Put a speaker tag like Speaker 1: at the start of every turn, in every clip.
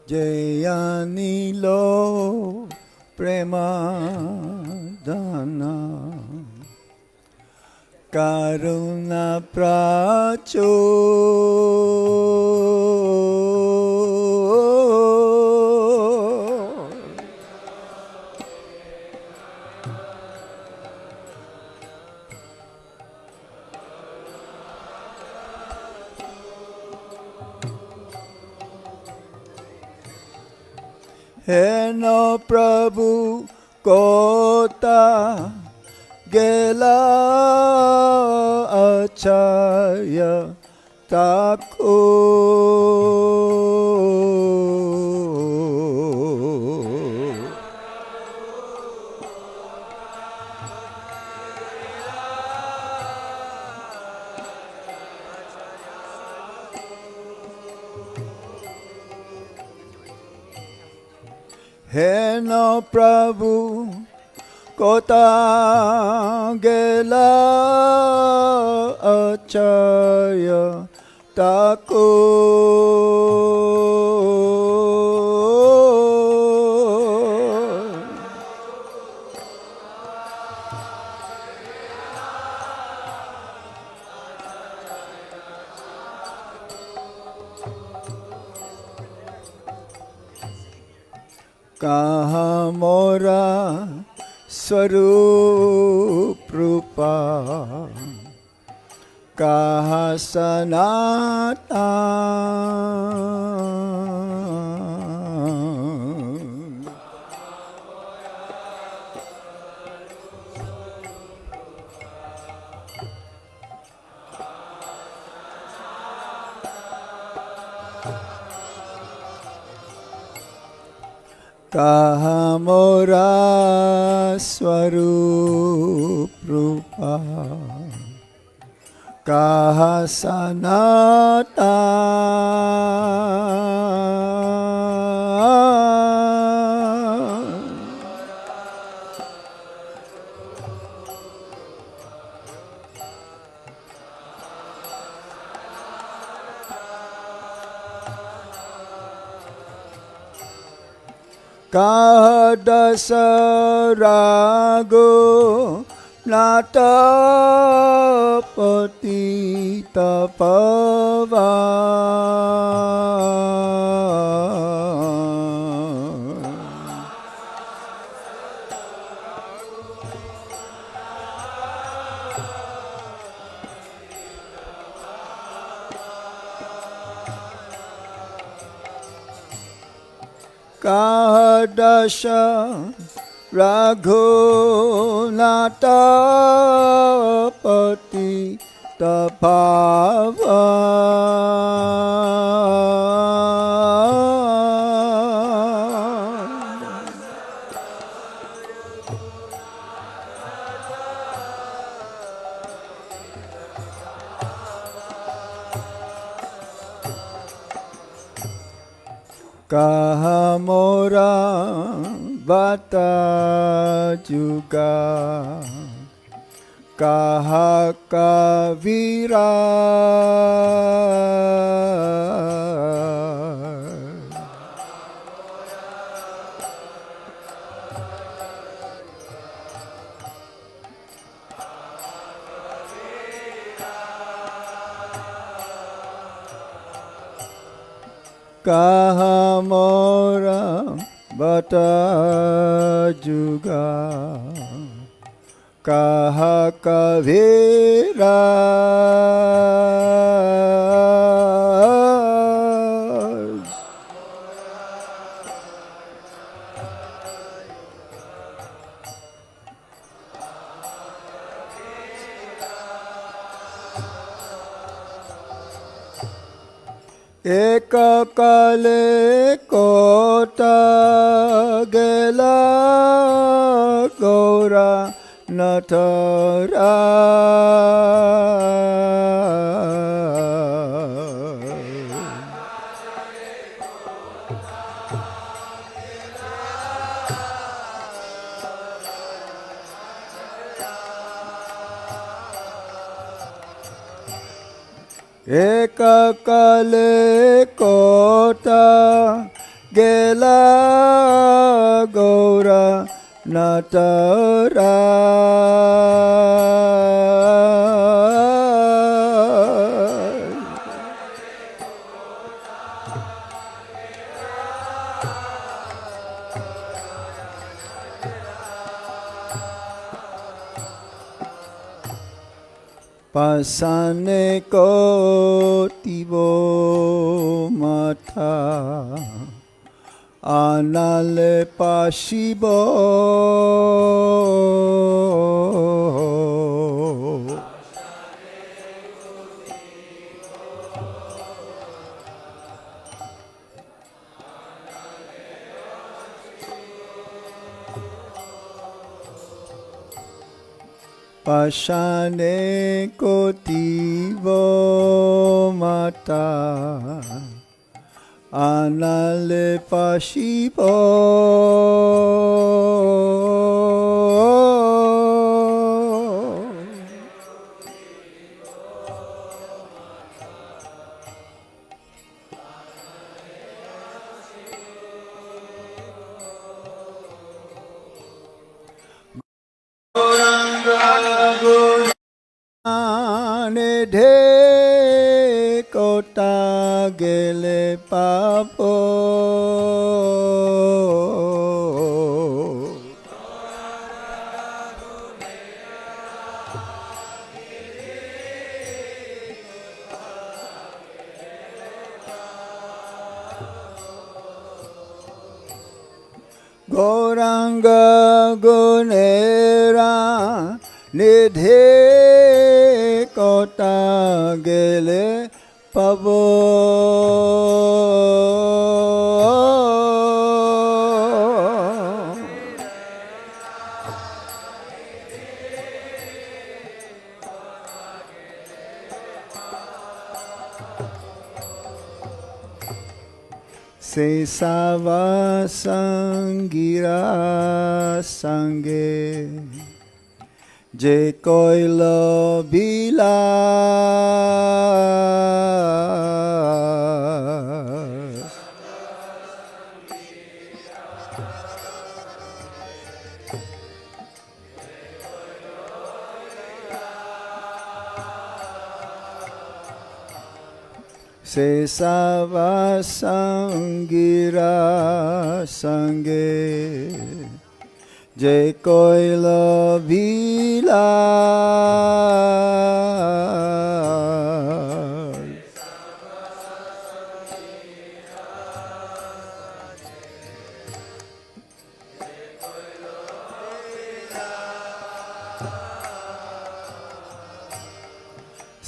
Speaker 1: Jayanilo Premadana Karuna Pracho Heno Prabhu Kota Gela Acharya Thakur Heno Prabhu Kota Gela Acharya Thakur Kaha mora Swarup Rupa Kaha Sanatan Kaha mora Swarup Rupa Kaha Sanatan Kaha dasa rago nata patita pavan Kaha dasha Raghunatha patita pavan Kaha mora Vata juga Kaha Kavira Kaha mora Bata juga Kaha Kavira Eka kale kota gela gora natara Eka kale kota gela Gaura Natara. Pasane kotibo mata anale pashibo Pasane kotibo mata anale pashibo Nidhe kota gele papo Goranga gunera nidhe kota gele pavo se sava sangira sange je koilo bila se sava sangira sange je koilo bila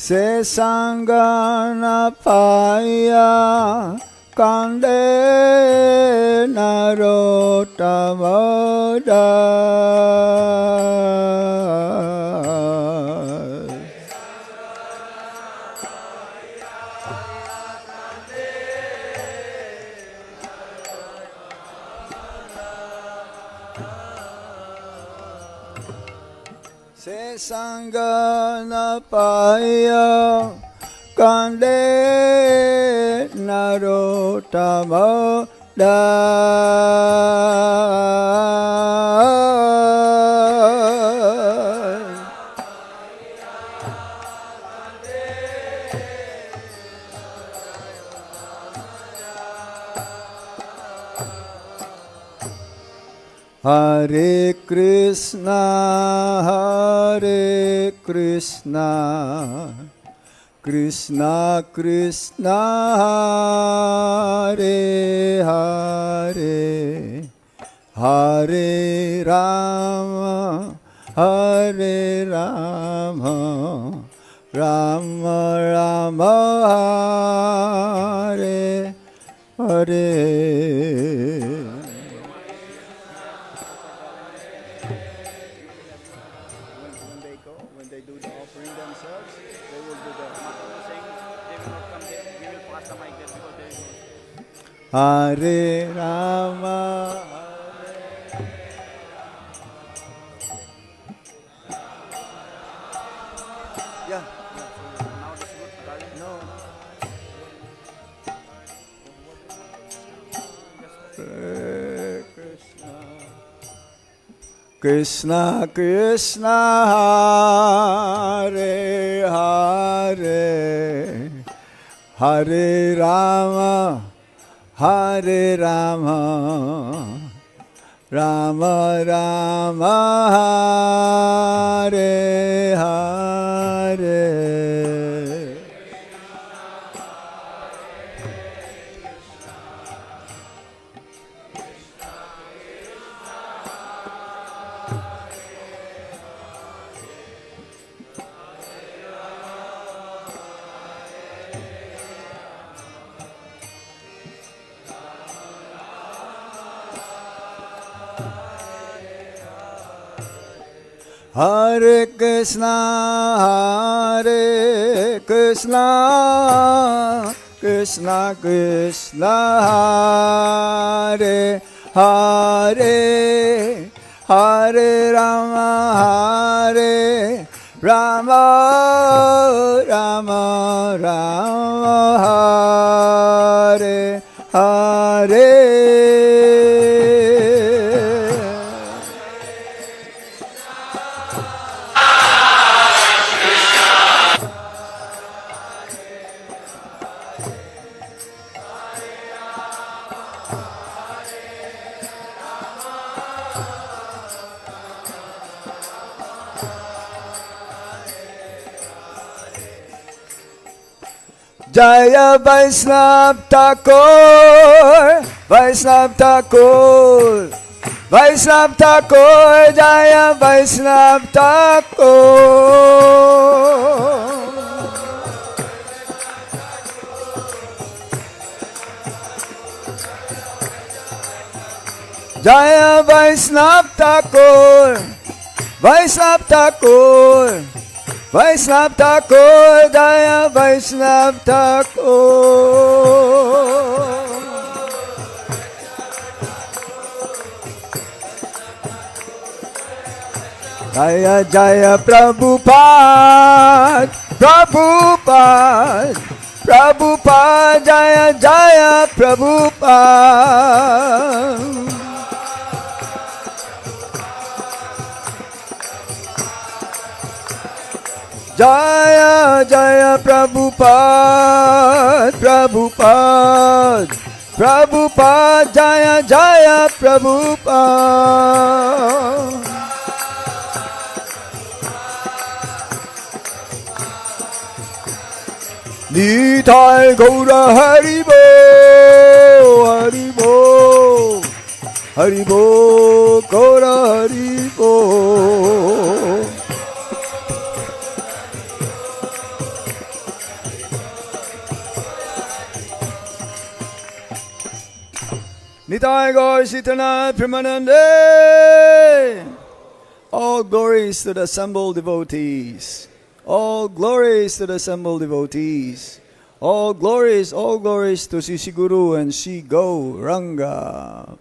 Speaker 1: se sangana paya kande narotamada se sangana paya kande narotamada Hare Krishna, Krishna Krishna, Hare Hare, Hare Rama, Hare Rama, Rama Rama, Hare Hare. Hare Rama, yeah. Now this is good. No. Hare Krishna, Krishna Krishna, Hare Hare, Hare Rama, Hare Rama, Rama Rama, Hare Hare. Hare Krishna, Hare Krishna, Krishna Krishna, Hare Hare, Hare Rama, Hare Rama, Rama Rama, Hare Hare. Jaya Vaisnav Thakur, Vaisnav Thakur, Vaisnav Thakur, Jaya Vaisnav Thakur. Jaya Vaisnav Thakur, Vaisnav Thakur, Vaisnav Thakur, Jaya Vaisnav Thakur. Jaya Jaya Prabhupada, Prabhupada, Prabhupada, Jaya Jaya Prabhupada. Jaya Jaya Prabhupada, Prabhupada, Prabhupada, Jaya Jaya Prabhupada. Nitai Gaura Haribo, Haribo, Haribo, Gaura Haribo. Nitai Gaur Sitana Premanande. All glories to the assembled devotees. All glories to the assembled devotees. All glories to Sri Guru and Sri Gauranga.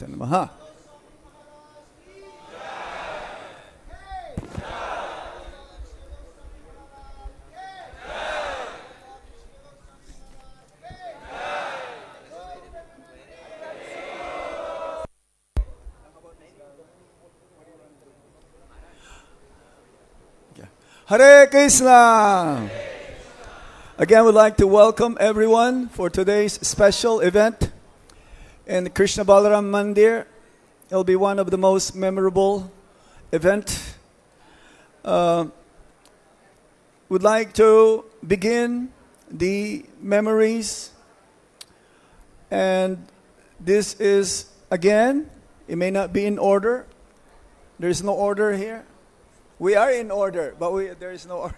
Speaker 1: Maha. Hare Krishna. Again, we'd like to welcome everyone for today's special event in Krishna Balaram Mandir. It'll be one of the most memorable events. We'd like to begin the memories, and this is, again, it may not be in order. There is no order here. We are in order, but there is no order.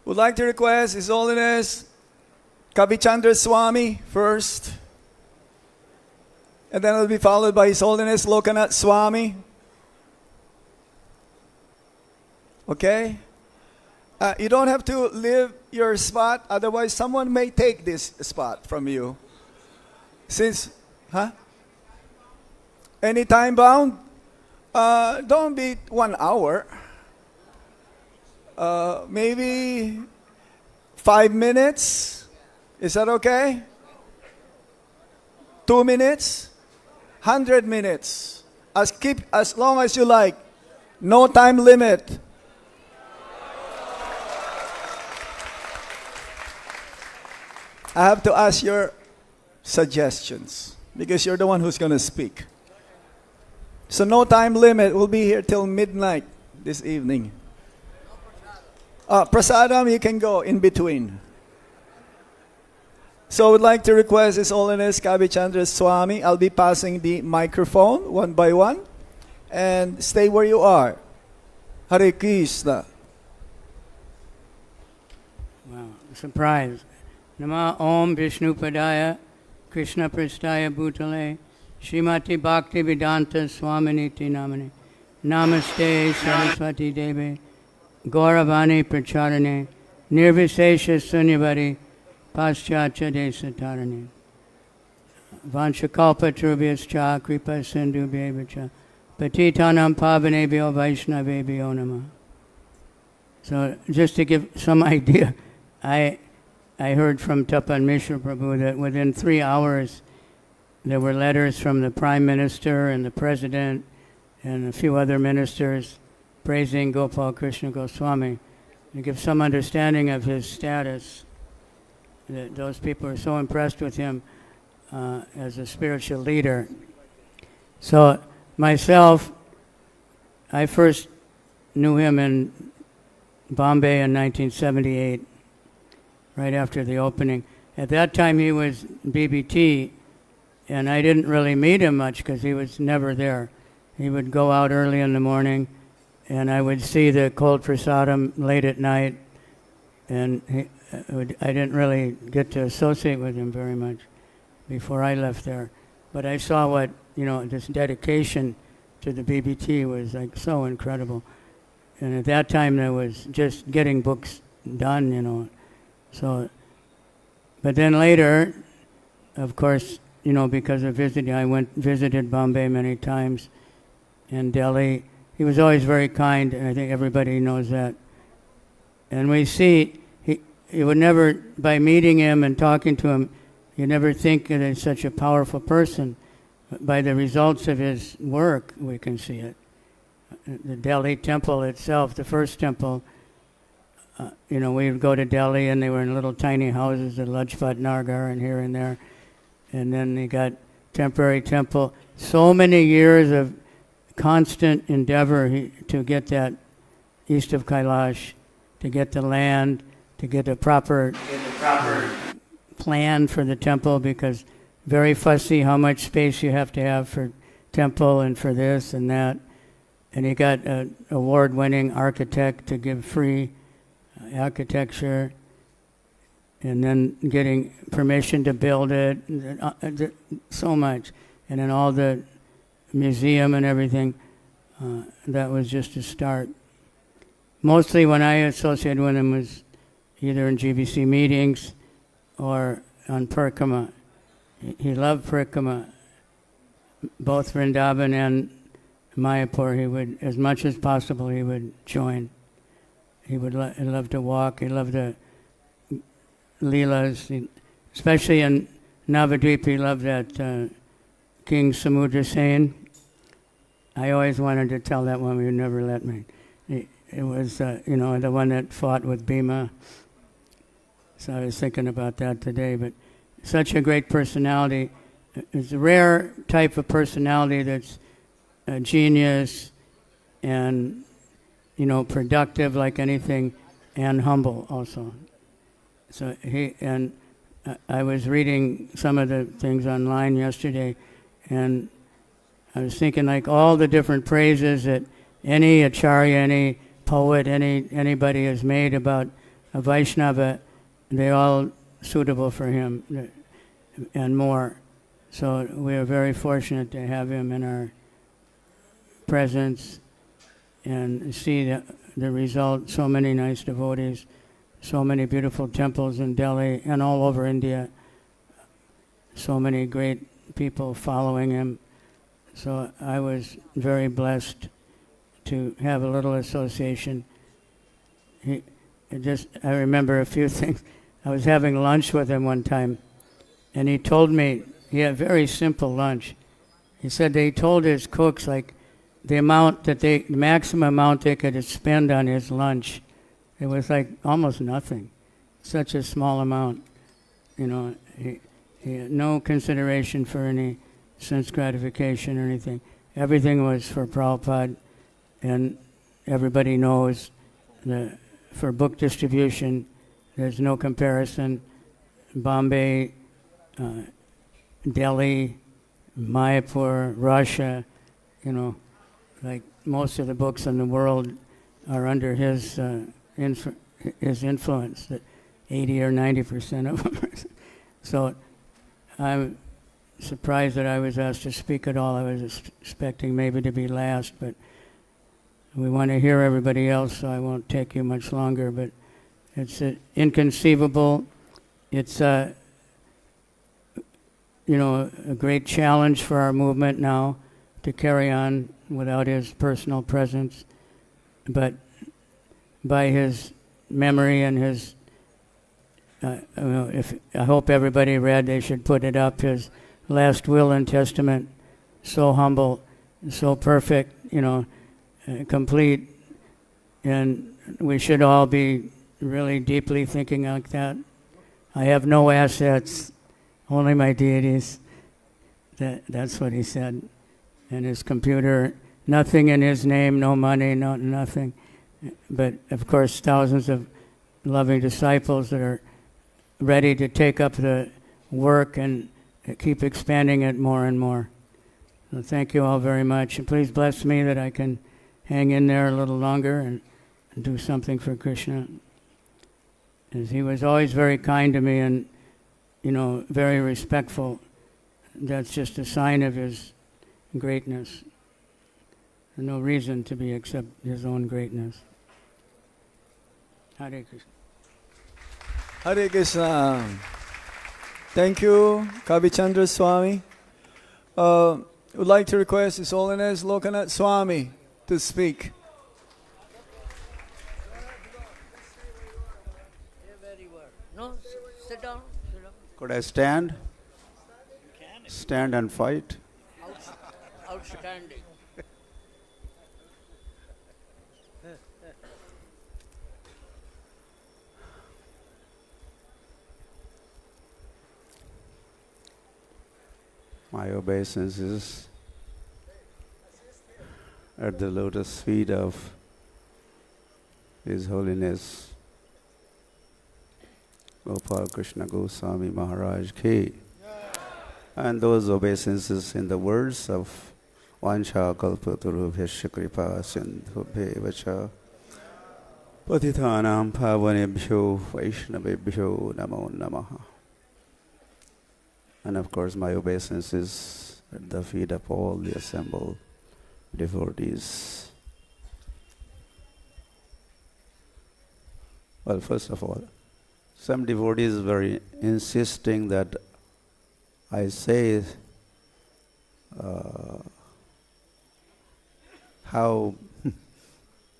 Speaker 1: Would like to request His Holiness Kavichandra Swami first, and then it will be followed by His Holiness Lokanath Swami. Okay? You don't have to leave your spot, otherwise someone may take this spot from you. Since, huh? Any time bound? Don't be 1 hour. Maybe 5 minutes. Is that okay? 2 minutes? 100 minutes. Keep as long as you like. No time limit. I have to ask your suggestions because you're the one who's going to speak. So no time limit. We'll be here till midnight this evening. Prasadam, you can go in between. So I would like to request His Holiness Kavichandra Swami. I'll be passing the microphone one by one. And stay where you are. Hare Krishna.
Speaker 2: Wow, surprise. Nama Om Vishnu Padaya Krishna Pristaya Bhutale Srimati Bhakti Vedanta Swaminiti Namane Namaste Saraswati Devi Gauravani Pracharane Nirvisesha Sunyavadi Paschatya Desatarane Vanchakalpa Trubhyascha Kripa Sindhu Bhevacha Patitanam Pavanebhyo Vaishnavebhyo Namah. So just to give some idea, I heard from Tapan Mishra Prabhu that within 3 hours there were letters from the Prime Minister and the President and a few other ministers praising Gopal Krishna Goswami. To give some understanding of his status, that those people are so impressed with him as a spiritual leader. So myself, I first knew him in Bombay in 1978. Right after the opening. At that time he was BBT, and I didn't really meet him much because he was never there. He would go out early in the morning, and I would see the cold prasadam late at night, and I didn't really get to associate with him very much before I left there. But I saw what, this dedication to the BBT was like so incredible. And at that time there was just getting books done, So, but then later, of course, because of visiting, I visited Bombay many times, and Delhi. He was always very kind, and I think everybody knows that. And we see, he would never, by meeting him and talking to him, you never think that he's such a powerful person. But by the results of his work, we can see it. The Delhi temple itself, the first temple, we would go to Delhi and they were in little tiny houses at Lajpat Nagar and here and there. And then they got temporary temple. So many years of constant endeavor to get that east of Kailash, to get the land, to get a proper plan for the temple, because very fussy how much space you have to have for temple and for this and that. And he got an award-winning architect to give free architecture, and then getting permission to build it, so much. And then all the museum and everything, that was just a start. Mostly when I associated with him was either in GBC meetings or on Parikrama. He loved Parikrama, both Vrindavan and Mayapur. He would, as much as possible, he would join. He would love to walk. He loved the Leelas, especially in Navadvip. He loved that King Samudra Sen. I always wanted to tell that one, but you never let me. It was, the one that fought with Bhima. So I was thinking about that today. But such a great personality. It's a rare type of personality that's a genius and productive like anything, and humble also. So I was reading some of the things online yesterday, and I was thinking like all the different praises that any acharya, any poet, anybody has made about a Vaishnava, they're all suitable for him and more. So we are very fortunate to have him in our presence and see the result. So many nice devotees, so many beautiful temples in Delhi and all over India, so many great people following him, So I was very blessed to have a little association. I remember a few things. I was having lunch with him one time, and he told me, he had a very simple lunch. He said they told his cooks, like, the maximum amount they could spend on his lunch. It was like almost nothing. Such a small amount. He had no consideration for any sense gratification or anything. Everything was for Prabhupada, and everybody knows that for book distribution, there's no comparison. Bombay, Delhi, Mayapur, Russia, like most of the books in the world are under his influence, that 80 or 90% of them. So I'm surprised that I was asked to speak at all. I was expecting maybe to be last, but we want to hear everybody else, so I won't take you much longer. But it's inconceivable. It's a great challenge for our movement now to carry on without his personal presence. But by his memory and his, I hope everybody read, they should put it up, his last will and testament, so humble, so perfect, complete. And we should all be really deeply thinking like that. I have no assets, only my deities. That's what he said. And his computer, nothing in his name, no money, nothing. But of course, thousands of loving disciples that are ready to take up the work and keep expanding it more and more. So thank you all very much. And please bless me that I can hang in there a little longer and do something for Krishna. As he was always very kind to me and, very respectful. That's just a sign of his greatness. There's no reason to be except his own greatness. Hare Krishna.
Speaker 1: Hare Krishna. Thank you, Kavichandra Swami. Would like to request His Holiness Lokanath Swami to speak.
Speaker 2: No, sit down.
Speaker 3: Could I stand? Stand and fight?
Speaker 2: Outstanding.
Speaker 3: My obeisances at the lotus feet of His Holiness Gopal Krishna Goswami Maharaj Ki. And those obeisances in the words of Vansha Kalpatarubhyasya Kripa Sindhubhe Vacha Patithanam Pavanebhyo Vaishnavebhyo Namo Namaha. And of course my obeisances at the feet of all the assembled devotees. Well, first of all, some devotees were insisting that I say how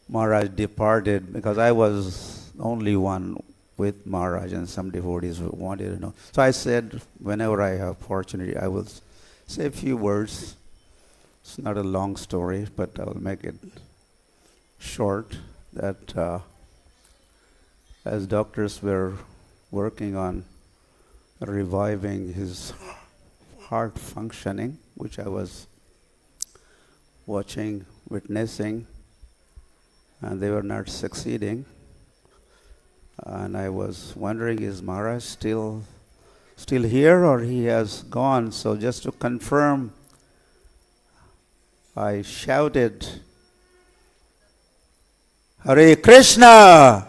Speaker 3: Maharaj departed, because I was only one with Maharaj and some devotees who wanted to know. So I said, whenever I have opportunity, I will say a few words. It's not a long story, but I will make it short. That as doctors were working on reviving his heart functioning, which I was watching, witnessing, and they were not succeeding. And I was wondering, is Maharaj still here or he has gone? So just to confirm, I shouted, Hare Krishna!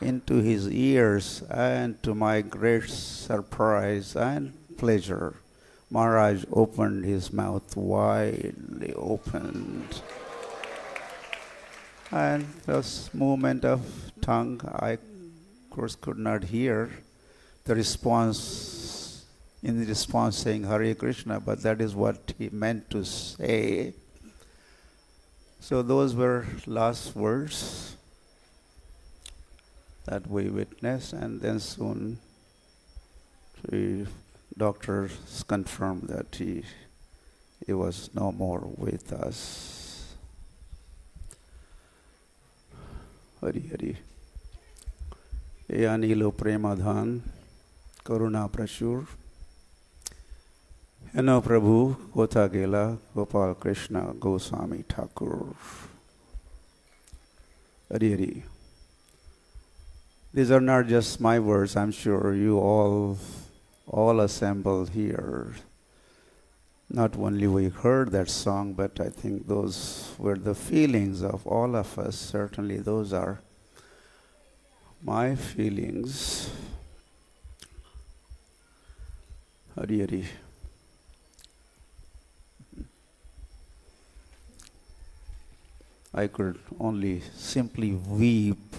Speaker 3: Into his ears, and to my great surprise and pleasure, Maharaj opened his mouth widely opened. And this movement of tongue, I of course could not hear the response in response saying Hare Krishna, but that is what he meant to say. So those were last words that we witnessed, and then soon the doctors confirmed that he was no more with us. Hari Hari. E Anilo Premadhan, Karuna Prashur, Heno Prabhu, Gota Gela, Gopal Krishna, Goswami Thakur. Hari Hari. These are not just my words, I'm sure you all assembled here. Not only we heard that song, but I think those were the feelings of all of us. Certainly those are my feelings. Hari Hari. I could only simply weep.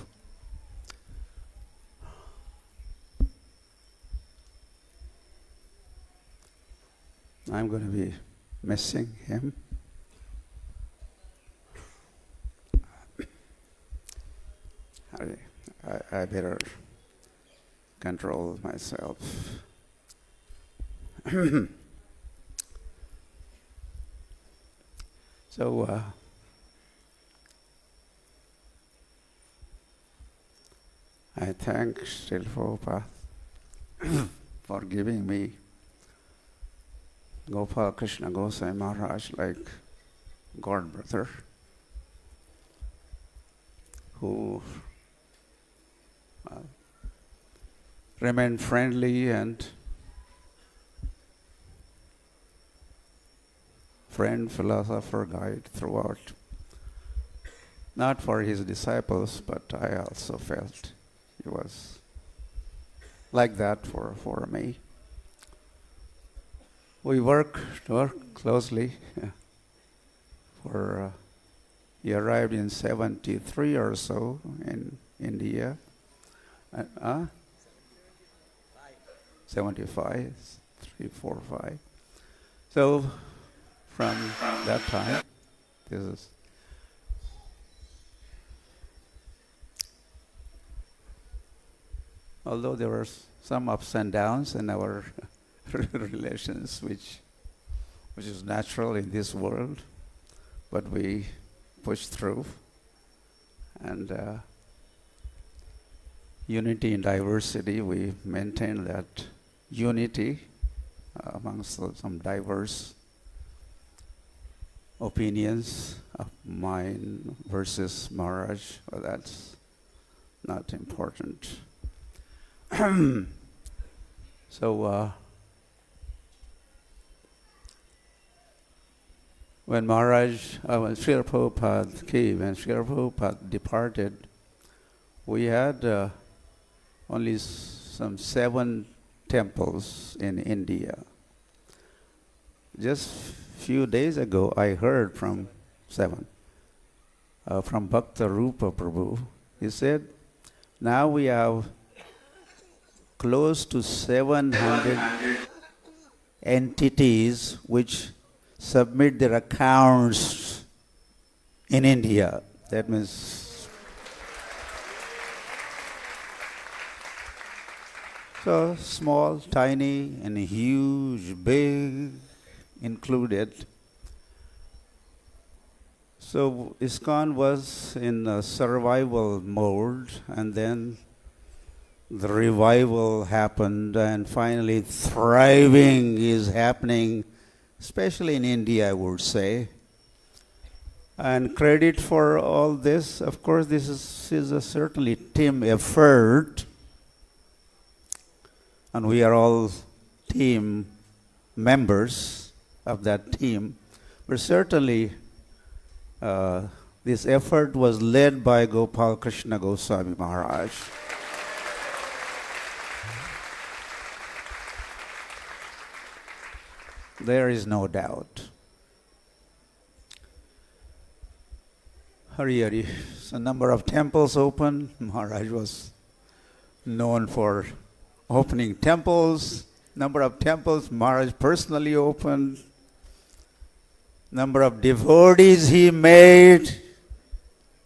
Speaker 3: I'm going to be missing him. I better control myself. So, I thank Srila Prabhupada for giving me Gopal Krishna Goswami Maharaj like God brother, who remained friendly and friend, philosopher, guide throughout. Not for his disciples, but I also felt he was like that for me. We work closely. He arrived in 73 or so in India. 75, 3, 4, 5. So from that time, this is although there were some ups and downs in our relations, which is natural in this world, but we pushed through, and unity in diversity, we maintain that unity amongst some diverse opinions of mine versus Maharaj. Well, that's not important. So when when Srila Prabhupada came and Srila Prabhupada departed, we had only some 7 temples in India. Just few days ago, I heard from 7, from Bhakta Rupa Prabhu. He said, now we have close to 700 entities which submit their accounts in India. That means, so small, tiny, and huge, big, included. So ISKCON was in a survival mode, and then the revival happened, and finally thriving is happening, especially in India, I would say. And credit for all this, of course, this is a certainly team effort, and we are all team members of that team. But certainly, this effort was led by Gopal Krishna Goswami Maharaj. There is no doubt. Hari Hari. So, number of temples open. Maharaj was known for opening temples, Number of temples Maharaj personally opened. Number of devotees he made.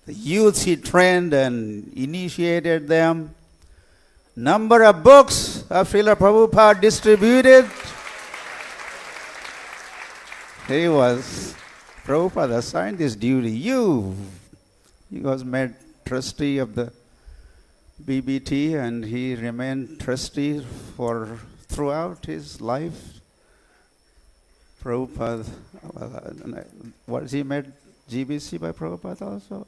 Speaker 3: The youths he trained and initiated them. Number of books of Srila Prabhupada distributed. Prabhupada assigned this duty. He was made trustee of the BBT and he remained trustee throughout his life. Prabhupada, was he made GBC by Prabhupada also?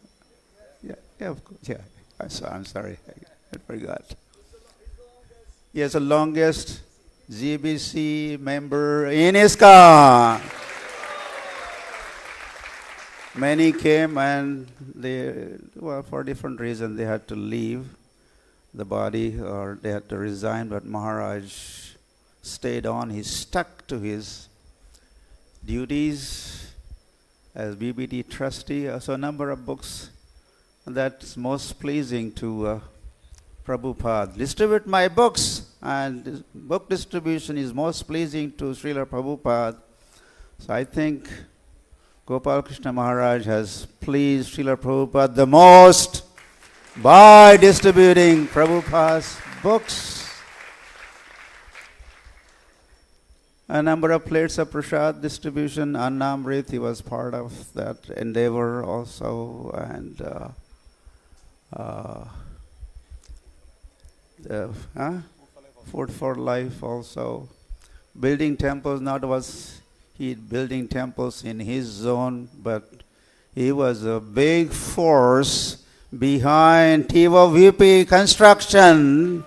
Speaker 3: Yeah, of course. Yeah, I'm sorry, I forgot. He is the longest GBC member in ISKCON. Many came and for different reasons they had to leave the body or they had to resign, but Maharaj stayed on. He stuck to his duties as BBT trustee. So a number of books that's most pleasing to Prabhupada. Distribute my books, and book distribution is most pleasing to Srila Prabhupada. So I think Gopal Krishna Maharaj has pleased Srila Prabhupada the most by distributing Prabhupada's books. A number of plates of prasad distribution, Annamrit, he was part of that endeavor also, and Food for Life also. Building temples, not was he building temples in his zone, but he was a big force behind TVP construction.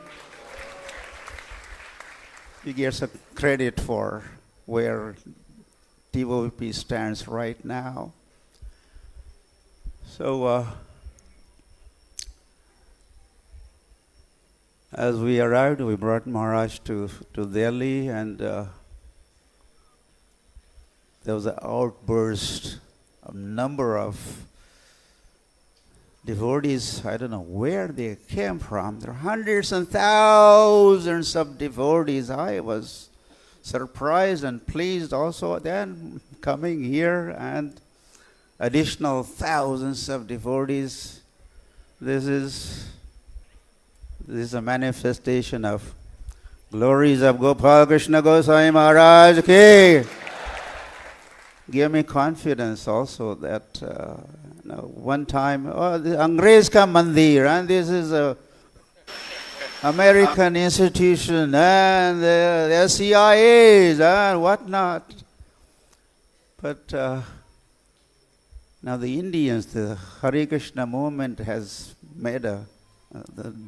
Speaker 3: He gets a credit for where TVP stands right now. So as we arrived, we brought Maharaj to Delhi, and there was an outburst, a number of devotees. I don't know where they came from. There are hundreds and thousands of devotees. I was surprised and pleased also then coming here, and additional thousands of devotees. This is a manifestation of glories of Gopal Krishna Goswami Maharaj ki. Give me confidence also that one time, the Angrez ka mandir, and this is a American institution, and the CIAs and whatnot. But now the Indians, the Hare Krishna movement has made the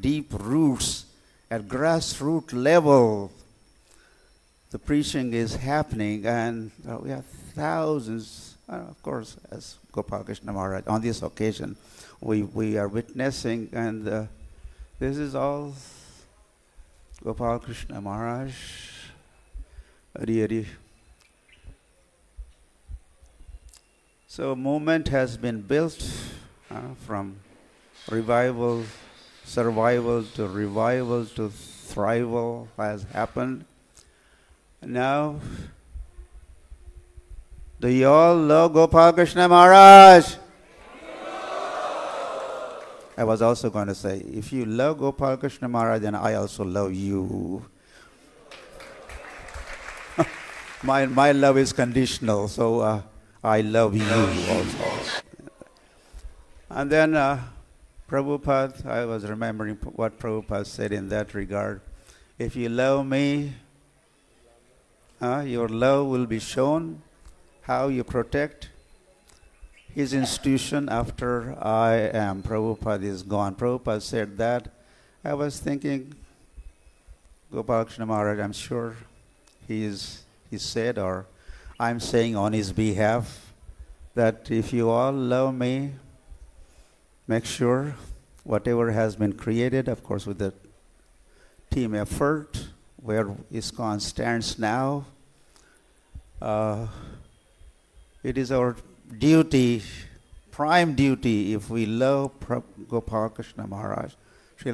Speaker 3: deep roots at grassroots level. The preaching is happening, and we have thousands, of course, as Gopal Krishna Maharaj. On this occasion, we are witnessing, and this is all Gopal Krishna Maharaj. Hari Hari. So movement has been built from revival, survival to revival to thrival has happened. Now, do you all love Gopal Krishna Maharaj? I was also going to say, if you love Gopal Krishna Maharaj, then I also love you. My love is conditional, so I love you also. And then Prabhupada, I was remembering what Prabhupada said in that regard. If you love me, your love will be shown how you protect his institution after I am. Prabhupada is gone. Prabhupada said that. I was thinking, Gopal Krishna Maharaj, I'm sure he said, or I'm saying on his behalf, that if you all love me, make sure whatever has been created, of course with the team effort, where ISKCON stands now, it is our duty, prime duty, if we love Gopal Krishna Maharaj, we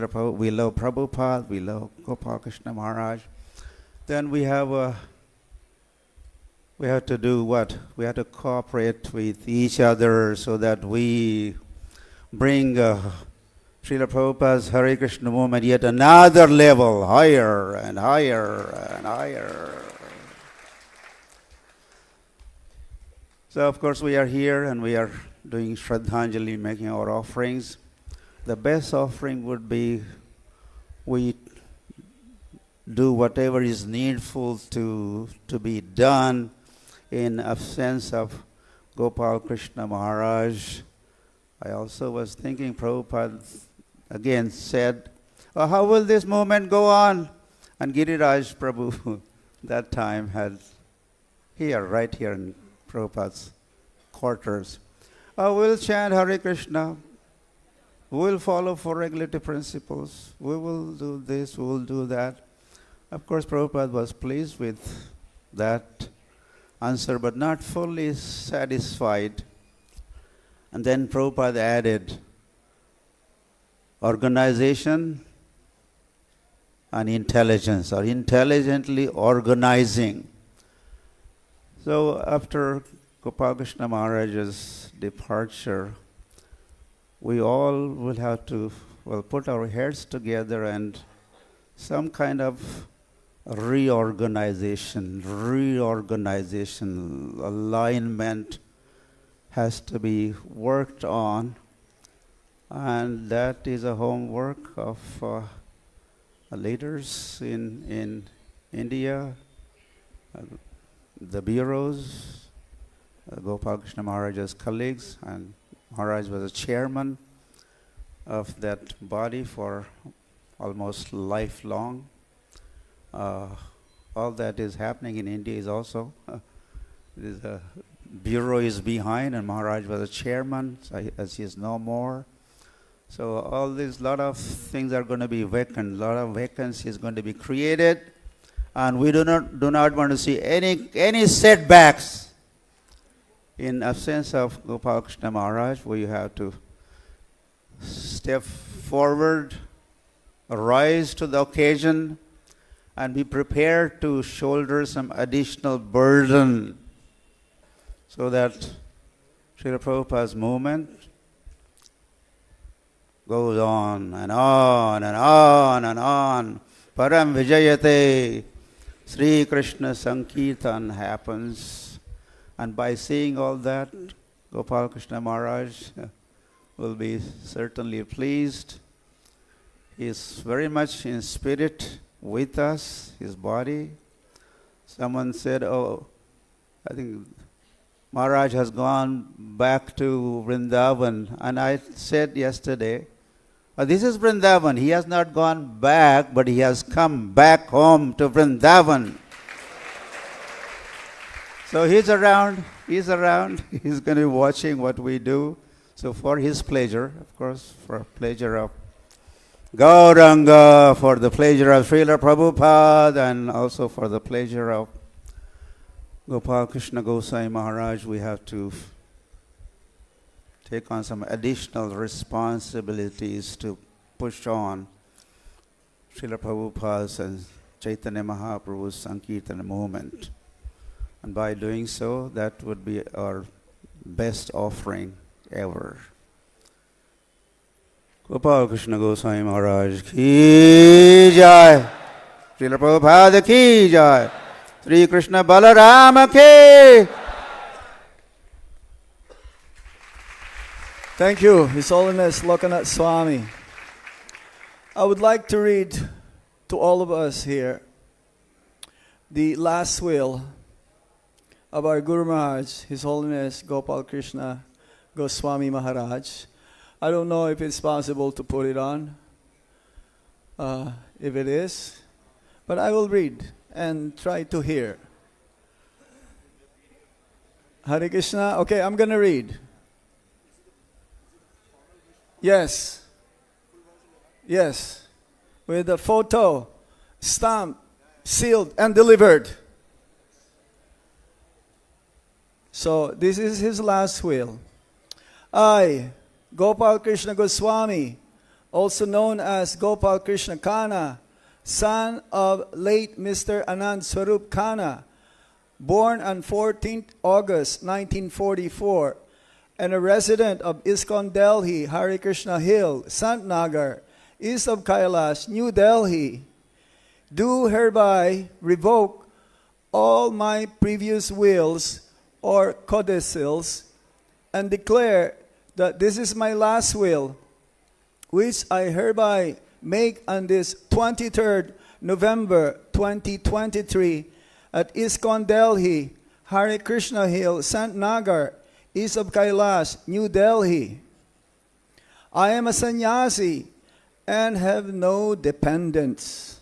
Speaker 3: love Prabhupada, we love Gopal Krishna Maharaj, then we have to do what? We have to cooperate with each other so that we bring Srila Prabhupada's Hare Krishna movement yet another level, higher and higher and higher. So of course we are here and we are doing Shraddhanjali, making our offerings. The best offering would be we do whatever is needful to be done in absence of Gopal Krishna Maharaj. I also was thinking, Prabhupada again said, oh, how will this movement go on? And Giriraj Prabhu that time had here, right here in Prabhupada's quarters. We'll chant Hare Krishna. We'll follow four regulative principles. We will do this, we will do that. Of course, Prabhupada was pleased with that answer, but not fully satisfied. And then Prabhupada added organization and intelligence, or intelligently organizing. So after Gopal Krishna Maharaj's departure, we all will have to put our heads together and some kind of reorganization, alignment has to be worked on, and that is a homework of leaders in India, the bureaus, Gopal Krishna Maharaj's colleagues, and Maharaj was a chairman of that body for almost lifelong. All that is happening in India is also, the bureau is behind, and Maharaj was a chairman, as he is no more. So all these, lot of things are going to be vacant, lot of vacancy is going to be created, and we do not want to see any setbacks. In absence of Gopal Krishna Maharaj, we have to step forward, rise to the occasion, and be prepared to shoulder some additional burden so that Srila Prabhupada's movement goes on and on and on and on. Param Vijayate, Sri Krishna Sankirtan happens. And by seeing all that, Gopal Krishna Maharaj will be certainly pleased. He is very much in spirit with us, his body. Someone said, oh, I think Maharaj has gone back to Vrindavan. And I said yesterday, this is Vrindavan. He has not gone back, but he has come back home to Vrindavan. So he's around, he's going to be watching what we do. So for his pleasure, of course, for pleasure of Gauranga, for the pleasure of Srila Prabhupada, and also for the pleasure of Gopal Krishna Gosai Maharaj, we have to take on some additional responsibilities to push on Srila Prabhupada's and Chaitanya Mahaprabhu's Sankirtan movement. And by doing so, that would be our best offering ever. Gopal Krishna Gosai Maharaj ki jai. Srila Prabhupada ki jai. Sri Krishna Balarama ki.
Speaker 1: Thank you, His Holiness Lokanath Swami. I would like to read to all of us here the last will of our Guru Maharaj, His Holiness Gopal Krishna Goswami Maharaj. I don't know if it's possible to put it on, if it is, but I will read and try to hear. Hare Krishna. Okay, I'm going to read. Yes. Yes. With a photo, stamped, sealed, and delivered. So this is his last will. I, Gopal Krishna Goswami, also known as Gopal Krishna Kana, son of late Mr. Anand Swarup Khanna, born on 14th August 1944, and a resident of ISKCON Delhi, Hare Krishna Hill, Sant Nagar, east of Kailash, New Delhi, do hereby revoke all my previous wills or codicils and declare that this is my last will, which I hereby make on this 23rd November 2023 at ISKCON Delhi, Hare Krishna Hill, Sant Nagar, east of Kailash, New Delhi. I am a sannyasi and have no dependents.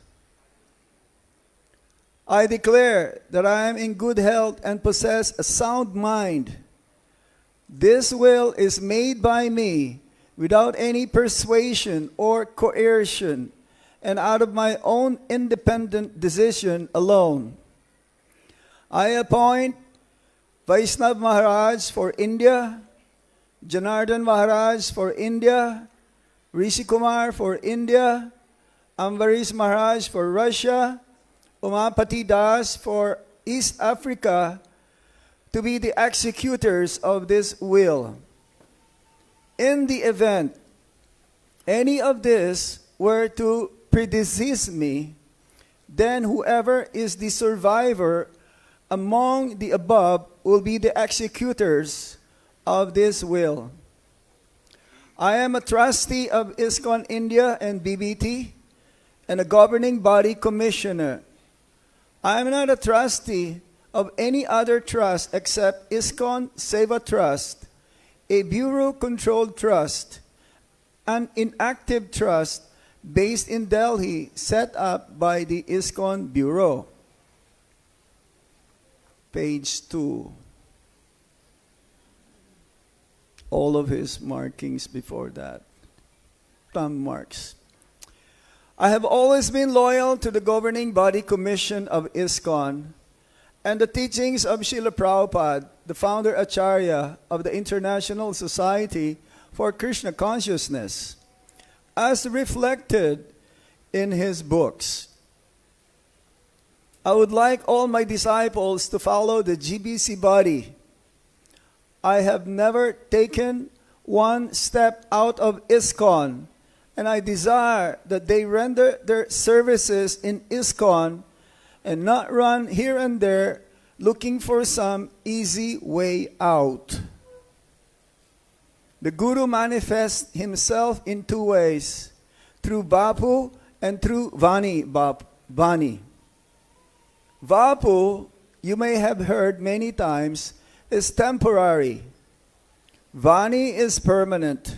Speaker 1: I declare that I am in good health and possess a sound mind. This will is made by me without any persuasion or coercion and out of my own independent decision alone. I appoint Vaishnav Maharaj for India, Janardhan Maharaj for India, Rishi Kumar for India, Ambarish Maharaj for Russia, Umapati Das for East Africa to be the executors of this will. In the event any of this were to predecease me, then whoever is the survivor among the above will be the executors of this will. I am a trustee of ISKCON India and BBT and a governing body commissioner. I am not a trustee of any other trust except ISKCON Seva Trust, a bureau-controlled trust, an inactive trust based in Delhi set up by the ISKCON Bureau. Page 2. All of his markings before that. Thumb marks. I have always been loyal to the governing body commission of ISKCON and the teachings of Srila Prabhupada, the founder Acharya of the International Society for Krishna Consciousness, as reflected in his books. I would like all my disciples to follow the GBC body. I have never taken one step out of ISKCON, and I desire that they render their services in ISKCON and not run here and there looking for some easy way out. The Guru manifests himself in two ways, through Bapu and through Vani. Vapu, you may have heard many times, is temporary. Vani is permanent.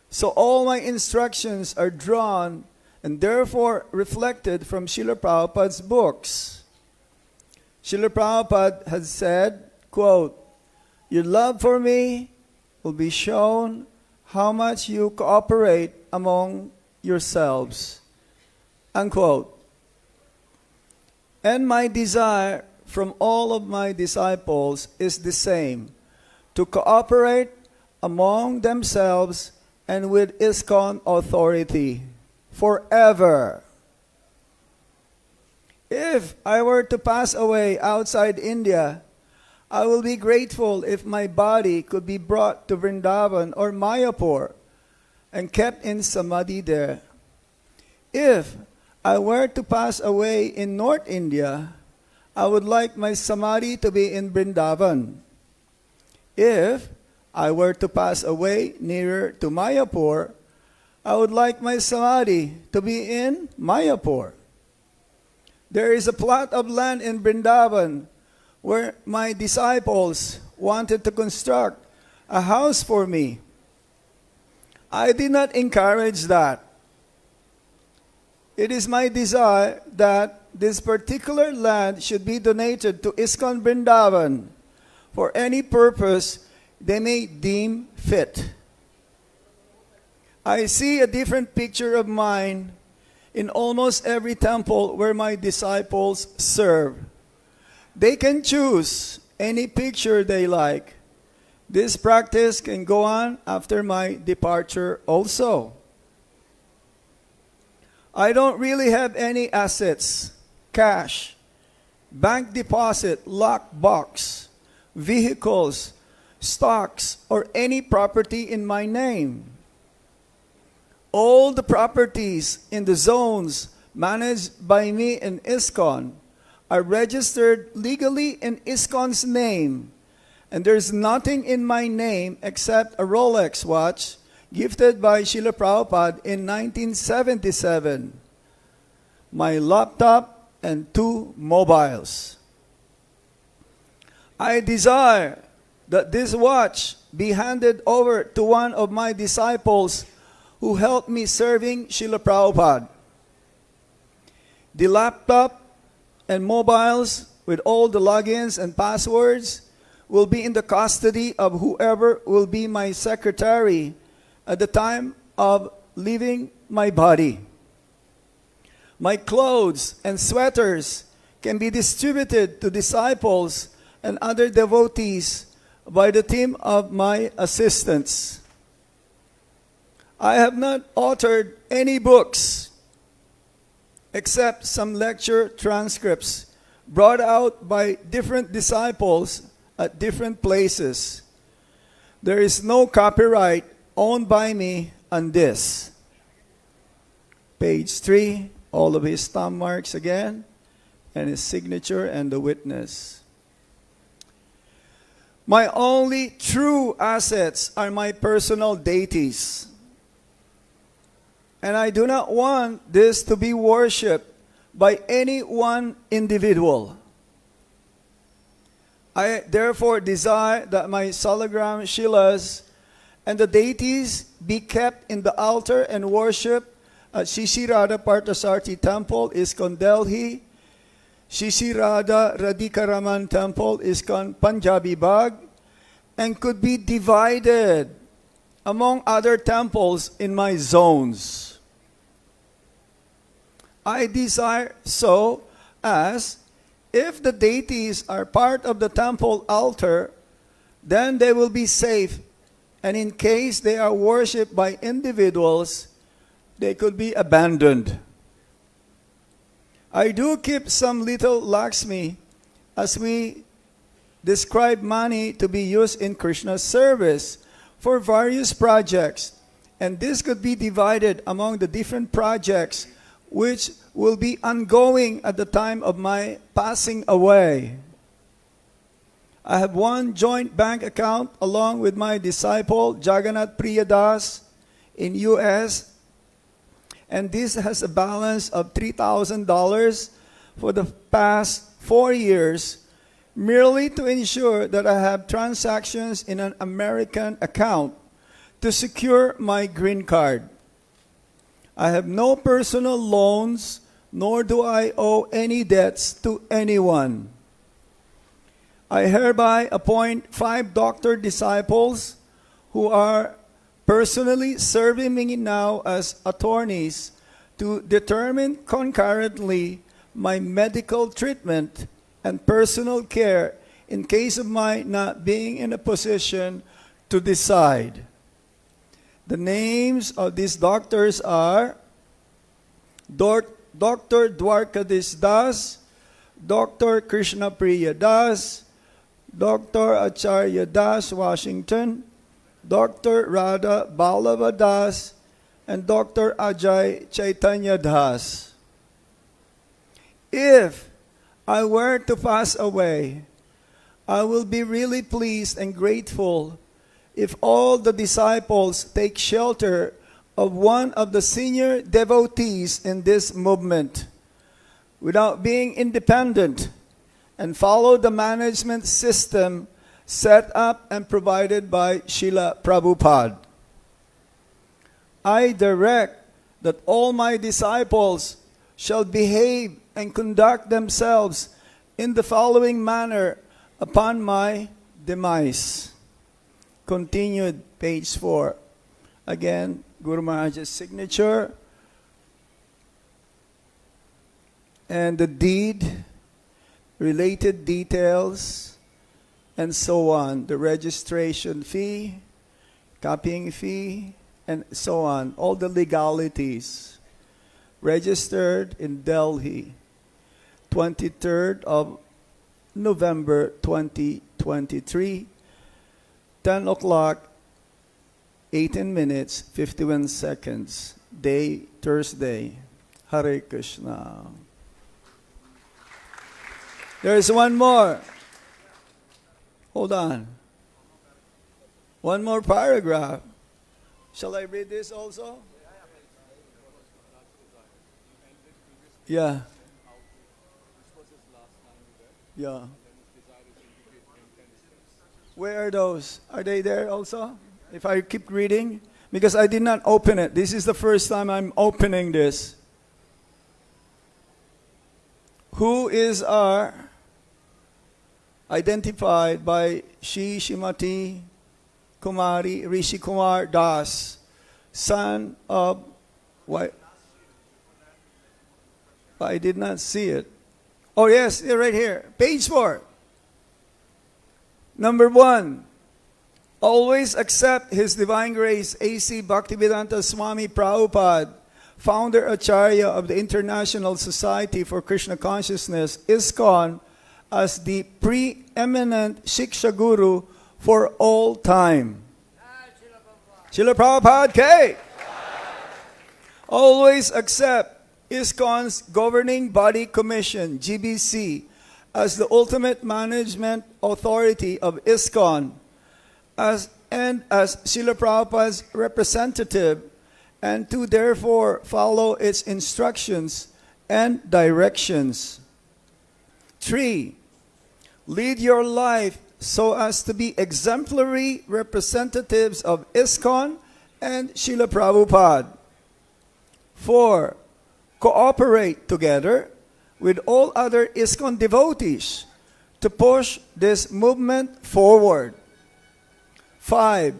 Speaker 1: So all my instructions are drawn and therefore reflected from Srila Prabhupada's books. Srila Prabhupada has said, quote, "Your love for me will be shown how much you cooperate among yourselves." Unquote. And my desire from all of my disciples is the same, to cooperate among themselves and with ISKCON authority forever. If I were to pass away outside India, I will be grateful if my body could be brought to Vrindavan or Mayapur and kept in samadhi there. If I were to pass away in North India, I would like my samadhi to be in Vrindavan. If I were to pass away nearer to Mayapur, I would like my samadhi to be in Mayapur. There is a plot of land in Vrindavan where my disciples wanted to construct a house for me. I did not encourage that. It is my desire that this particular land should be donated to ISKCON Vrindavan for any purpose they may deem fit. I see a different picture of mine in almost every temple where my disciples serve. They can choose any picture they like. This practice can go on after my departure also. I don't really have any assets, cash, bank deposit, locked box, vehicles, stocks, or any property in my name. All the properties in the zones managed by me in ISKCON are registered legally in ISKCON's name, and there's nothing in my name except a Rolex watch gifted by Srila Prabhupada in 1977, my laptop, and 2 mobiles. I desire that this watch be handed over to one of my disciples who helped me serving Srila Prabhupada. The laptop and mobiles with all the logins and passwords will be in the custody of whoever will be my secretary at the time of leaving my body. My clothes and sweaters can be distributed to disciples and other devotees by the team of my assistants. I have not authored any books except some lecture transcripts brought out by different disciples at different places. There is no copyright owned by me on this. Page 3, all of his thumb marks again, and his signature and the witness. My only true assets are my personal deities. And I do not want this to be worshipped by any one individual. I therefore desire that my Salagram Shilas and the deities be kept in the altar and worship at Shishirada Parthasarthi Temple, ISKCON Delhi, Shishirada Radhikaraman Temple, ISKCON Punjabi Bagh, and could be divided among other temples in my zones. I desire so as if the deities are part of the temple altar, then they will be safe, and in case they are worshipped by individuals, they could be abandoned. I do keep some little Lakshmi as we describe money to be used in Krishna's service for various projects, and this could be divided among the different projects which will be ongoing at the time of my passing away. I have one joint bank account along with my disciple Jagannath Priyadas in US, and this has a balance of $3,000 for the past 4 years, merely to ensure that I have transactions in an American account to secure my green card. I have no personal loans, nor do I owe any debts to anyone. I hereby appoint 5 doctor disciples who are personally serving me now as attorneys to determine concurrently my medical treatment and personal care in case of my not being in a position to decide. The names of these doctors are Dr. Dwarkadish Das, Dr. Krishna Priya Das, Dr. Acharya Das, Washington, Dr. Radha Ballava Das, and Dr. Ajay Chaitanya Das. If I were to pass away, I will be really pleased and grateful if all the disciples take shelter of one of the senior devotees in this movement without being independent and follow the management system set up and provided by Srila Prabhupada. I direct that all my disciples shall behave and conduct themselves in the following manner upon my demise. Continued, page 4. Again, Guru-Maharaje's signature and the deed, related details, and so on. The registration fee, copying fee, and so on. All the legalities. registered in Delhi, 23rd of November 2023, 10 o'clock, 18 minutes, 51 seconds, day Thursday. Hare Krishna. There's one more. Hold on. One more paragraph. Shall I read this also? Yeah. Yeah. Where are those? Are they there also? If I keep reading? Because I did not open it. This is the first time I'm opening this. Who is our identified by Shrimati Kumari Rishi Kumar Das, son of what? I did not see it. Oh yes, they're right here. Page 4. Number 1. Always accept His Divine Grace A.C. Bhaktivedanta Swami Prabhupada, founder Acharya of the International Society for Krishna Consciousness, ISKCON, as the preeminent Shiksha Guru for all time. Srila Prabhupada K. Always accept ISKCON's Governing Body Commission, GBC, as the ultimate management authority of ISKCON, as Srila Prabhupada's representative, and to therefore follow its instructions and directions. 3. Lead your life so as to be exemplary representatives of ISKCON and Srila Prabhupada. 4. Cooperate together with all other ISKCON devotees to push this movement forward. 5.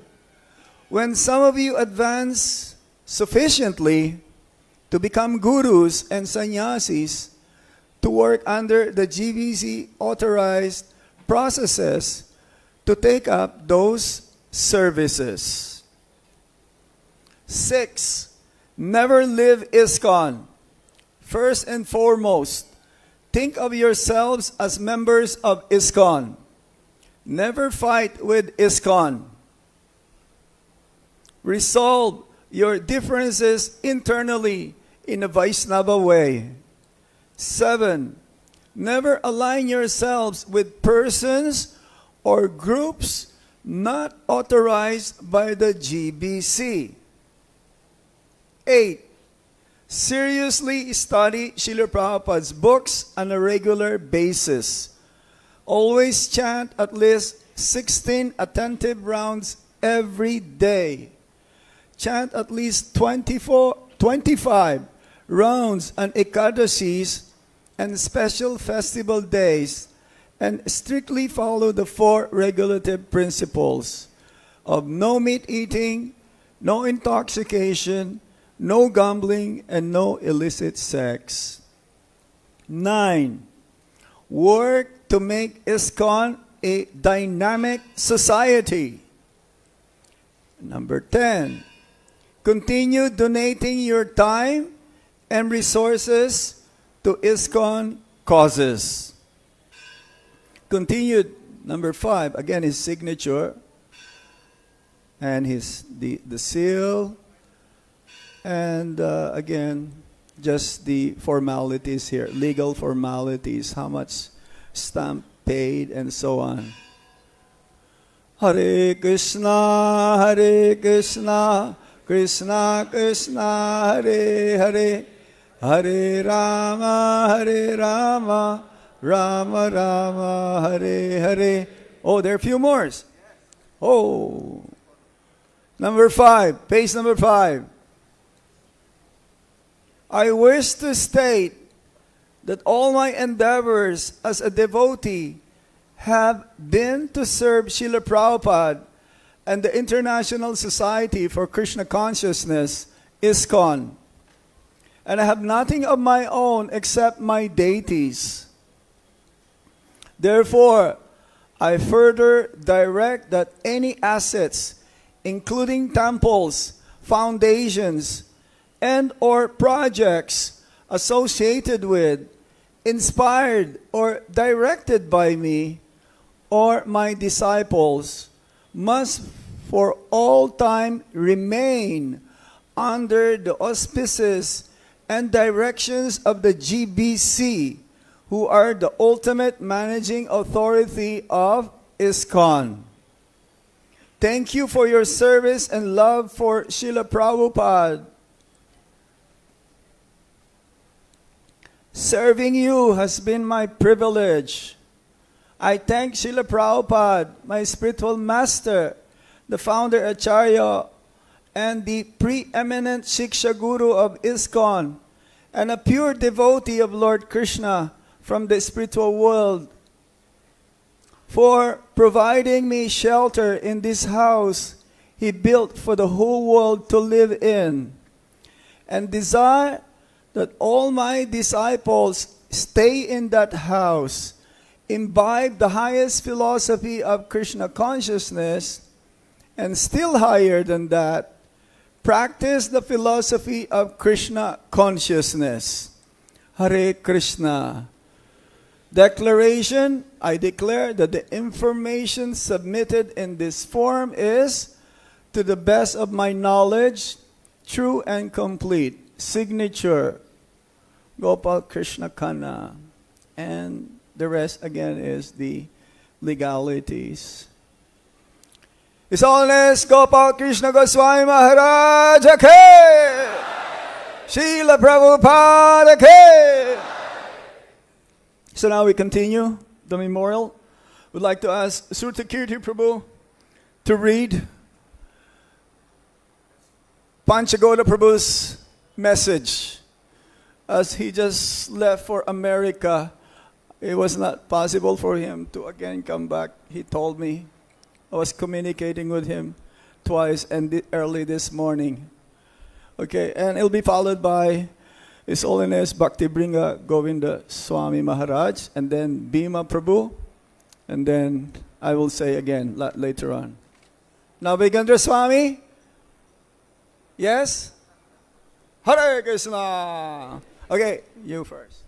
Speaker 1: When some of you advance sufficiently to become gurus and sannyasis to work under the GBC authorized processes to take up those services. 6. Never leave ISKCON. First and foremost, think of yourselves as members of ISKCON. Never fight with ISKCON. Resolve your differences internally in a Vaishnava way. 7. Never align yourselves with persons or groups not authorized by the GBC. 8. Seriously study Srila Prabhupada's books on a regular basis. Always chant at least 16 attentive rounds every day. Chant at least 25 rounds on Ekadashis and special festival days, and strictly follow the 4 regulative principles of no meat eating, no intoxication, no gambling, and no illicit sex. 9. Work to make ISKCON a dynamic society. Number 10. Continue donating your time and resources to ISKCON causes. Continued. Number 5. Again, his signature and the seal. And again, just the formalities here, legal formalities, how much stamp paid, and so on. Hare Krishna, Hare Krishna, Krishna Krishna, Hare Hare, Hare Rama, Rama Rama, Hare Hare. Oh, there are a few more. Oh. Number 5, page number 5. I wish to state that all my endeavors as a devotee have been to serve Srila Prabhupada and the International Society for Krishna Consciousness, ISKCON. And I have nothing of my own except my deities. Therefore, I further direct that any assets, including temples, foundations, and or projects associated with, inspired or directed by me or my disciples must for all time remain under the auspices and directions of the GBC, who are the ultimate managing authority of ISKCON. Thank you for your service and love for Srila Prabhupada. Serving you has been my privilege. I thank Srila Prabhupada, my spiritual master, the founder Acharya, and the preeminent Shiksha Guru of ISKCON, and a pure devotee of Lord Krishna from the spiritual world, for providing me shelter in this house He built for the whole world to live in, and desire that all my disciples stay in that house, imbibe the highest philosophy of Krishna consciousness, and still higher than that, practice the philosophy of Krishna consciousness. Hare Krishna. Declaration: I declare that the information submitted in this form is, to the best of my knowledge, true and complete. Signature: Gopal Krishna Khanna. And the rest again is the legalities. His Holiness Gopal Krishna Goswami Maharaj Ke! Srila Prabhupada Ke! So now we continue the memorial. We'd like to ask Surta Kirti Prabhu to read Panchagoda Prabhu's message. As he just left for America, it was not possible for him to again come back. He told me. I was communicating with him twice and early this morning. Okay, and it'll be followed by His Holiness Bhakti Bringa Govinda Swami Maharaj, and then Bhima Prabhu, and then I will say again later on. Now Vigendra Swami? Yes? Hare Krishna! Okay, you first.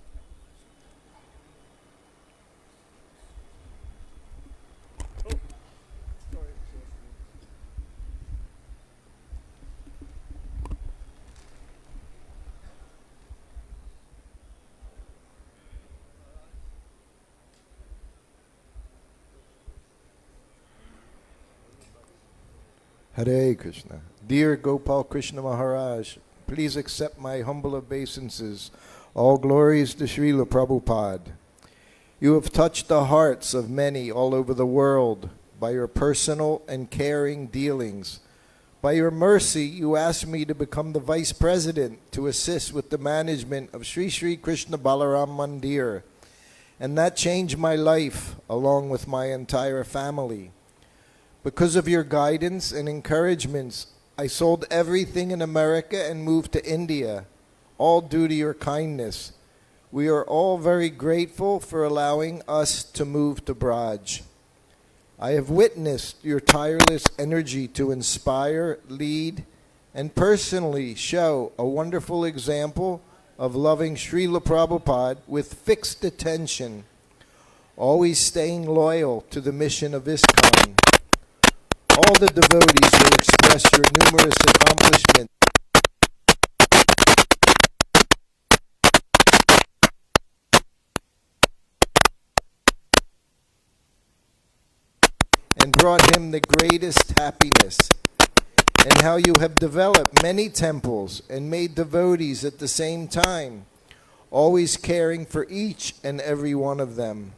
Speaker 4: Hare Krishna. Dear Gopal Krishna Maharaj, please accept my humble obeisances. All glories to Srila Prabhupada. You have touched the hearts of many all over the world by your personal and caring dealings. By your mercy, you asked me to become the Vice President to assist with the management of Sri Sri Krishna Balaram Mandir. And that changed my life along with my entire family. Because of your guidance and encouragements, I sold everything in America and moved to India, all due to your kindness. We are all very grateful for allowing us to move to Braj. I have witnessed your tireless energy to inspire, lead, and personally show a wonderful example of loving Srila Prabhupada with fixed attention, always staying loyal to the mission of ISKCON. All the devotees will express your numerous accomplishments and brought him the greatest happiness, and how you have developed many temples and made devotees at the same time, always caring for each and every one of them.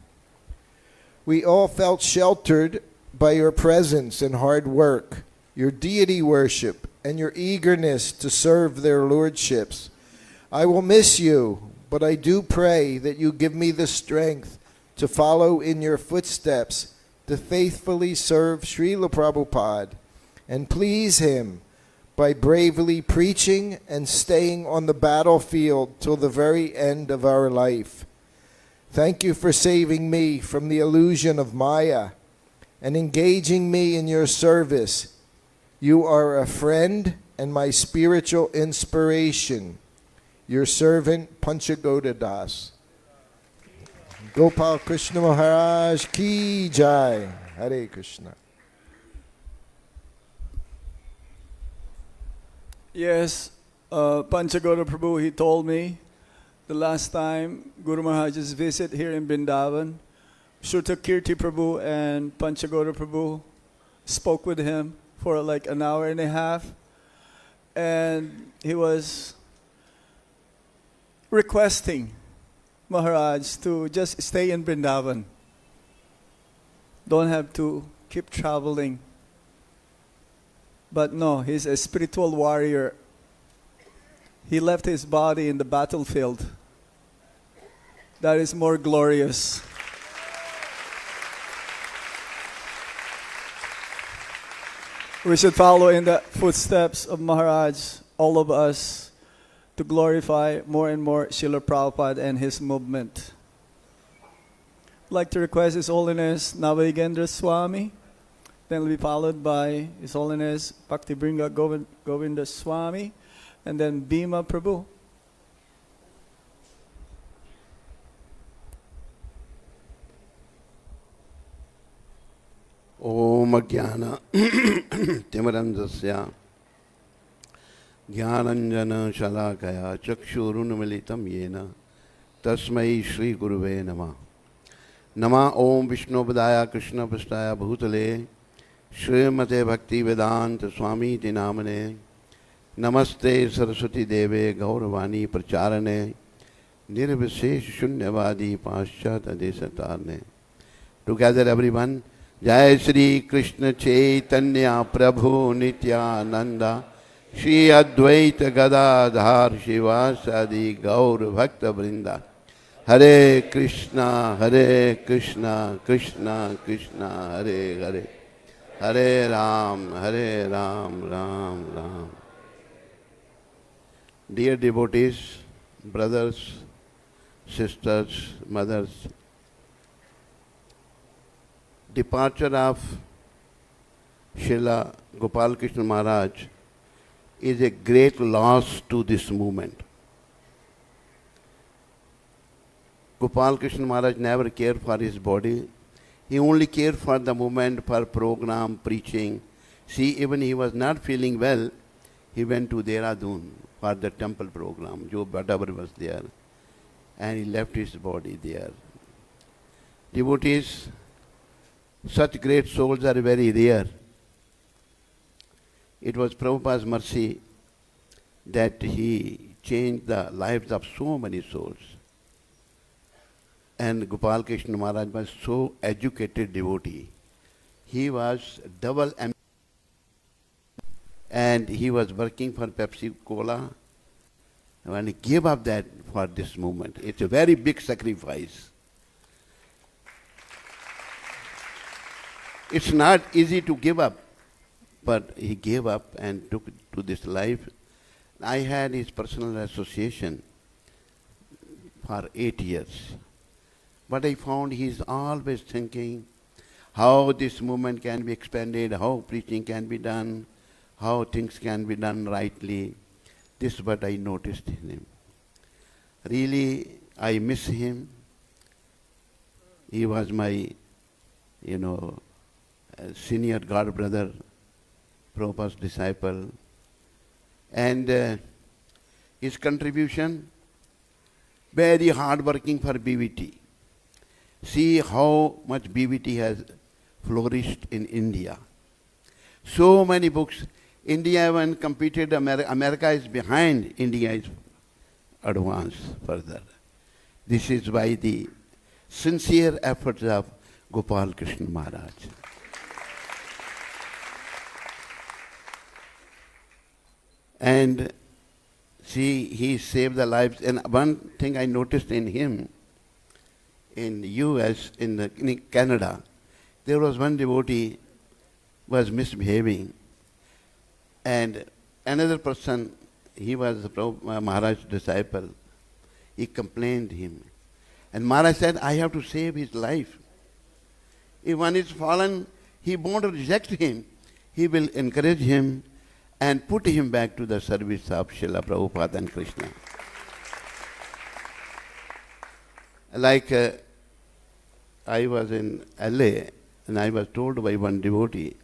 Speaker 4: We all felt sheltered by your presence and hard work, your deity worship, and your eagerness to serve their lordships. I will miss you, but I do pray that you give me the strength to follow in your footsteps, to faithfully serve Srila Prabhupada and please him by bravely preaching and staying on the battlefield till the very end of our life. Thank you for saving me from the illusion of Maya and engaging me in your service. You are a friend and my spiritual inspiration, your servant Panchagoda Das. Gopal Krishna Maharaj Ki Jai. Hare Krishna.
Speaker 1: Yes, Panchagoda Prabhu, he told me the last time Guru-Maharaj's visit here in Vrindavan, Shruta Kirti Prabhu and Panchagoda Prabhu spoke with him for like an hour and a half, and he was requesting Maharaj to just stay in Vrindavan. Don't have to keep traveling. But no, he's a spiritual warrior. He left his body in the battlefield. That is more glorious. We should follow in the footsteps of Maharaj, all of us, to glorify more and more Srila Prabhupada and his movement. I'd like to request His Holiness Navagendra Swami. Then will be followed by His Holiness Bhakti Bringa Govinda Swami, and then Bhima Prabhu.
Speaker 5: Om Jnana Timarandasya Jnananjana Shalakaya Chakshurunmilitam Yena Tasmai Shri Guruve Namah. Nama Om Vishnupadaya Krishna Prasthaya Bhutale Srimate Bhakti Vedanta Swami Tinamane Namaste Saraswati Deve Gauravani Pracharane Nirvisesh Shunyavadi Paschata Desatarne. Together everyone, Jai Shri Krishna Chaitanya Prabhu Nityananda Shri Advaita Gadadhar Shivasadi Gaur Bhakta Vrinda. Hare Krishna, Krishna Krishna, Hare Hare. Hare Ram, Ram Ram. Dear devotees, brothers, sisters, mothers, departure of Srila Gopal Krishna Maharaj is a great loss to this movement. Gopal Krishna Maharaj never cared for his body. He only cared for the movement, for program, preaching. See, even he was not feeling well, he went to Dehradun for the temple program. Jo Badabar was there. And he left his body there. Devotees, such great souls are very rare. It was Prabhupada's mercy that he changed the lives of so many souls. And Gopal Krishna Maharaj was so educated devotee. He was double and he was working for Pepsi Cola and he gave up that for this movement. It's a very big sacrifice. It's not easy to give up, but he gave up and took to this life. I had his personal association for 8 years. But I found he is always thinking how this movement can be expanded, how preaching can be done, how things can be done rightly. This is what I noticed in him. Really, I miss him. He was my, senior god brother, Prabhupada's disciple. And his contribution, very hard working for BVT. See how much BVT has flourished in India. So many books. India when competed, America is behind, India is advanced further. This is by the sincere efforts of Gopal Krishna Maharaj. And see, he saved the lives. And one thing I noticed in him, in the US, in Canada, there was one devotee was misbehaving, and another person, he was Maharaj's disciple, he complained him. And Maharaj said, I have to save his life. If one is fallen, he won't reject him. He will encourage him and put him back to the service of Srila Prabhupada and Krishna. Like I was in LA and I was told by one devotee,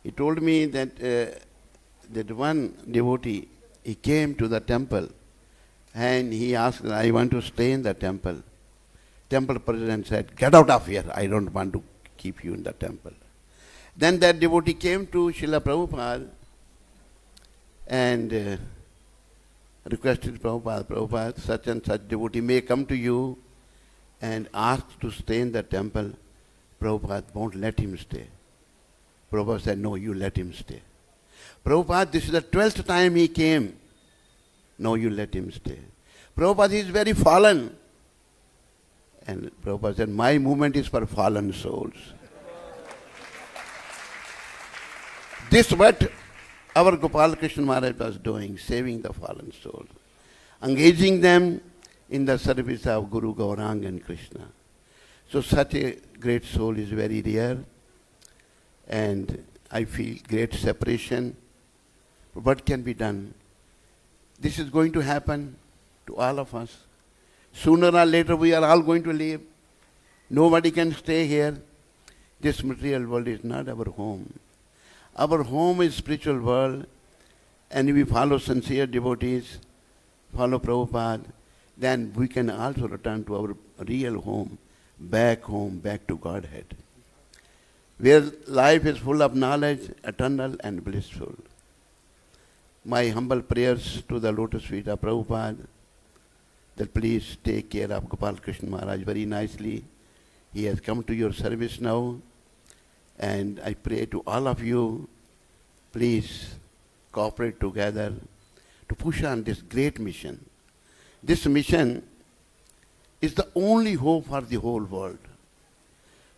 Speaker 5: he told me that that one devotee, he came to the temple and he asked, I want to stay in the temple. Temple president said, get out of here, I don't want to keep you in the temple. Then that devotee came to Srila Prabhupada and requested Prabhupada, Prabhupada, such and such devotee may come to you and ask to stay in the temple. Prabhupada won't let him stay. Prabhupada said, no, you let him stay. Prabhupada, this is the 12th time he came. No, you let him stay. Prabhupada is very fallen. And Prabhupada said, my movement is for fallen souls. This what our Gopal Krishna Maharaj was doing, saving the fallen souls, engaging them in the service of Guru Gauranga and Krishna. So such a great soul is very rare, and I feel great separation. What can be done? This is going to happen to all of us. Sooner or later we are all going to leave. Nobody can stay here. This material world is not our home. Our home is spiritual world, and if we follow sincere devotees, follow Prabhupada, then we can also return to our real home, back to Godhead, where life is full of knowledge, eternal and blissful. My humble prayers to the lotus feet of Prabhupada, that please take care of Gopal Krishna Maharaj very nicely. He has come to your service now. And I pray to all of you, please cooperate together to push on this great mission. This mission is the only hope for the whole world,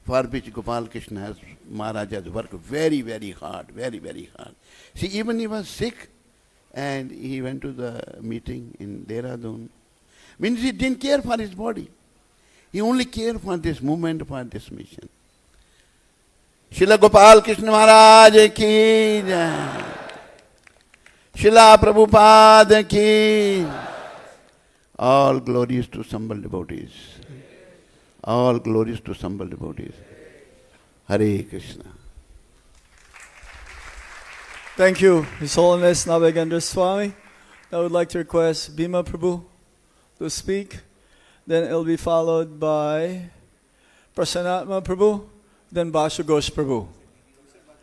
Speaker 5: for which Gopal Krishna Maharaj has worked very, very hard, very, very hard. See, even he was sick and he went to the meeting in Dehradun. Means he didn't care for his body. He only cared for this movement, for this mission. Srila Gopal Krishna Maharaj ki jai. Srila Prabhupada ki. All glories to humble devotees. All glories to humble devotees. Hare Krishna.
Speaker 1: Thank you, His Holiness Navagendra Swami. I would like to request Bhima Prabhu to speak. Then it will be followed by Prasanatma Prabhu, then Bashu Ghosh Prabhu.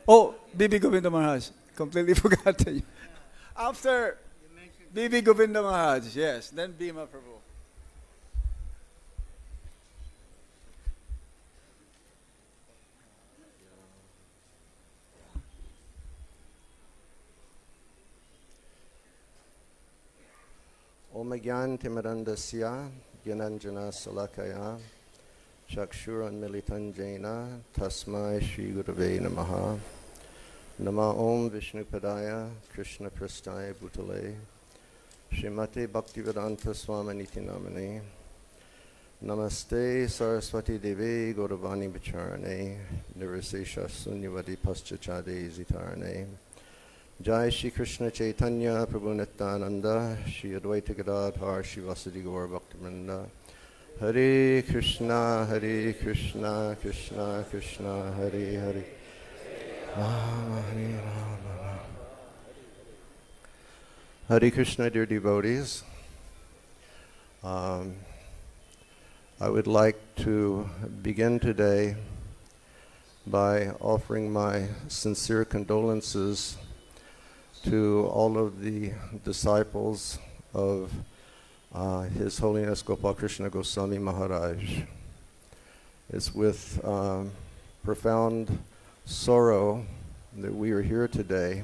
Speaker 1: Oh, Bibi Govinda Maharaj. Completely forgot you. After Bibi Govinda Maharaj, yes, then Bhima Prabhu.
Speaker 4: Om Gyan Timirandasya Gyananjana Salakaya Chakshuran Militanjena Tasmai Shri Gurave Namaha Nama Om Vishnupadaya Krishna Prastaya Bhutale Srimate Bhaktivedanta Swaminiti Namane Namaste Saraswati Devi Gauravani Vicharane Nirasesha Sunyavadi Paschachade Zitarane Jai Shri Krishna Chaitanya Prabhu Nityananda Shri Advaita Gadadhar Shri Vasadi Gaur Bhaktivinoda Hare Krishna Krishna Krishna Hare Hare Rama Hare Rama. Hare Krishna, dear devotees. I would like to begin today by offering my sincere condolences to all of the disciples of His Holiness Gopal Krishna Goswami Maharaj. It's with profound sorrow that we are here today,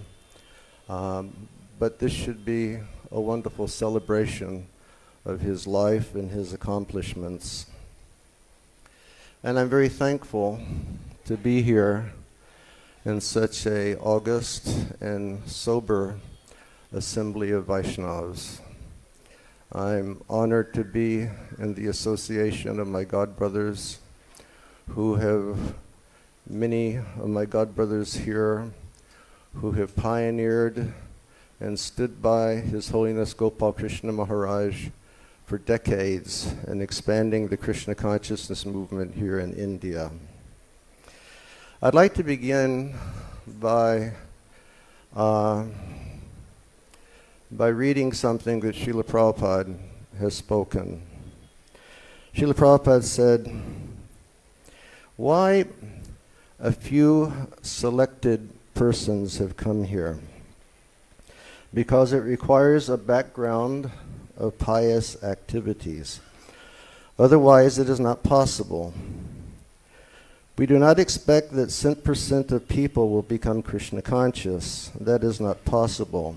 Speaker 4: but this should be a wonderful celebration of his life and his accomplishments. And I'm very thankful to be here in such a august and sober assembly of Vaishnavas. I'm honored to be in the association of my godbrothers, who have many of my godbrothers here
Speaker 6: who have pioneered and stood by His Holiness Gopal Krishna Maharaj for decades in expanding the Krishna consciousness movement here in India. I'd like to begin by reading something that Srila Prabhupada has spoken. Srila Prabhupada said, "Why a few selected persons have come here? Because it requires a background of pious activities. Otherwise, it is not possible. We do not expect that 100% of people will become Krishna conscious. That is not possible.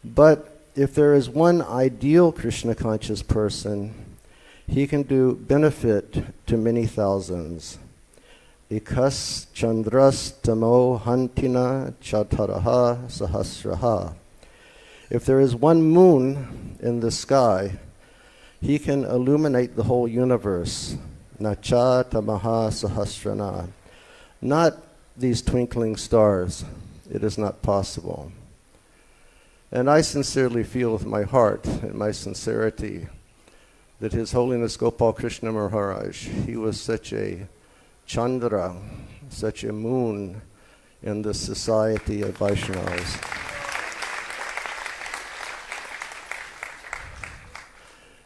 Speaker 6: But if there is one ideal Krishna conscious person, he can do benefit to many thousands. Ikas chandras tamo hantina chataraha sahasraha. If there is one moon in the sky, he can illuminate the whole universe. Nacha tamaha sahasrana. Not these twinkling stars. It is not possible." And I sincerely feel with my heart and my sincerity that His Holiness Gopal Krishna Maharaj, he was such a Chandra, such a moon in the society of Vaishnavas.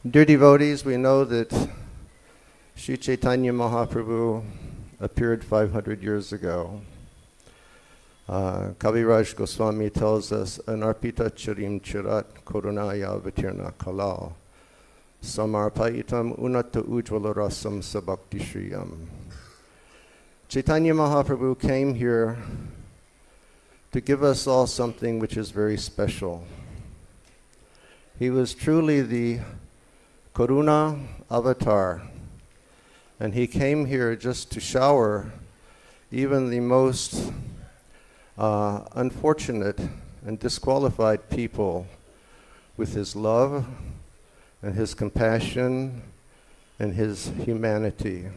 Speaker 6: Dear devotees, we know that Sri Chaitanya Mahaprabhu appeared 500 years ago. Kaviraj Goswami tells us, "Anarpita charim chirat korunaya vatirna kalal samarpayitam unata ujvala rasam sabakti shriyam." Chaitanya Mahaprabhu came here to give us all something which is very special. He was truly the Karuna avatar, and he came here just to shower even the most unfortunate and disqualified people with his love and his compassion and his humanity.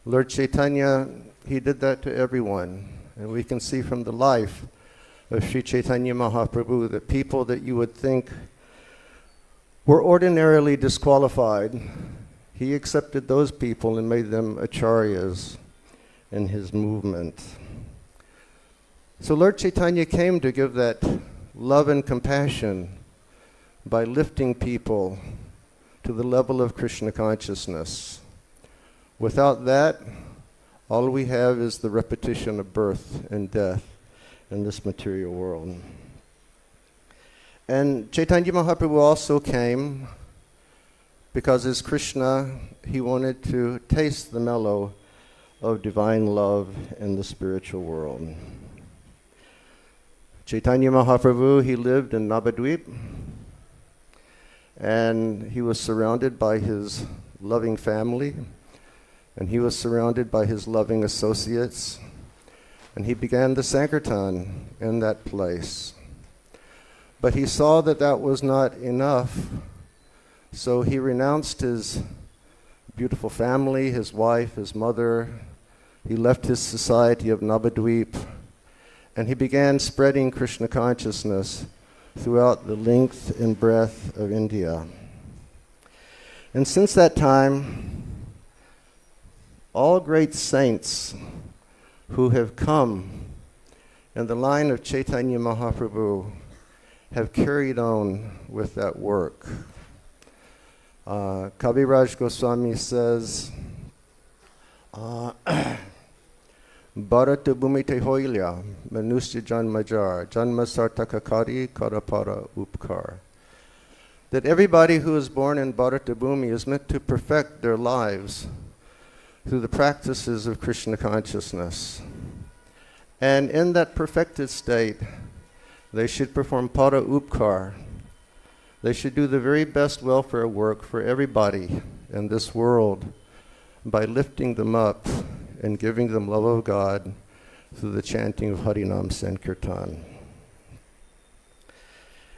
Speaker 6: Lord Chaitanya, he did that to everyone. And we can see from the life of Sri Chaitanya Mahaprabhu that people that you would think were ordinarily disqualified, he accepted those people and made them acharyas in his movement. So Lord Chaitanya came to give that love and compassion by lifting people to the level of Krishna consciousness. Without that, all we have is the repetition of birth and death in this material world. And Chaitanya Mahaprabhu also came because as Krishna, he wanted to taste the mellow of divine love in the spiritual world. Chaitanya Mahaprabhu, he lived in Navadvip, and he was surrounded by his loving family, and he was surrounded by his loving associates, and he began the Sankirtan in that place. But he saw that that was not enough, so he renounced his beautiful family, his wife, his mother. He left his society of Navadvip, and he began spreading Krishna consciousness throughout the length and breadth of India. And since that time, all great saints who have come in the line of Chaitanya Mahaprabhu have carried on with that work. Kaviraj Goswami says, Bharata bhumite hoilya manusya janmajar janma sartakakari karapara upkar. That everybody who is born in Bharata Bhumi is meant to perfect their lives through the practices of Krishna consciousness. And in that perfected state, they should perform para upkar. They should do the very best welfare work for everybody in this world by lifting them up and giving them love of God through the chanting of Harinam Sankirtan.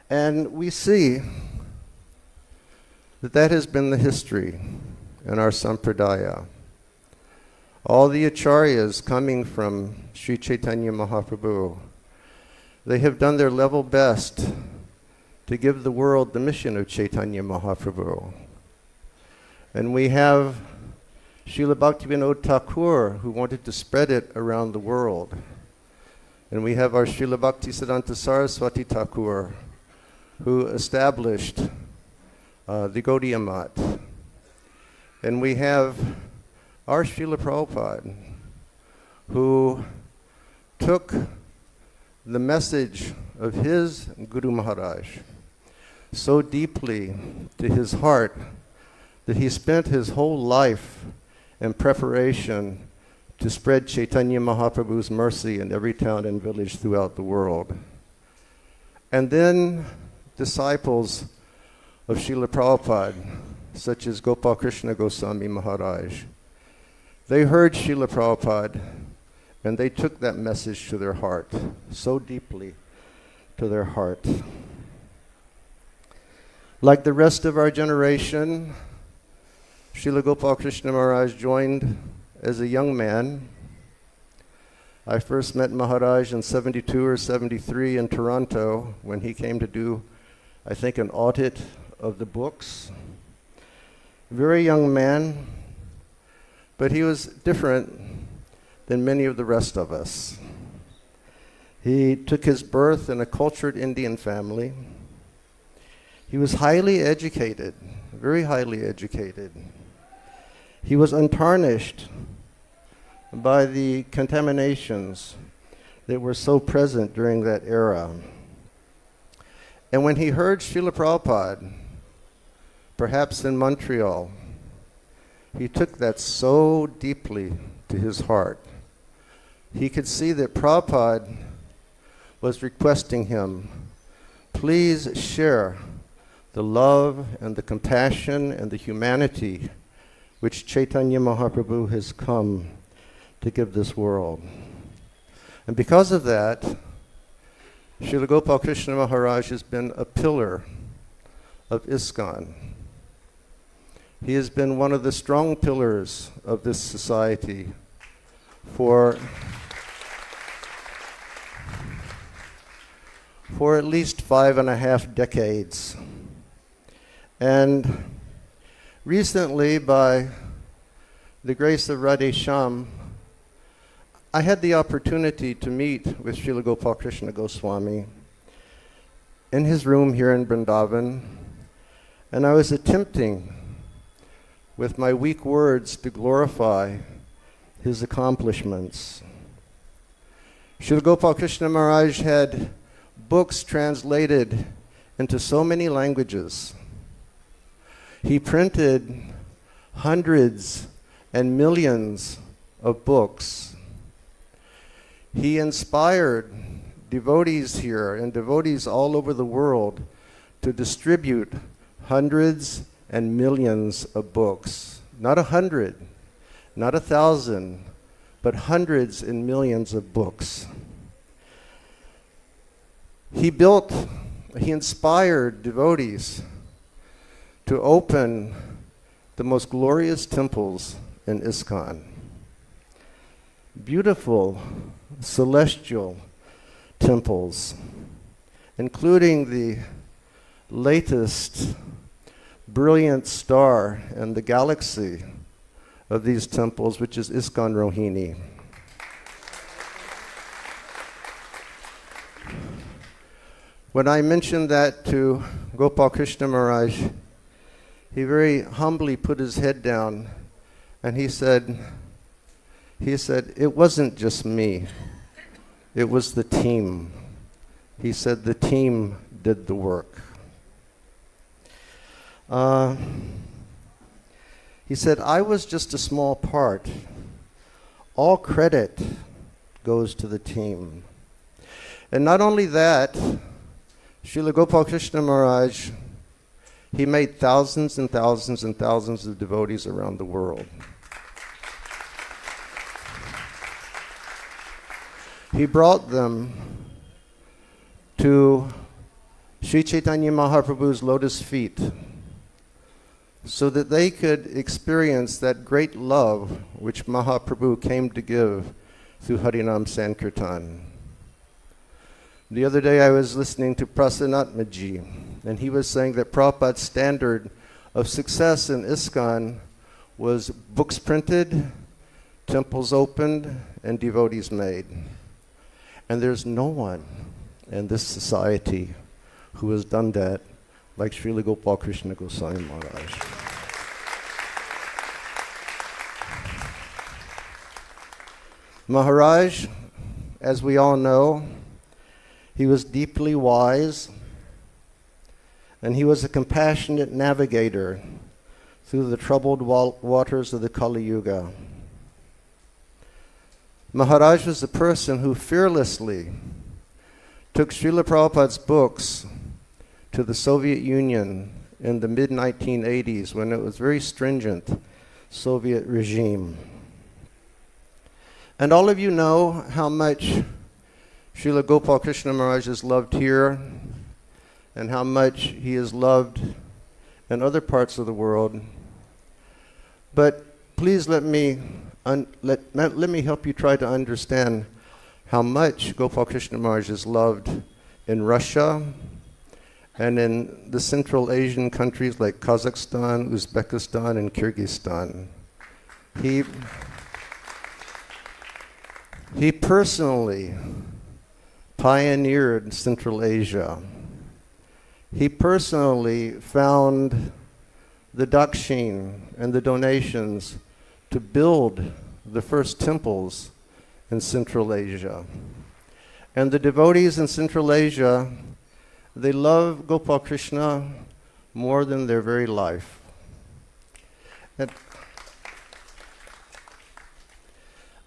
Speaker 6: And we see that that has been the history in our sampradaya. all the acharyas coming from Sri Chaitanya Mahaprabhu, they have done their level best to give the world the mission of Chaitanya Mahaprabhu. And we have Srila Bhaktivinoda Thakur, who wanted to spread it around the world. And we have our Srila Bhaktisiddhanta Saraswati Thakur, who established the Gaudiya Math. And we have our Srila Prabhupada, who took the message of his Guru-Maharadje so deeply to his heart that he spent his whole life in preparation to spread Chaitanya Mahaprabhu's mercy in every town and village throughout the world. And then disciples of Srila Prabhupada, such as Gopal Krishna Goswami Maharaj, they heard Srila Prabhupada and they took that message to their heart, so deeply to their heart. Like the rest of our generation, Srila Gopal Krishna Maharaj joined as a young man. I first met Maharaj in 72 or 73 in Toronto when he came to do, I think, an audit of the books. Very young man, but he was different than many of the rest of us. He took his birth in a cultured Indian family. He was highly educated, very highly educated. He was untarnished by the contaminations that were so present during that era. And when he heard Srila Prabhupada, perhaps in Montreal, he took that so deeply to his heart. He could see that Prabhupada was requesting him, please share the love and the compassion and the humanity which Chaitanya Mahaprabhu has come to give this world. And because of that, Srila Gopal Krishna Maharaj has been a pillar of ISKCON. He has been one of the strong pillars of this society for at least 5.5 decades. And recently, by the grace of Radhe Shyam, I had the opportunity to meet with Srila Gopal Krishna Goswami in his room here in Vrindavan, and I was attempting with my weak words to glorify his accomplishments. Srila Gopal Krishna Maharaj had books translated into so many languages. He printed hundreds and millions of books. He inspired devotees here and devotees all over the world to distribute hundreds and millions of books. Not 100, not 1,000, but hundreds and millions of books. He inspired devotees to open the most glorious temples in ISKCON. Beautiful, celestial temples, including the latest brilliant star in the galaxy of these temples, which is ISKCON Rohini. When I mentioned that to Gopal Krishna Maharaj, he very humbly put his head down and he said, it wasn't just me, it was the team. He said the team did the work. He said, I was just a small part. All credit goes to the team. And not only that, Srila Gopal Krishna Maharaj, he made thousands and thousands and thousands of devotees around the world. He brought them to Sri Chaitanya Mahaprabhu's lotus feet so that they could experience that great love which Mahaprabhu came to give through Harinam Sankirtan. The other day I was listening to Prasanatmaji, and he was saying that Prabhupada's standard of success in ISKCON was books printed, temples opened, and devotees made. And there's no one in this society who has done that like Srila Gopal Krishna Goswami Maharaj. Maharaj, as we all know, he was deeply wise, and he was a compassionate navigator through the troubled waters of the Kali Yuga. Maharaj was the person who fearlessly took Srila Prabhupada's books to the Soviet Union in the mid-1980s when it was very stringent Soviet regime. And all of you know how much Srila Gopal Krishna Maharaj is loved here and how much he is loved in other parts of the world. But please let me help you try to understand how much Gopal Krishna Maharaj is loved in Russia and in the Central Asian countries like Kazakhstan, Uzbekistan, and Kyrgyzstan. He personally pioneered Central Asia. He personally found the dakshin and the donations to build the first temples in Central Asia. And the devotees in Central Asia, they love Gopal Krishna more than their very life. And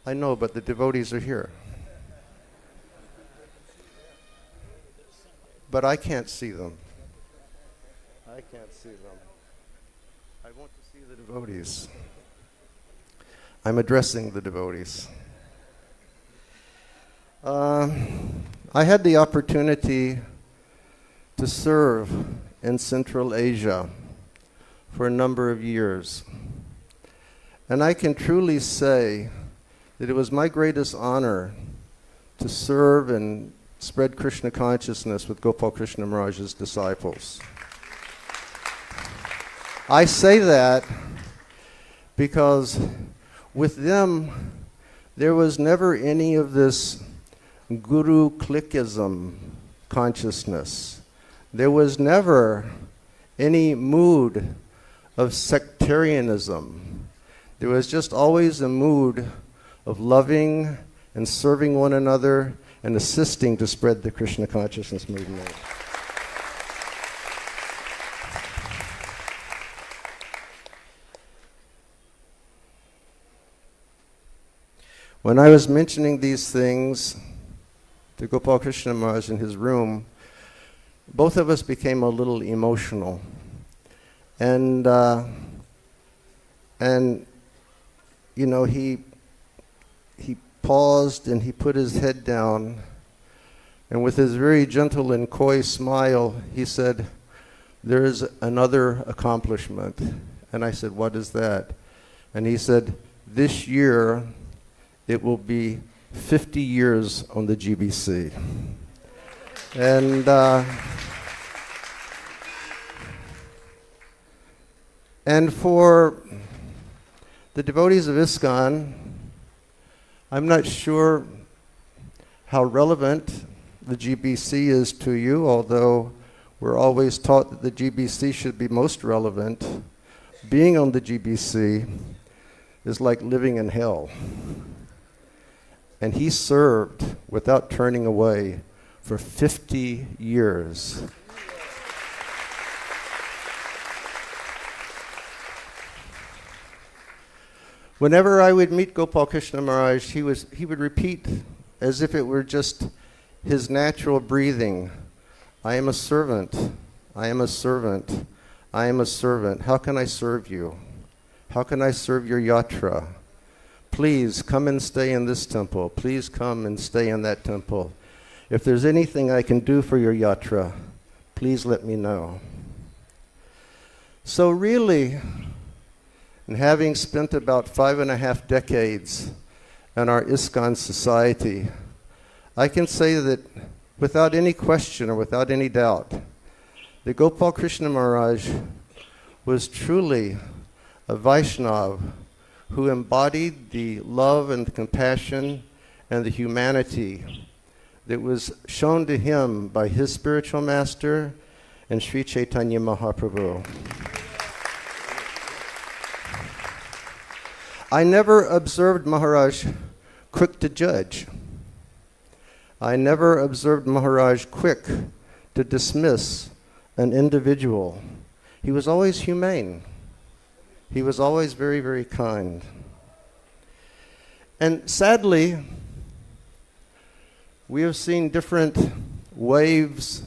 Speaker 6: I know, but the devotees are here. But I can't see them. I can't see them. I want to see the devotees. I'm addressing the devotees. I had the opportunity to serve in Central Asia for a number of years. And I can truly say that it was my greatest honor to serve and spread Krishna consciousness with Gopal Krishna Maharaj's disciples. I say that because with them, there was never any of this guru cliquism consciousness. There was never any mood of sectarianism. There was just always a mood of loving and serving one another and assisting to spread the Krishna consciousness movement. When I was mentioning these things to Gopal Krishna Maharaj in his room, both of us became a little emotional. And you know, he paused and he put his head down, and with his very gentle and coy smile, he said, "There is another accomplishment." And I said, "What is that?" And he said, "This year it will be 50 years on the GBC." And for the devotees of ISKCON, I'm not sure how relevant the GBC is to you, although we're always taught that the GBC should be most relevant. Being on the GBC is like living in hell. And he served without turning away for 50 years. Whenever I would meet Gopal Krishna Maharaj, he would repeat as if it were just his natural breathing, "I am a servant, I am a servant, I am a servant. How can I serve you? How can I serve your yatra? Please come and stay in this temple. Please come and stay in that temple. If there's anything I can do for your yatra, please let me know." So really, and having spent about 5.5 decades in our ISKCON society, I can say that without any question or without any doubt, that Gopal Krishna Maharaj was truly a Vaishnava who embodied the love and the compassion and the humanity that was shown to him by his spiritual master and Sri Chaitanya Mahaprabhu. I never observed Maharaj quick to judge. I never observed Maharaj quick to dismiss an individual. He was always humane. He was always very, very kind. And sadly, we have seen different waves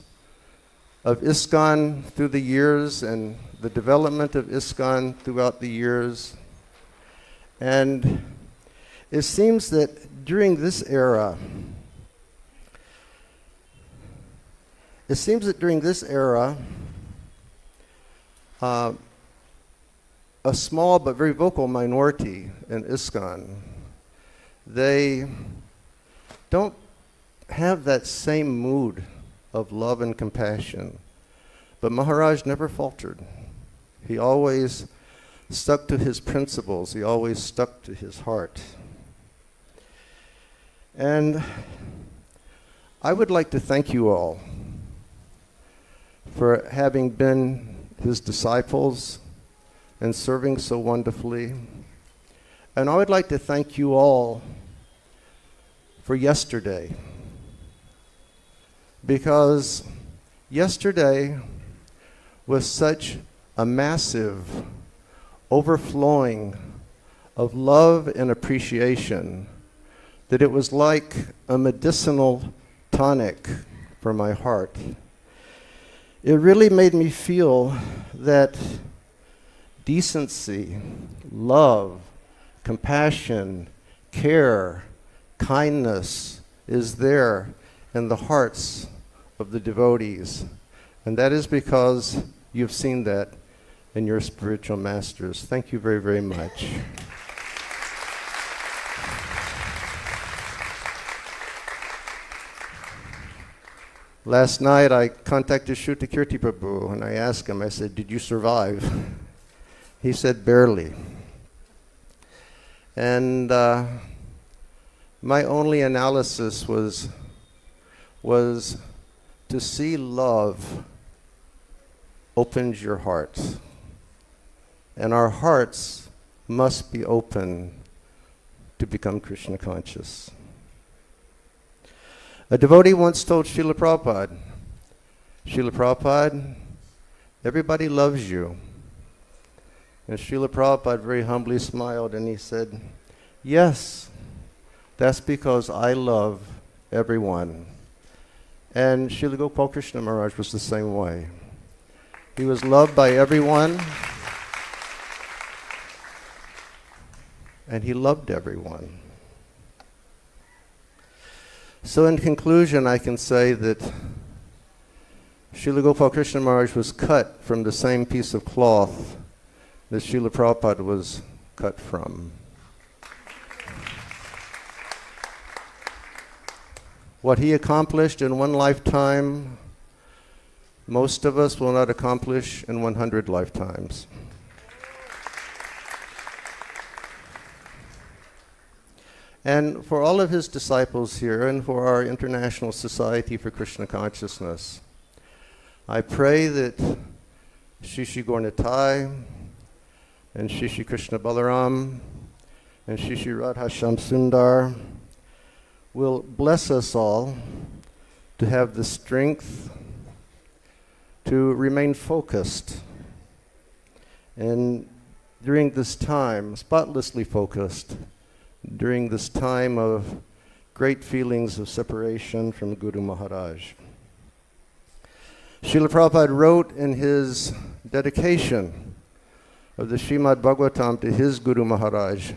Speaker 6: of ISKCON through the years and the development of ISKCON throughout the years. And it seems that during this era, a small but very vocal minority in ISKCON, they don't have that same mood of love and compassion. But Maharaj never faltered. He always stuck to his principles. He always stuck to his heart. And I would like to thank you all for having been his disciples and serving so wonderfully. And I would like to thank you all for yesterday, because yesterday was such a massive overflowing of love and appreciation that it was like a medicinal tonic for my heart. It really made me feel that decency, love, compassion, care, kindness is there in the hearts of the devotees. And that is because you've seen that in your spiritual masters. Thank you very, very much. Last night I contacted Shrutakirti Prabhu and I asked him, I said, did you survive? He said, barely. And my only analysis was to see love opens your heart. And our hearts must be open to become Krishna conscious. A devotee once told Srila Prabhupada, Srila Prabhupada, everybody loves you. And Srila Prabhupada very humbly smiled and he said, yes, that's because I love everyone. And Srila Gopal Krishna Maharaj was the same way. He was loved by everyone, and he loved everyone. So in conclusion, I can say that Srila Gopal Krishna Maharaj was cut from the same piece of cloth that Srila Prabhupada was cut from. What he accomplished in one lifetime, most of us will not accomplish in 100 lifetimes. And for all of his disciples here and for our International Society for Krishna Consciousness, I pray that Shri Shri Gaur Nitai and Shri Shri Krishna Balaram and Shri Shri Radha Shyam Sundar will bless us all to have the strength to remain focused and during this time, spotlessly focused, during this time of great feelings of separation from Guru-Maharaje. Srila Prabhupada wrote in his dedication of the Srimad Bhagavatam to his Guru Maharaj,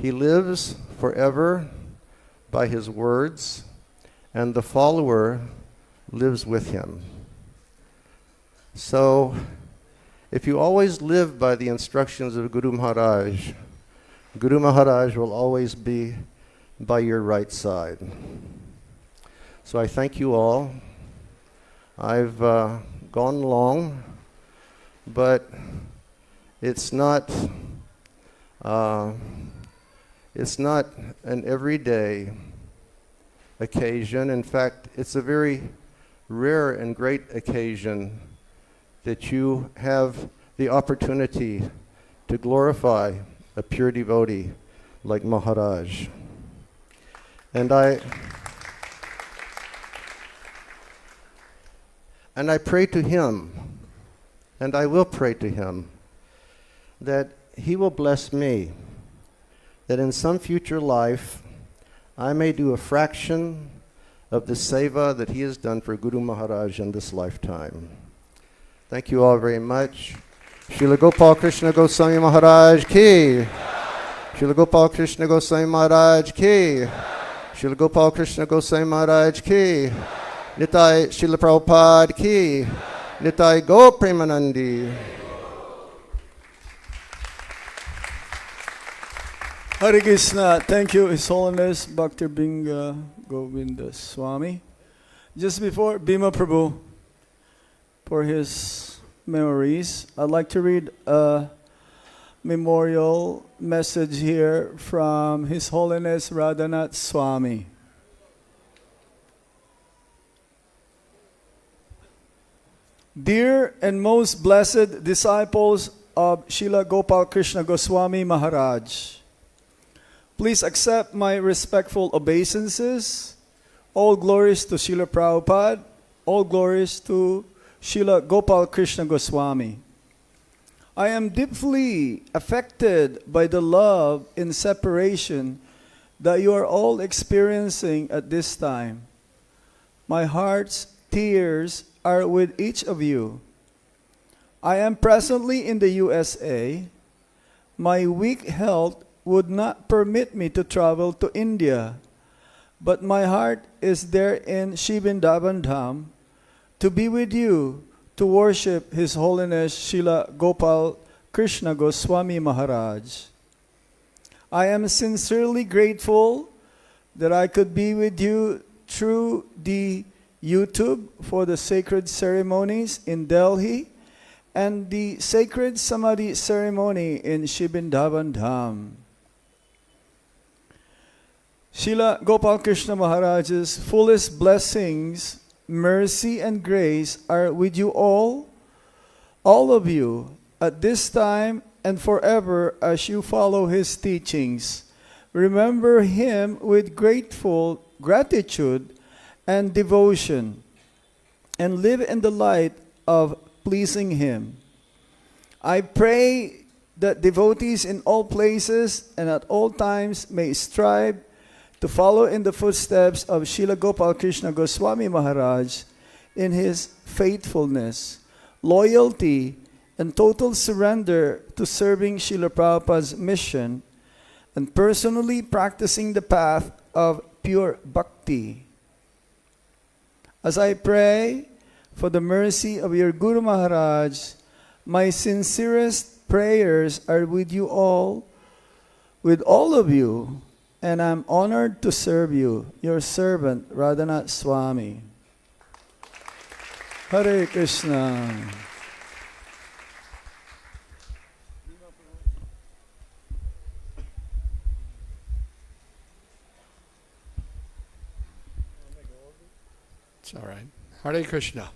Speaker 6: he lives forever by his words, and the follower lives with him. So if you always live by the instructions of Guru Maharaj, Guru Maharaj will always be by your right side. So I thank you all. I've gone long, but it's not an everyday occasion. In fact, it's a very rare and great occasion that you have the opportunity to glorify a pure devotee like Maharaj. And I pray to him, and I will pray to him, that he will bless me, that in some future life I may do a fraction of the seva that he has done for Guru Maharaj in this lifetime. Thank you all very much. Srila Gopal Krishna Goswami Maharaj ki. Srila Gopal Krishna Goswami Maharaj ki. Srila Gopal Krishna Goswami Maharaj ki. Nitai Srila Prabhupada ki. Nitai Go Premanandi.
Speaker 1: Hare Krishna. Thank you, His Holiness Bhakti Binga Govinda Swami. Just before Bhima Prabhu, for his memories, I'd like to read a memorial message here from His Holiness Radhanath Swami. Dear and most blessed disciples of Srila Gopal Krishna Goswami Maharaj, please accept my respectful obeisances. All glories to Srila Prabhupada. All glories to Srila Gopal Krishna Goswami. I am deeply affected by the love and separation that you are all experiencing at this time. My heart's tears are with each of you. I am presently in the USA. My weak health would not permit me to travel to India, but my heart is there in Vrindavan Dham to be with you, to worship His Holiness Srila Gopal Krishna Goswami Maharaj. I am sincerely grateful that I could be with you through the YouTube for the sacred ceremonies in Delhi and the sacred Samadhi ceremony in Vrindavan Dham. Srila Gopal Krishna Maharaj's fullest blessings, mercy and grace are with you all of you, at this time and forever as you follow his teachings. Remember him with grateful gratitude and devotion, and live in the light of pleasing him. I pray that devotees in all places and at all times may strive to follow in the footsteps of Srila Gopal Krishna Goswami Maharaj in his faithfulness, loyalty, and total surrender to serving Srila Prabhupada's mission and personally practicing the path of pure bhakti. As I pray for the mercy of your Guru Maharaj, my sincerest prayers are with you all, with all of you, and I'm honored to serve you, your servant, Radhanath Swami. Hare Krishna.
Speaker 7: It's all right. Hare Krishna.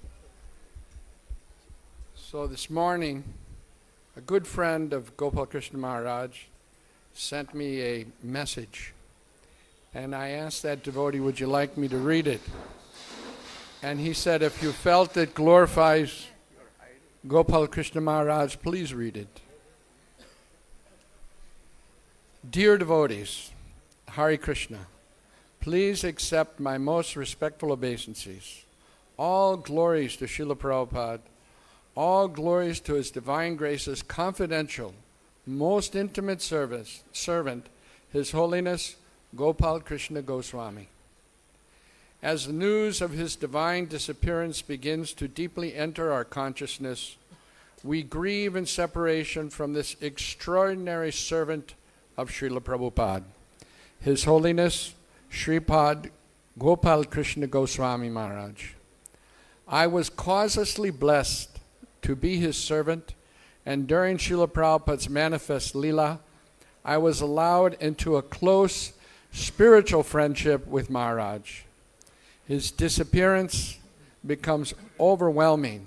Speaker 7: So this morning, a good friend of Gopal Krishna Maharaj sent me a message. And I asked that devotee, would you like me to read it? And he said, if you felt it glorifies Gopal Krishna Maharaj, please read it. Dear devotees, Hare Krishna, please accept my most respectful obeisances. All glories to Srila Prabhupada, all glories to His Divine Grace's confidential, most intimate servant, His Holiness Gopal Krishna Goswami. As the news of his divine disappearance begins to deeply enter our consciousness, we grieve in separation from this extraordinary servant of Srila Prabhupada, His Holiness Sripad Gopal Krishna Goswami Maharaj. I was causelessly blessed to be his servant, and during Srila Prabhupada's manifest Leela, I was allowed into a close spiritual friendship with Maharaj. His disappearance becomes overwhelming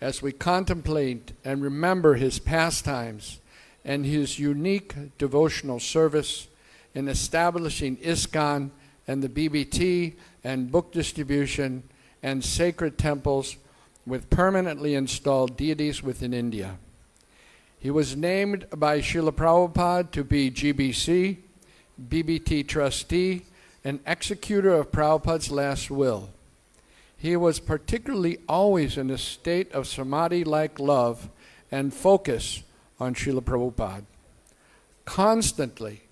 Speaker 7: as we contemplate and remember his pastimes and his unique devotional service in establishing ISKCON and the BBT and book distribution and sacred temples with permanently installed deities within India. He was named by Srila Prabhupada to be GBC, BBT trustee, and executor of Prabhupada's last will. He was particularly always in a state of samadhi-like love and focus on Srila Prabhupada. Constantly,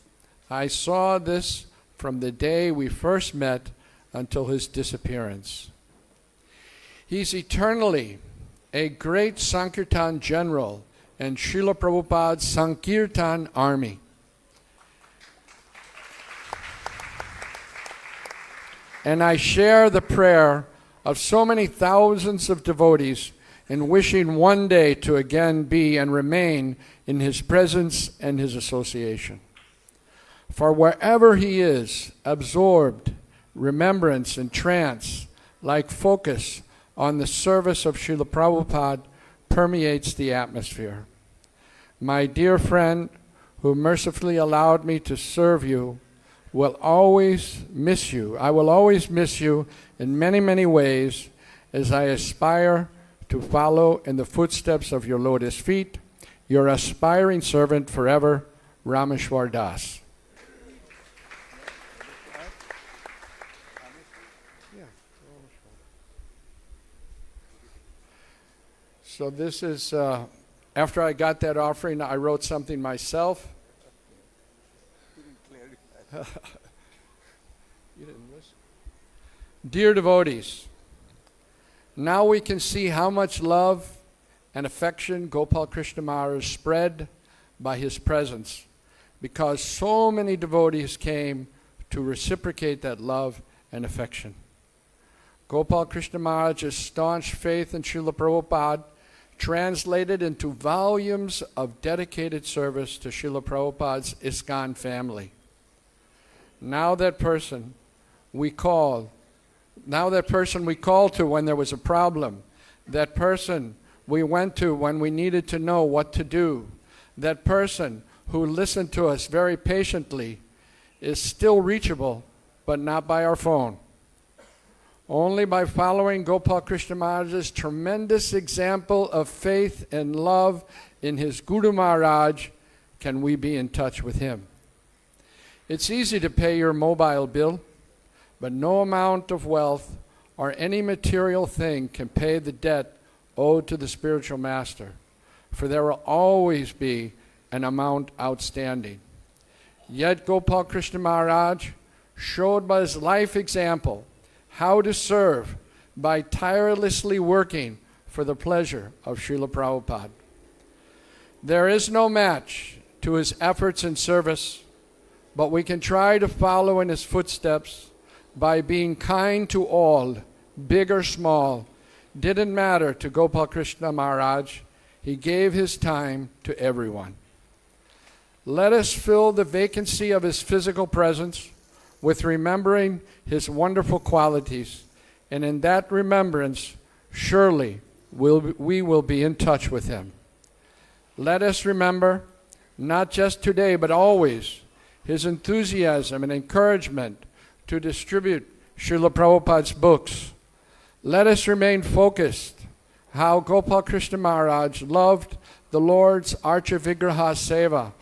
Speaker 7: I saw this from the day we first met until his disappearance. He's eternally a great Sankirtan general and Srila Prabhupada's Sankirtan army. And I share the prayer of so many thousands of devotees in wishing one day to again be and remain in his presence and his association. For wherever he is, absorbed, remembrance and trance, like focus on the service of Srila Prabhupada, permeates the atmosphere. My dear friend, who mercifully allowed me to serve you, will always miss you. I will always miss you in many, many ways as I aspire to follow in the footsteps of your lotus feet, your aspiring servant forever, Rameshwar Das. So this is, after I got that offering, I wrote something myself. You didn't listen. Dear devotees, now we can see how much love and affection Gopal Krishna Maharaj spread by his presence, because so many devotees came to reciprocate that love and affection. Gopal Krishna Maharaj's staunch faith in Srila Prabhupada translated into volumes of dedicated service to Srila Prabhupada's ISKCON family. Now that person we call to when there was a problem, that person we went to when we needed to know what to do, that person who listened to us very patiently is still reachable, but not by our phone. Only by following Gopal Krishna Maharaj's tremendous example of faith and love in his Guru-Maharaj can we be in touch with him. It's easy to pay your mobile bill, but no amount of wealth or any material thing can pay the debt owed to the spiritual master, for there will always be an amount outstanding. Yet Gopal Krishna Maharaj showed by his life example how to serve by tirelessly working for the pleasure of Srila Prabhupada. There is no match to his efforts in service, but we can try to follow in his footsteps by being kind to all, big or small. Didn't matter to Gopal Krishna Maharaj. He gave his time to everyone. Let us fill the vacancy of his physical presence with remembering his wonderful qualities, and in that remembrance, surely we will be in touch with him. Let us remember, not just today, but always, his enthusiasm and encouragement to distribute Srila Prabhupada's books. Let us remain focused how Gopal Krishna Maharaj loved the Lord's Archa Vigraha Seva,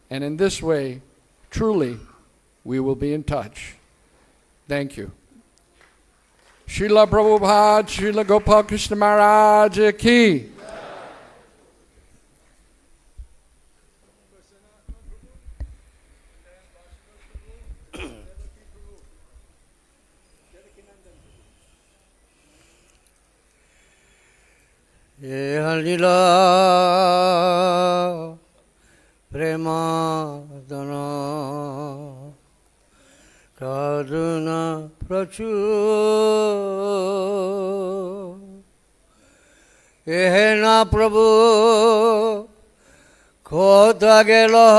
Speaker 7: and in this way, truly, we will be in touch. Thank you. Srila Prabhupada, Srila Gopal Krishna Maharaj ki.
Speaker 2: Halila Premadana Karuna Prachur Ehena Prabhu Kota Gela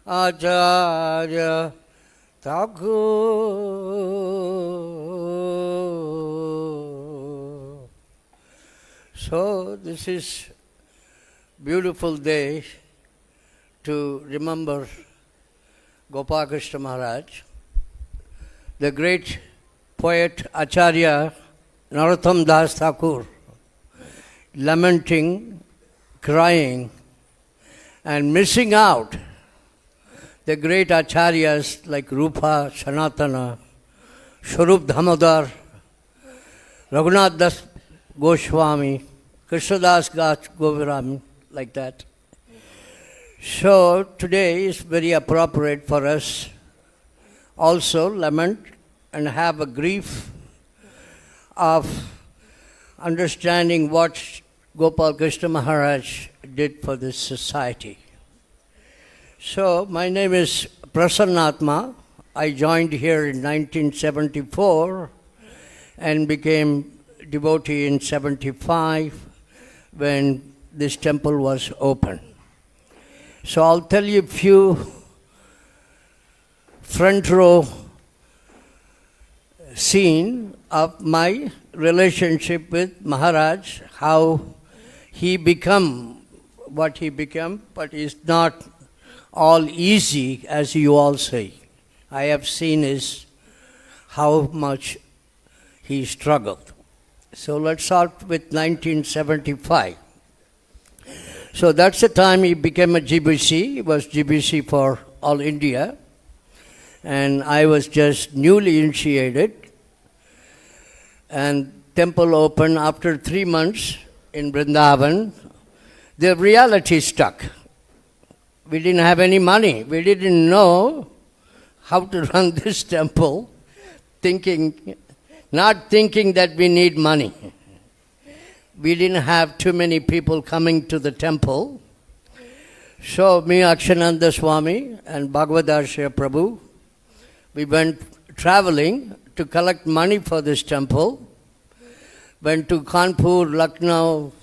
Speaker 2: Acharya Thakur. So this is beautiful day to remember Gopal Krishna Maharaj, the great poet Acharya Narottam Das Thakur, lamenting, crying, and missing out the great acharyas like Rupa, Sanatana, Swarup Damodar, Raghunath Das Goswami, Krishnadas Govirami, like that. So today is very appropriate for us also lament and have a grief of understanding what Gopal Krishna Maharaj did for this society. So my name is Prasannatma. I joined here in 1974 and became devotee in 75 when this temple was open. So I'll tell you a few front row scene of my relationship with Maharaj, how he become what he became, but it's not all easy as you all say. I have seen is how much he struggled. So let's start with 1975. So that's the time he became a GBC. He was GBC for all India. And I was just newly initiated. And temple opened after 3 months in Vrindavan. The reality struck. We didn't have any money. We didn't know how to run this temple, not thinking that we need money. We didn't have too many people coming to the temple. So me, Akshananda Swami and Bhagavadarshya Prabhu, we went traveling to collect money for this temple. Went to Kanpur, Lucknow,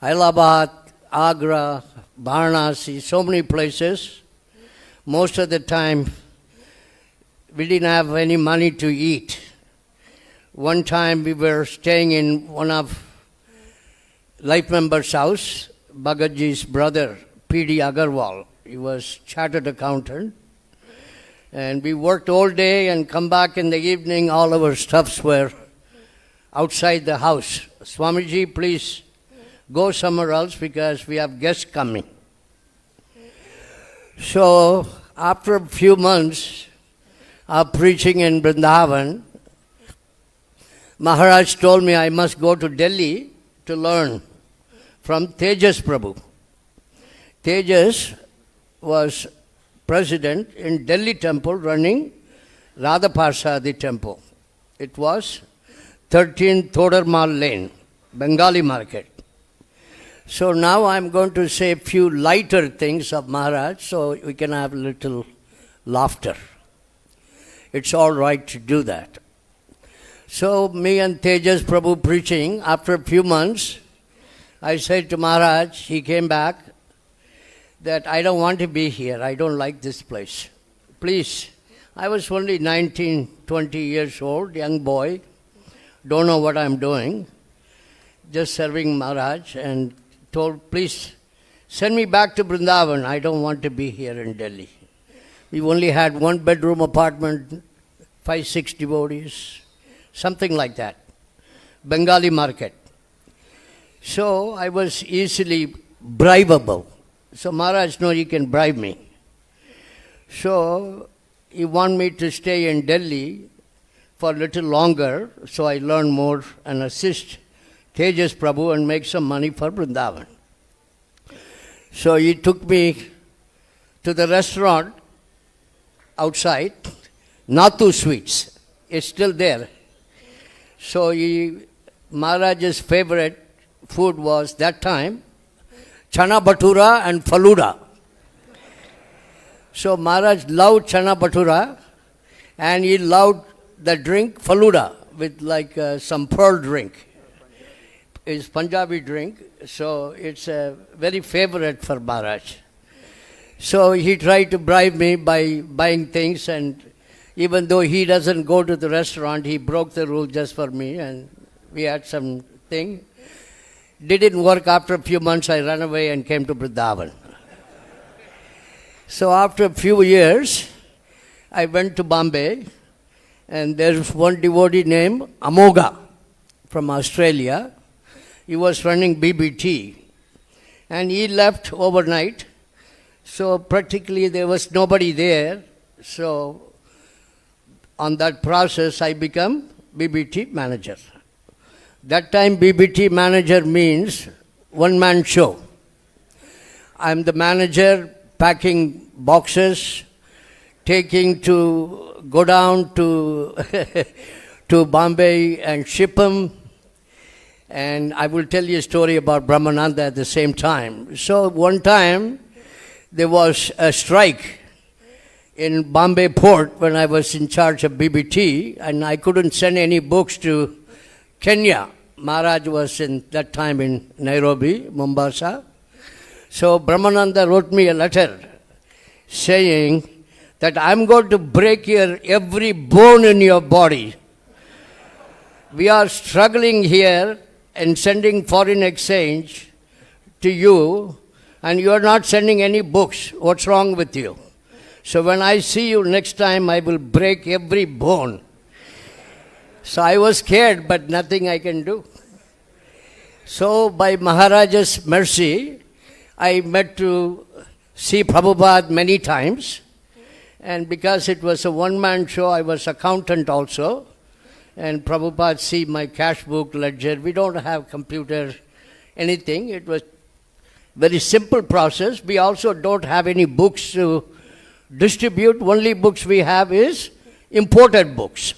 Speaker 2: Allahabad, Agra, Varanasi, so many places. Most of the time, we didn't have any money to eat. One time we were staying in one of life member's house, Bhagatji's brother, P.D. Agarwal. He was chartered accountant. And we worked all day and come back in the evening, all our stuffs were outside the house. Swamiji, please go somewhere else because we have guests coming. So after a few months of preaching in Vrindavan, Maharaj told me I must go to Delhi to learn from Tejas Prabhu. Tejas was president in Delhi temple running Radha Parsadi temple. It was 13 Thodarmal Lane, Bengali market. So now I'm going to say a few lighter things of Maharaj so we can have a little laughter. It's all right to do that. So me and Tejas Prabhu preaching, after a few months, I said to Maharaj, he came back, that I don't want to be here. I don't like this place. Please. I was only 19, 20 years old, young boy. Don't know what I'm doing. Just serving Maharaj and told, please send me back to Vrindavan. I don't want to be here in Delhi. We only had 1 bedroom apartment, 5, 6 devotees, something like that. Bengali market. So I was easily bribable. So Maharaj knows he can bribe me. So he wanted me to stay in Delhi for a little longer, so I learn more and assist Tejas Prabhu and make some money for Vrindavan. So he took me to the restaurant outside, Nathu Sweets. It's still there. So Maharaj's favorite food was that time chana bhatura and faluda. So Maharaj loved chana bhatura and he loved the drink faluda with like some pearl drink. It's Punjabi drink, so it's a very favorite for Maharaj. So he tried to bribe me by buying things, and even though he doesn't go to the restaurant, he broke the rule just for me, and we had some thing. Didn't work. After a few months, I ran away and came to Vrindavan. So after a few years, I went to Bombay, and there's one devotee named Amoga from Australia. He was running BBT, and he left overnight. So practically there was nobody there. So on that process, I became BBT manager. That time BBT manager means one-man show. I'm the manager packing boxes, taking to go down to to Bombay and ship them. And I will tell you a story about Brahmananda at the same time. So one time there was a strike in Bombay port when I was in charge of BBT, and I couldn't send any books to Kenya. Maharaj was in that time in Nairobi, Mombasa. So Brahmananda wrote me a letter saying that I'm going to break every bone in your body. We are struggling here and sending foreign exchange to you, and you are not sending any books. What's wrong with you? So when I see you next time, I will break every bone. So I was scared, but nothing I can do. So by Maharaja's mercy, I met to see Prabhupada many times. And because it was a one-man show, I was accountant also. And Prabhupada see my cash book, ledger. We don't have computer, anything. It was very simple process. We also don't have any books to distribute. Only books we have is imported books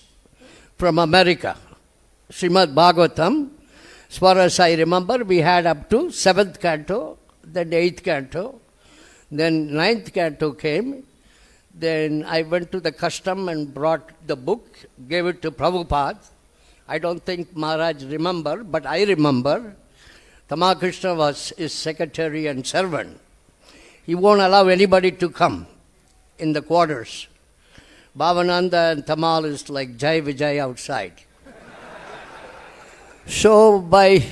Speaker 2: from America. Srimad Bhagavatam, as far as I remember, we had up to 7th canto, then 8th canto, then 9th canto came. Then I went to the custom and brought the book, gave it to Prabhupada. I don't think Maharaj remember, but I remember. Tamakrishna was his secretary and servant. He won't allow anybody to come in the quarters. Bhavananda and Tamal is like Jai Vijay outside. So by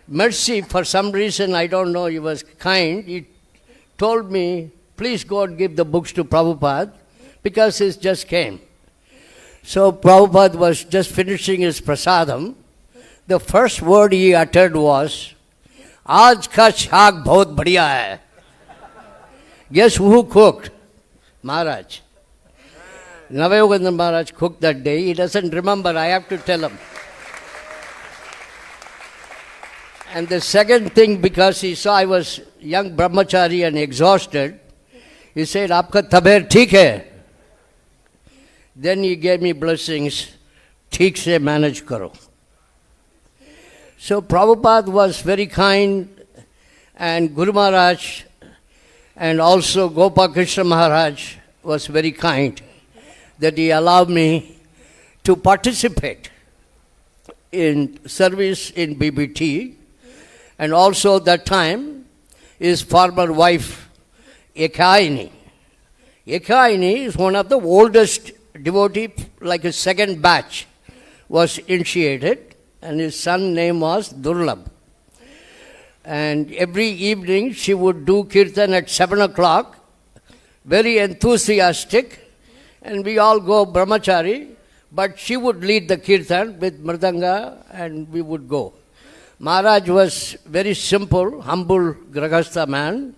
Speaker 2: mercy, for some reason, I don't know, he was kind. He told me, please go and give the books to Prabhupada, because he just came. So Prabhupada was just finishing his prasadam. The first word he uttered was, "Aaj ka shaag bahut badhiya hai." Guess who cooked? Maharaj. Navayogananda Maharaj cooked that day. He doesn't remember. I have to tell him. And the second thing, because he saw I was young brahmachari and exhausted, he said, "Aapka tabir theek hai?" Then he gave me blessings. "Theek se manage karo." So Prabhupada was very kind, and Guru Maharaj and also Gopal Krishna Maharaj was very kind that he allowed me to participate in service in BBT. And also that time his former wife Ekaini. Ekaini is one of the oldest devotee, like a second batch was initiated, and his son name was Durlabh. And every evening she would do kirtan at 7 o'clock, very enthusiastic, and we all go brahmachari, but she would lead the kirtan with mridanga and we would go. Maharaj was very simple, humble grahastha man.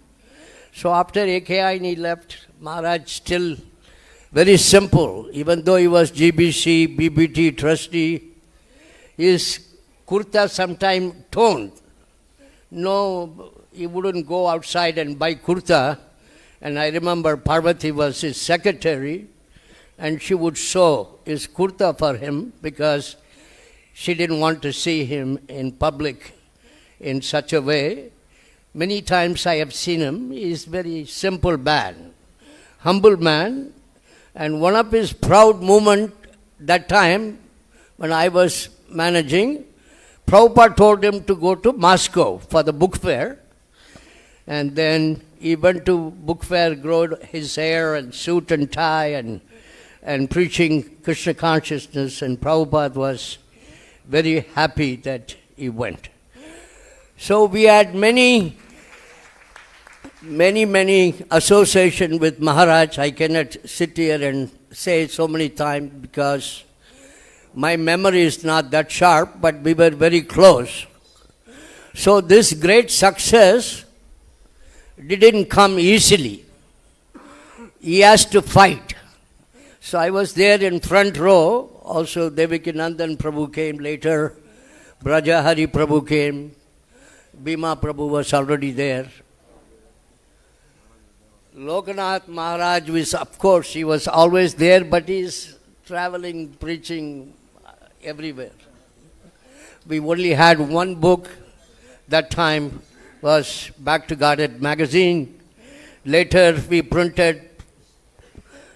Speaker 2: So after AKI left, Maharaj still very simple, even though he was GBC, BBT trustee. His kurta sometime toned. No, he wouldn't go outside and buy kurta. And I remember Parvati was his secretary, and she would sew his kurta for him because
Speaker 8: she didn't want to see him in public in such a way. Many times I have seen him. He is very simple man, humble man. And one of his proud moments that time, when I was managing, Prabhupada told him to go to Moscow for the book fair. And then he went to book fair, growed his hair and suit and tie and preaching Krishna consciousness. And Prabhupada was very happy that he went. So we had many association with Maharaj. I cannot sit here and say so many times because my memory is not that sharp, but we were very close. So this great success didn't come easily. He has to fight. So I was there in front row. Also Devakinandan Prabhu came later. Brajahari Prabhu came. Bhima Prabhu was already there. Lokanath Maharaj was, of course, he was always there, but he's traveling, preaching everywhere. We only had one book that time, was Back to Godhead magazine. Later we printed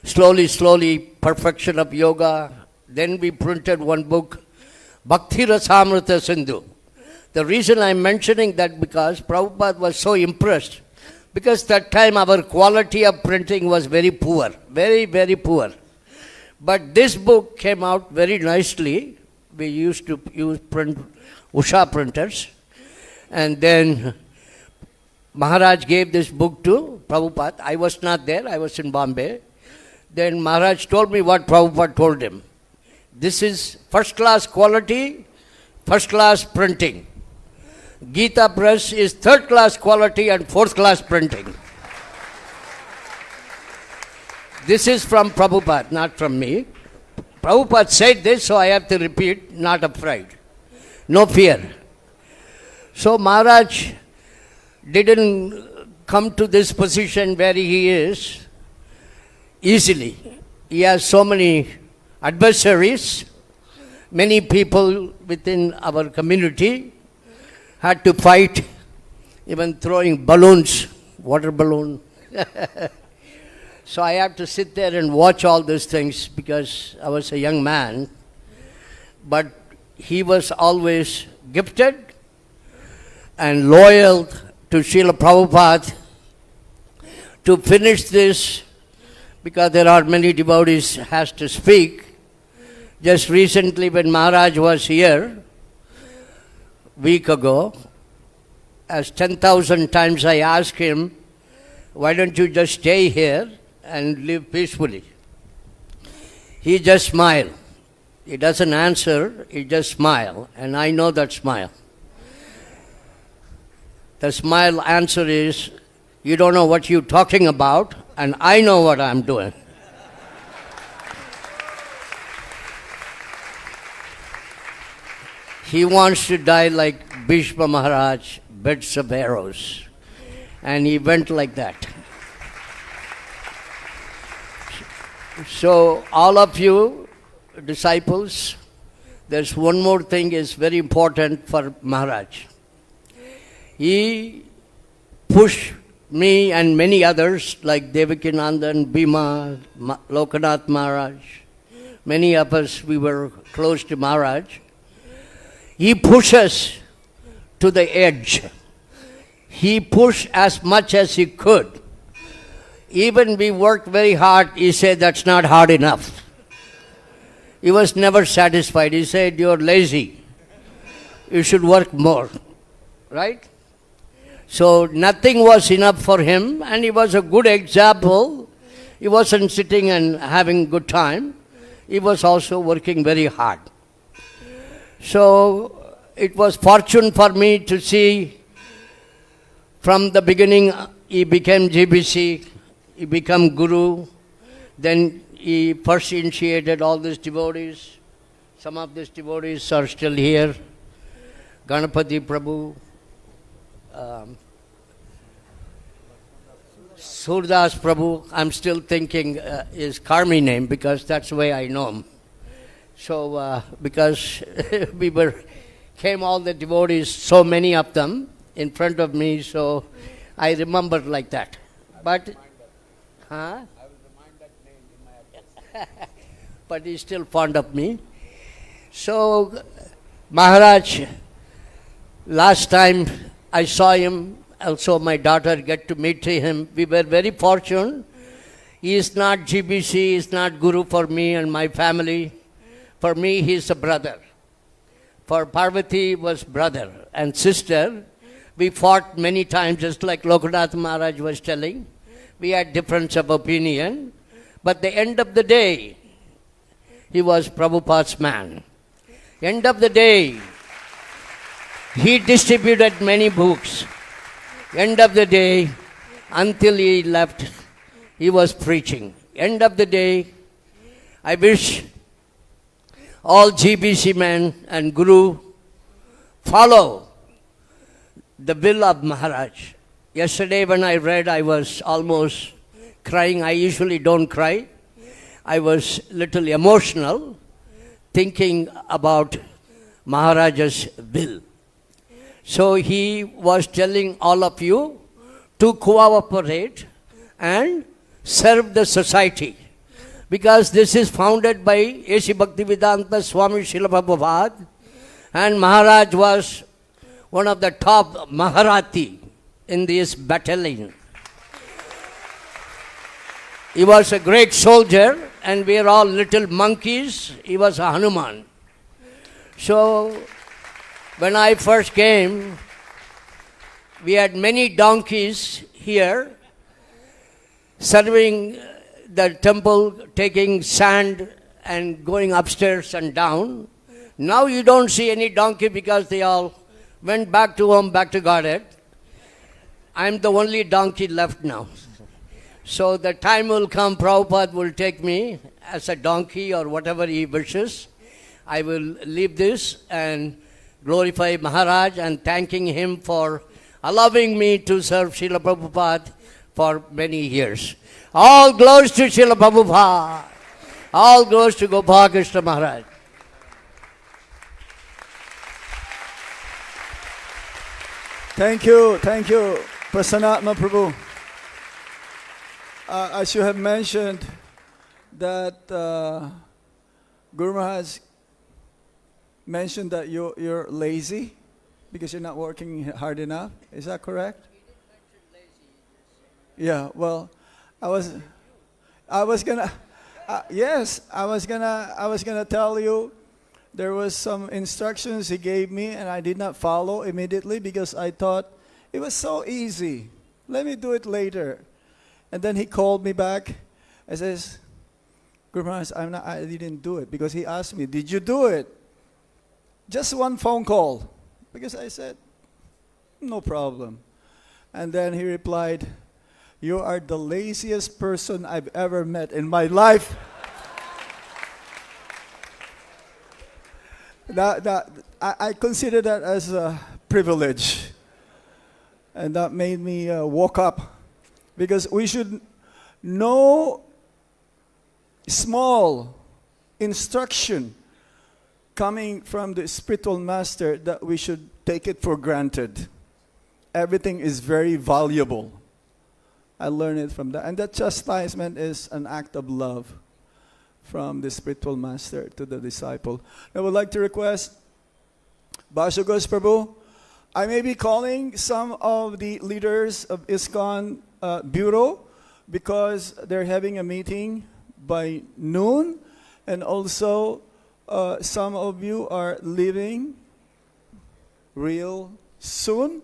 Speaker 8: slowly, Perfection of Yoga. Then we printed one book, Bhakti Rasamrita Sindhu. The reason I'm mentioning that because Prabhupada was so impressed, because that time our quality of printing was very poor, very, very poor. But this book came out very nicely. We used to use Usha printers. And then Maharaj gave this book to Prabhupada. I was not there, I was in Bombay. Then Maharaj told me what Prabhupada told him. This is first class quality, first class printing. Gita Press is third class quality and fourth class printing. This is from Prabhupada, not from me. Prabhupada said this, so I have to repeat, not afraid. No fear. So Maharaj didn't come to this position where he is easily. He has so many adversaries. Many people within our community had to fight, even throwing balloons, water balloon. So I had to sit there and watch all these things because I was a young man. But he was always gifted and loyal to Srila Prabhupada to finish this, because there are many devotees has to speak. Just recently when Maharaj was here, week ago, as 10,000 times I asked him, why don't you just stay here and live peacefully? He just smiled. He doesn't answer, he just smiled. And I know that smile. The smile answer is, you don't know what you're talking about, and I know what I'm doing. He wants to die like Bhishma Maharaj, beds of arrows. And he went like that. So all of you disciples, there's one more thing is very important for Maharaj. He pushed me and many others like Devakinandan, Bhima, Lokanath Maharaj. Many of us, we were close to Maharaj. He pushed us to the edge. He pushed as much as he could. Even we worked very hard, he said that's not hard enough. He was never satisfied. He said, you're lazy. You should work more. Right? So nothing was enough for him, and he was a good example. He wasn't sitting and having good time. He was also working very hard. So it was fortune for me to see from the beginning he became GBC, he became Guru, then he first initiated all these devotees. Some of these devotees are still here. Ganapati Prabhu, Surdas Prabhu, I'm still thinking his Karmi name because that's the way I know him. So, because came all the devotees, so many of them in front of me, so I remembered like that. But, but he's still fond of me. So, Maharaj, last time I saw him, also my daughter get to meet him. We were very fortunate. He is not GBC, he is not Guru for me and my family. For me, he is a brother. For Parvati was brother and sister. We fought many times, just like Lokanath Maharaj was telling. We had difference of opinion. But the end of the day, he was Prabhupada's man. End of the day, he distributed many books. End of the day, until he left, he was preaching. End of the day, I wish all GBC men and Guru follow the will of Maharaj. Yesterday when I read, I was almost crying. I usually don't cry. I was little emotional thinking about Maharaj's will. So he was telling all of you to cooperate and serve the society. Because this is founded by A.C. Bhaktivedanta Swami Srila Prabhupada, and Maharaj was one of the top Maharathi in this battalion. He was a great soldier, and we are all little monkeys. He was a Hanuman. So, when I first came, we had many donkeys here serving the temple, taking sand and going upstairs and down. Now you don't see any donkey because they all went back to home, back to Godhead. I'm the only donkey left now. So the time will come, Prabhupada will take me as a donkey or whatever he wishes. I will leave this and glorify Maharaj and thanking him for allowing me to serve Srila Prabhupada for many years. All glories to Srila Prabhupada. All glories to Gopal Krishna Maharaj.
Speaker 1: Thank you, Prasanatma Prabhu. As you have mentioned that Guru Maharaj mentioned that you're lazy because you're not working hard enough. Is that correct? Yeah. Well, I was gonna tell you there was some instructions he gave me and I did not follow immediately because I thought it was so easy. Let me do it later. And then he called me back and says, Guru Maharaj, I didn't do it, because he asked me, did you do it? Just one phone call. Because I said, no problem. And then he replied, you are the laziest person I've ever met in my life. I consider that as a privilege. And that made me woke up. Because we should know small instruction coming from the spiritual master that we should take it for granted. Everything is very valuable. I learned it from that. And that chastisement is an act of love from the spiritual master to the disciple. I would like to request Bhashagos Prabhu. I may be calling some of the leaders of ISKCON Bureau because they're having a meeting by noon, and also some of you are leaving real soon.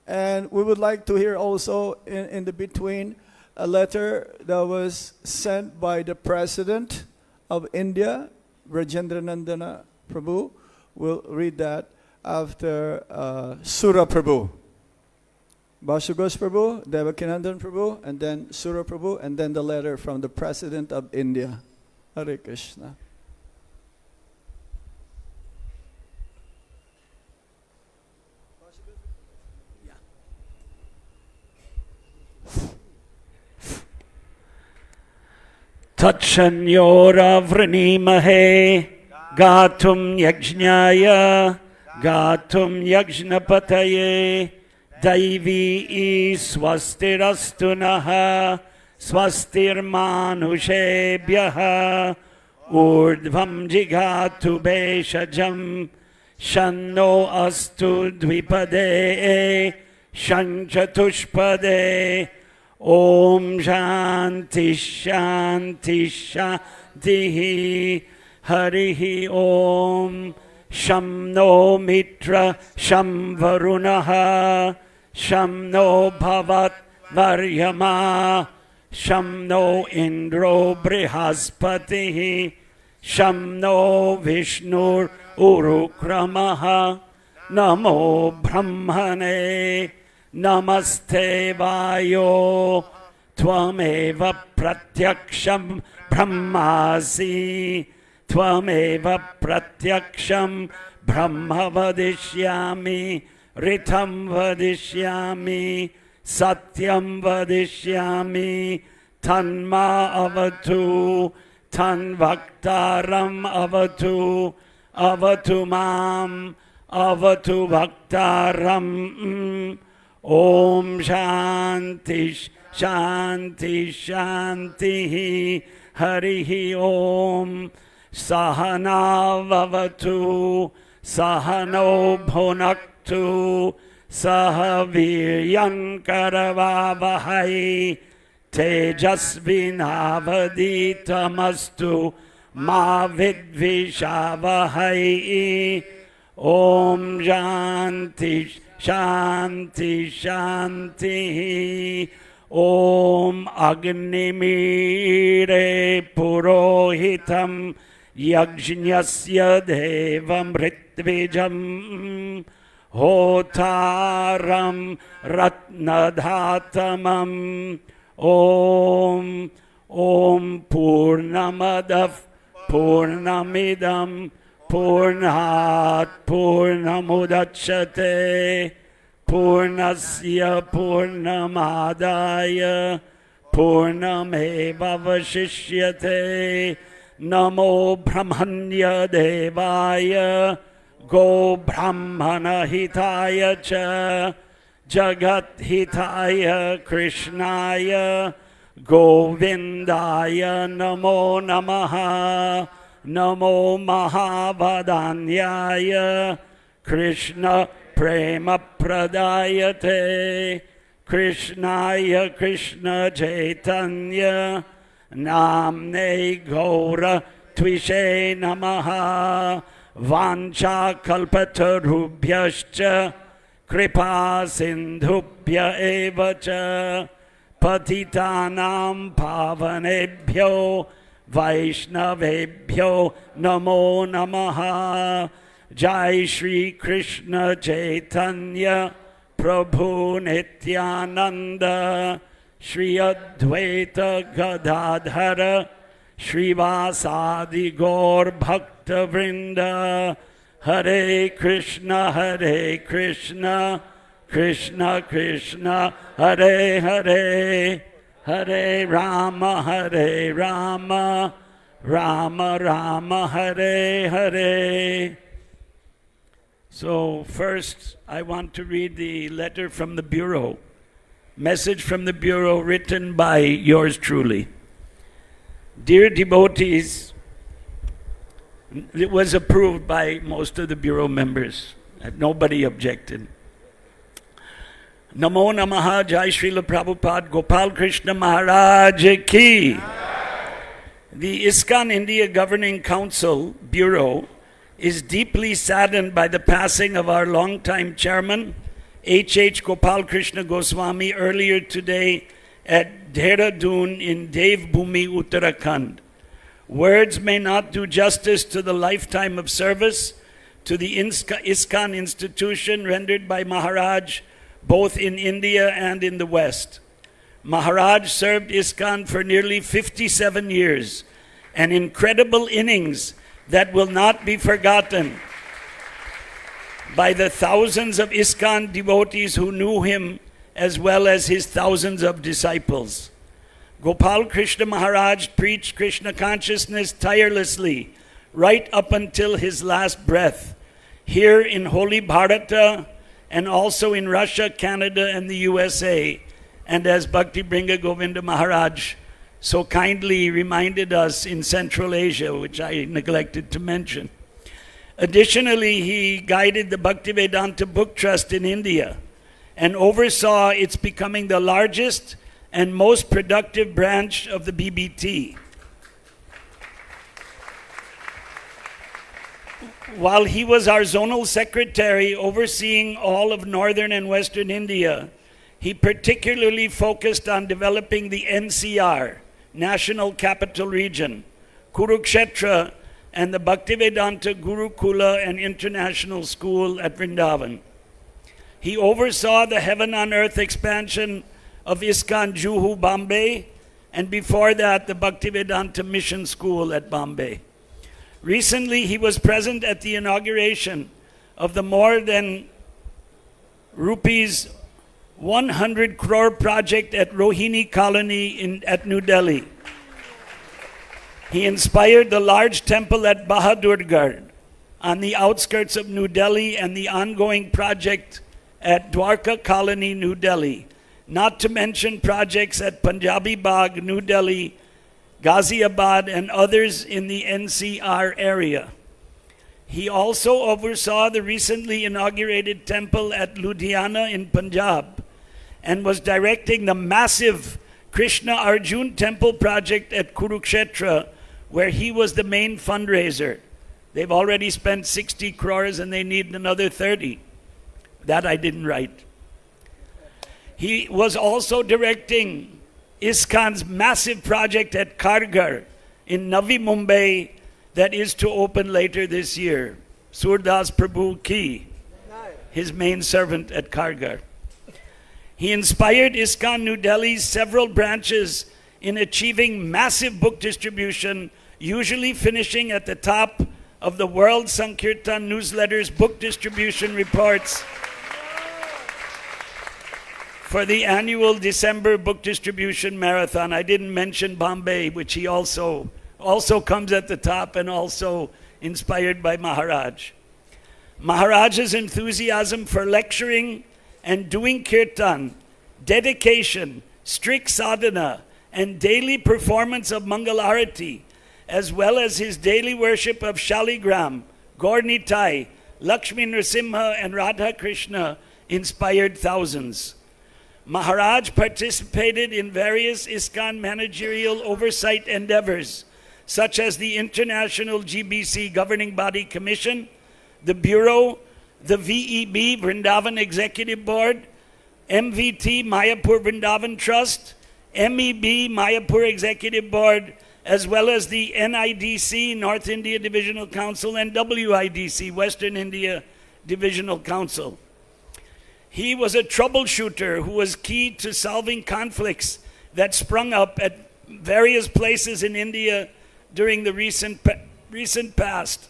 Speaker 1: And we would like to hear also in the between a letter that was sent by the President of India, Rajendranandana Prabhu. We'll read that after Sura Prabhu. Bhashagos Prabhu, Devakinandan Prabhu, and then Sura Prabhu, and then the letter from the President of India. Hare Krishna.
Speaker 9: Tatsanyoravranemahe Gatum Yajnaya, Gatum Yajnapataye, Daivi Swastirastunaha, Swastirmanushebhyaha, Urdhvam Jigatu Beshajam, Shanno Astu Dvipade, Shanchatushpade, Om Shanti Shanti Shanti Harihi Om. Sham no Mitra Sham Varunaha, Sham no Bhavat Varyama, Sham no Indro Brihaspati, Sham no Vishnur Urukramaha, Namo Brahmane, Namaste Vayo, Tvameva Pratyaksham Brahmasi, Tvameva Pratyaksham Brahma Vadishyami, Ritam Vadishyami, Satyam Vadishyami, Tanma Avatu, Tan Vaktaram Avatu, Avatu Mam, Avatu Vaktaram. Om Shanti Shanti Shanti Harihi Om. Sahana Vavatu, Sahano Bhunaktu, Sahaviryan Karavavahai, Tejasvinavaditamastu, Ma Vidvishavahai. Om Shanti Shanti Shanti. Om Agnimire Purohitam Yajñasya Devam Ritvijam Hotaram Ratnadhatamam. Om Purnamadav Purnamidam Purnat Purnamudachyate Purnasya Purnamadaya Purnameva Vashishyate. Namo Brahmanya Devaya Go Brahmana Hitaya Cha Jagat Hitaya Krishnaya Govindaya Namo Namaha. Namo Mahavadanyaya Krishna Prema Pradayate Krishnaya Krishna Chaitanya Namne Gaura Tvishe Namaha. Vancha Kalpatarubhyascha Kripa Sindhubhya Evacha Patitanam Pavanebhyo Vaishnavebhyo Namo Namaha. Jai Shri Krishna Chaitanya Prabhu Nityananda Shri Advaita Gadadhara Shrivasadi Gaur Bhakta Vrinda. Hare Krishna Krishna Krishna Hare Hare, Hare Rama Rama Rama Hare Hare. So first I want to read the letter from the Bureau. Message from the Bureau written by yours truly. Dear devotees, it was approved by most of the Bureau members. Nobody objected. Namo Namaha, Jai Srila Prabhupada, Gopal Krishna Maharaj Ki. The ISKCON India Governing Council Bureau is deeply saddened by the passing of our longtime chairman, H.H. Gopal Krishna Goswami, earlier today at Dehradun in Devbhumi, Uttarakhand. Words may not do justice to the lifetime of service to the ISKCON institution rendered by Maharaj both in India and in the West. Maharaj served ISKCON for nearly 57 years, an incredible innings that will not be forgotten by the thousands of ISKCON devotees who knew him, as well as his thousands of disciples. Gopal Krishna Maharaj preached Krishna consciousness tirelessly right up until his last breath, here in Holy Bharata and also in Russia, Canada, and the USA. And as Bhakti Bringa Govinda Maharaj so kindly reminded us, in Central Asia, which I neglected to mention. Additionally, he guided the Bhaktivedanta Book Trust in India and oversaw its becoming the largest and most productive branch of the BBT. While he was our zonal secretary overseeing all of northern and western India, he particularly focused on developing the NCR, National Capital Region, Kurukshetra, and the Bhaktivedanta Gurukula and International School at Vrindavan. He oversaw the heaven on earth expansion of ISKCON Juhu, Bombay, and before that the Bhaktivedanta Mission School at Bombay. Recently, he was present at the inauguration of the more than rupees 100 crore project at Rohini Colony at New Delhi. He inspired the large temple at Bahadurgarh on the outskirts of New Delhi and the ongoing project at Dwarka Colony, New Delhi, not to mention projects at Punjabi Bagh, New Delhi, Ghaziabad, and others in the NCR area. He also oversaw the recently inaugurated temple at Ludhiana in Punjab and was directing the massive Krishna Arjun temple project at Kurukshetra, where he was the main fundraiser. They've already spent 60 crores and they need another 30. That I didn't write. He was also directing ISKCON's massive project at Kargar in Navi Mumbai that is to open later this year. Surdas Prabhu Ki, his main servant at Kargar. He inspired ISKCON New Delhi's several branches in achieving massive book distribution, usually finishing at the top of the World Sankirtan newsletter's book distribution reports for the annual December book distribution marathon. I didn't mention Bombay, which he also comes at the top and also inspired by Maharaj. Maharaj's enthusiasm for lecturing and doing kirtan, dedication, strict sadhana, and daily performance of Mangal Arati, as well as his daily worship of Shaligram, Gaur Nitai, Lakshmi Nrsimha, and Radha Krishna inspired thousands. Maharaj participated in various ISKCON managerial oversight endeavors, such as the International GBC Governing Body Commission, the Bureau, the VEB Vrindavan Executive Board, MVT Mayapur Vrindavan Trust, MEB Mayapur Executive Board, as well as the NIDC North India Divisional Council and WIDC Western India Divisional Council. He was a troubleshooter who was key to solving conflicts that sprung up at various places in India during the recent past.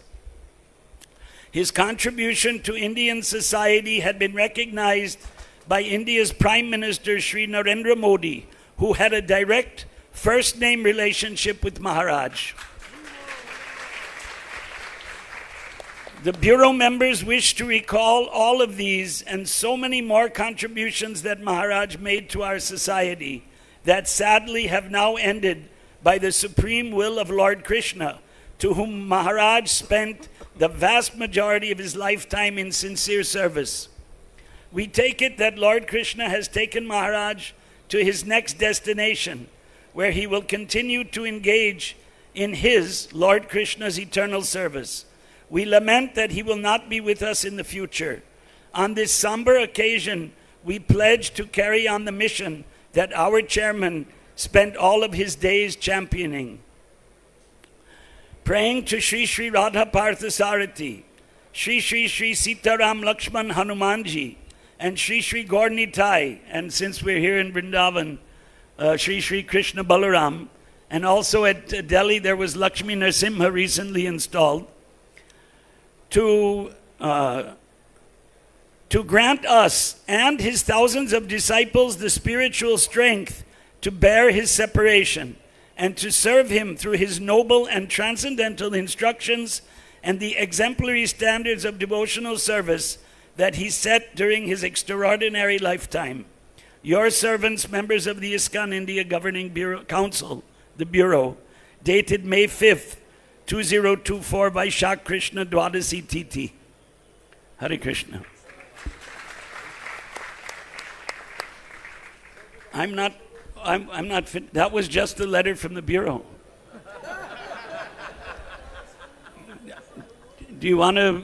Speaker 9: His contribution to Indian society had been recognized by India's Prime Minister Sri Narendra Modi, who had a direct first-name relationship with Maharaj. The Bureau members wish to recall all of these and so many more contributions that Maharaj made to our society that sadly have now ended by the supreme will of Lord Krishna, to whom Maharaj spent the vast majority of his lifetime in sincere service. We take it that Lord Krishna has taken Maharaj to his next destination, where he will continue to engage in his, Lord Krishna's, eternal service. We lament that he will not be with us in the future. On this somber occasion, we pledge to carry on the mission that our chairman spent all of his days championing. Praying to Sri Sri Radha Parthasarati, Sri Sri Sri Sitaram Lakshman Hanumanji, and Sri Sri Gaur Nitai, and since we're here in Vrindavan, Sri Sri Krishna Balaram, and also at Delhi there was Lakshmi Nrsimha recently installed, to grant us and his thousands of disciples the spiritual strength to bear his separation, and to serve him through his noble and transcendental instructions and the exemplary standards of devotional service that he set during his extraordinary lifetime. Your servants, members of the ISKCON India Governing Council, the Bureau, dated May 5th, 2024, Vaishak Krishna Dwadasi Titi. Hare Krishna. I'm not fit. That was just the letter from the Bureau. Do you want to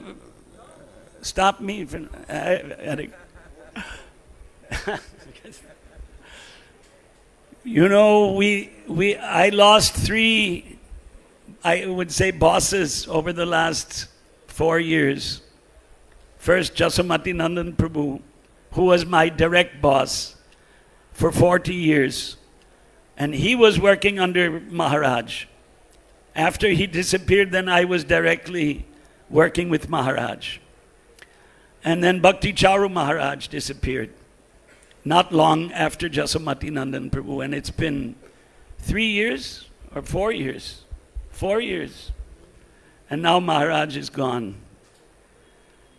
Speaker 9: stop me from... You know, I lost 3, I would say, bosses over the last 4 years. First, Jasomati Nandan Prabhu, who was my direct boss for 40 years. And he was working under Maharaj. After he disappeared, then I was directly working with Maharaj. And then Bhakti Charu Maharaj disappeared. Not long after Jasomati Nandan Prabhu, and it's been 3 years or 4 years. 4 years. And now Maharaj is gone.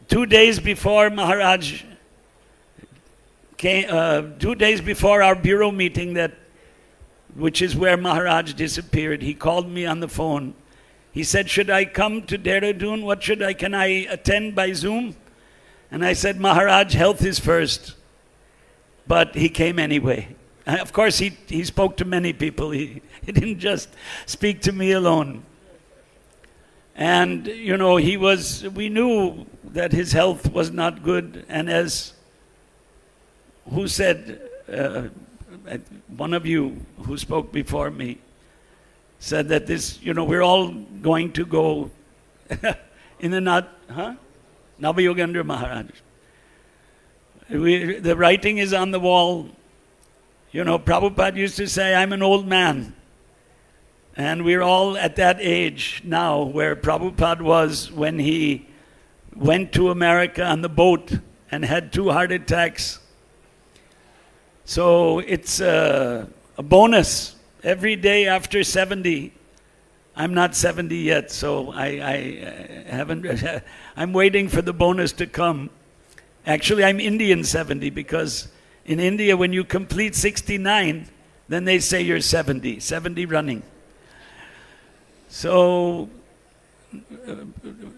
Speaker 9: 2 days before Maharaj came, 2 days before our bureau meeting, which is where Maharaj disappeared, he called me on the phone. He said, should I come to Dehradun? Can I attend by Zoom? And I said, Maharaj, health is first. But he came anyway. Of course, he spoke to many people. He didn't just speak to me alone. And, you know, we knew that his health was not good. And as who said, one of you who spoke before me said that this, you know, we're all going to go in the Navayogendra Maharaj. The writing is on the wall. You know, Prabhupada used to say, I'm an old man. And we're all at that age now where Prabhupada was when he went to America on the boat and had 2 heart attacks. So it's a bonus. Every day after 70, I'm not 70 yet, so I haven't, I'm waiting for the bonus to come. Actually, I'm Indian 70 because in India, when you complete 69, then they say you're 70 running. So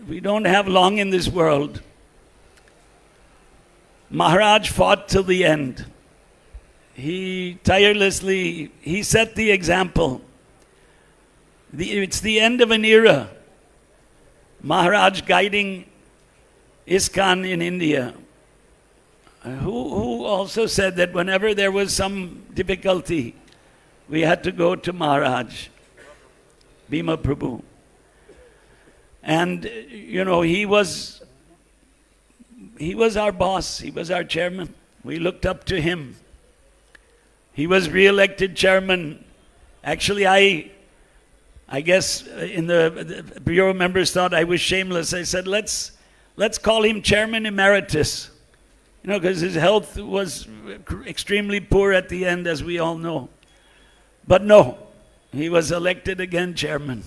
Speaker 9: we don't have long in this world. Maharaj fought till the end. He tirelessly, he set the example. It's the end of an era. Maharaj guiding ISKCON in India. Who also said that whenever there was some difficulty, we had to go to Maharaj, Bhima Prabhu. And, you know, he was our boss. He was our chairman. We looked up to him. He was re-elected chairman. Actually, I guess in the bureau members thought I was shameless. I said, let's call him chairman emeritus. You know, because his health was extremely poor at the end, as we all know. But no, he was elected again chairman.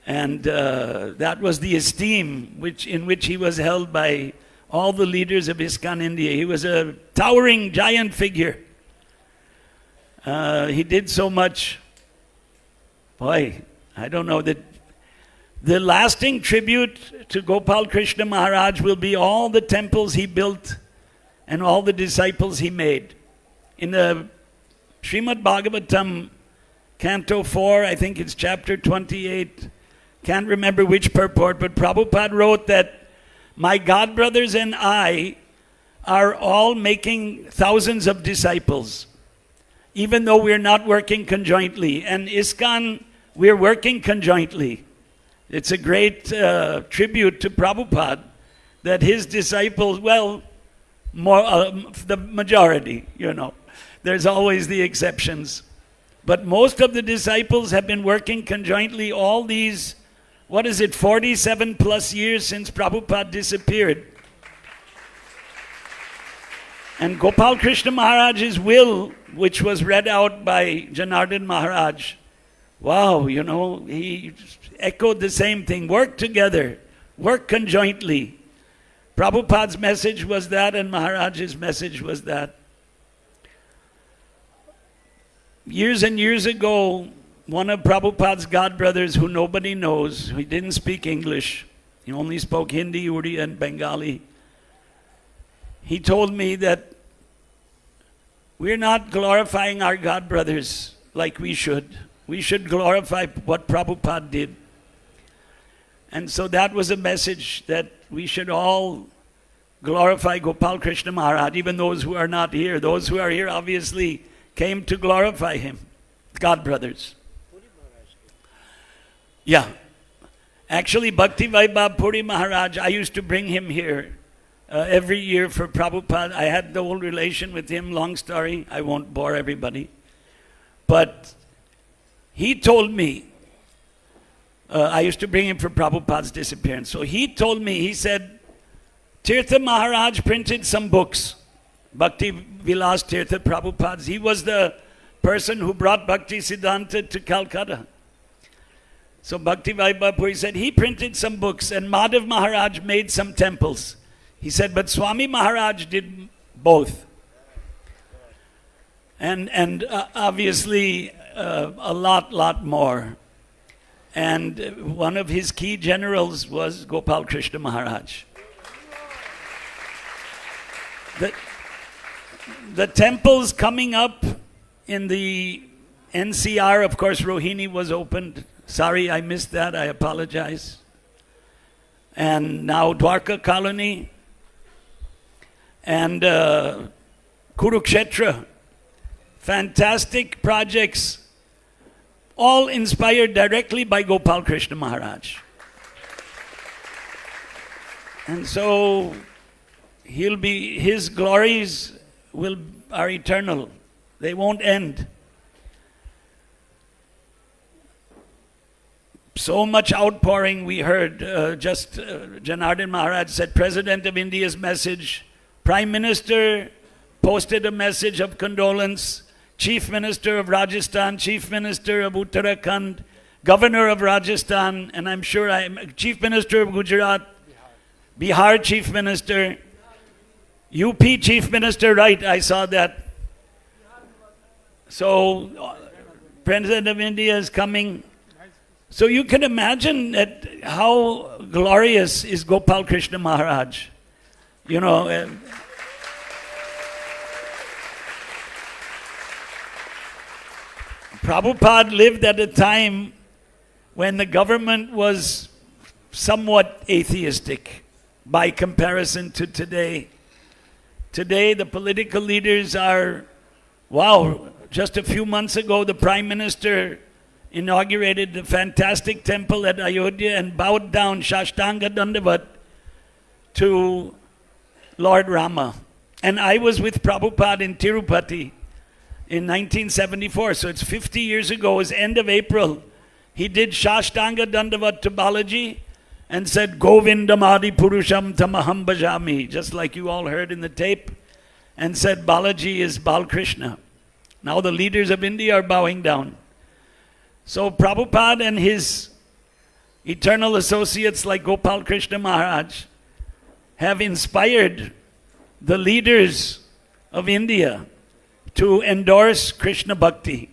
Speaker 9: And that was the esteem in which he was held by all the leaders of ISKCON India. He was a towering giant figure. He did so much. Boy, I don't know that. The lasting tribute to Gopal Krishna Maharaj will be all the temples he built and all the disciples he made. In the Srimad Bhagavatam, Canto 4, I think it's chapter 28, can't remember which purport, but Prabhupada wrote that my godbrothers and I are all making thousands of disciples, even though we're not working conjointly. And ISKCON, we're working conjointly. It's a great tribute to Prabhupada that his disciples, well, the majority, you know. There's always the exceptions. But most of the disciples have been working conjointly all these, 47 plus years since Prabhupada disappeared. And Gopal Krishna Maharaj's will, which was read out by Janardhan Maharaj, wow, you know, he echoed the same thing. Work together, work conjointly. Prabhupada's message was that, and Maharaj's message was that. Years and years ago, one of Prabhupada's godbrothers, who nobody knows, he didn't speak English, he only spoke Hindi, Urdu, and Bengali. He told me that we're not glorifying our godbrothers like we should. We should glorify what Prabhupada did. And so that was a message, that we should all glorify Gopal Krishna Maharaj, even those who are not here. Those who are here obviously came to glorify him, godbrothers. Yeah. Actually, Bhakti Vaibhav Puri Maharaj, I used to bring him here every year for Prabhupada. I had the old relation with him, long story. I won't bore everybody. But he told me, I used to bring him for Prabhupada's disappearance. So he told me, he said, Tirtha Maharaj printed some books. Bhakti Vilas Tirtha Prabhupada's. He was the person who brought Bhakti Siddhanta to Calcutta. So Bhakti Vaibhav Puri said, he printed some books and Madhav Maharaj made some temples. He said, but Swami Maharaj did both. And obviously a lot more. And one of his key generals was Gopal Krishna Maharaj. The temples coming up in the NCR, of course, Rohini was opened. Sorry, I missed that. I apologize. And now Dwarka Colony and Kurukshetra. Fantastic projects, all inspired directly by Gopal Krishna Maharaj. And so his glories are eternal. They won't end. So much outpouring we heard. Janardhan Maharaj said, President of India's message, Prime Minister posted a message of condolence, Chief Minister of Rajasthan, Chief Minister of Uttarakhand, Governor of Rajasthan, and I'm sure Chief Minister of Gujarat, Bihar Chief Minister, UP Chief Minister, right, I saw that. So, President of India is coming. So you can imagine that how glorious is Gopal Krishna Maharaj. You know, Prabhupada lived at a time when the government was somewhat atheistic by comparison to today. Today, the political leaders are, wow, just a few months ago, the Prime Minister inaugurated the fantastic temple at Ayodhya and bowed down Shashtanga Dandavat to Lord Rama. And I was with Prabhupada in Tirupati in 1974, so it's 50 years ago. It was end of April. He did Shashtanga Dandavat to Balaji and said, Govindam Adi Purusham Tamaham Bhajami, just like you all heard in the tape, and said Balaji is Balkrishna. Now the leaders of India are bowing down. So Prabhupada and his eternal associates like Gopal Krishna Maharaj have inspired the leaders of India to endorse Krishna Bhakti.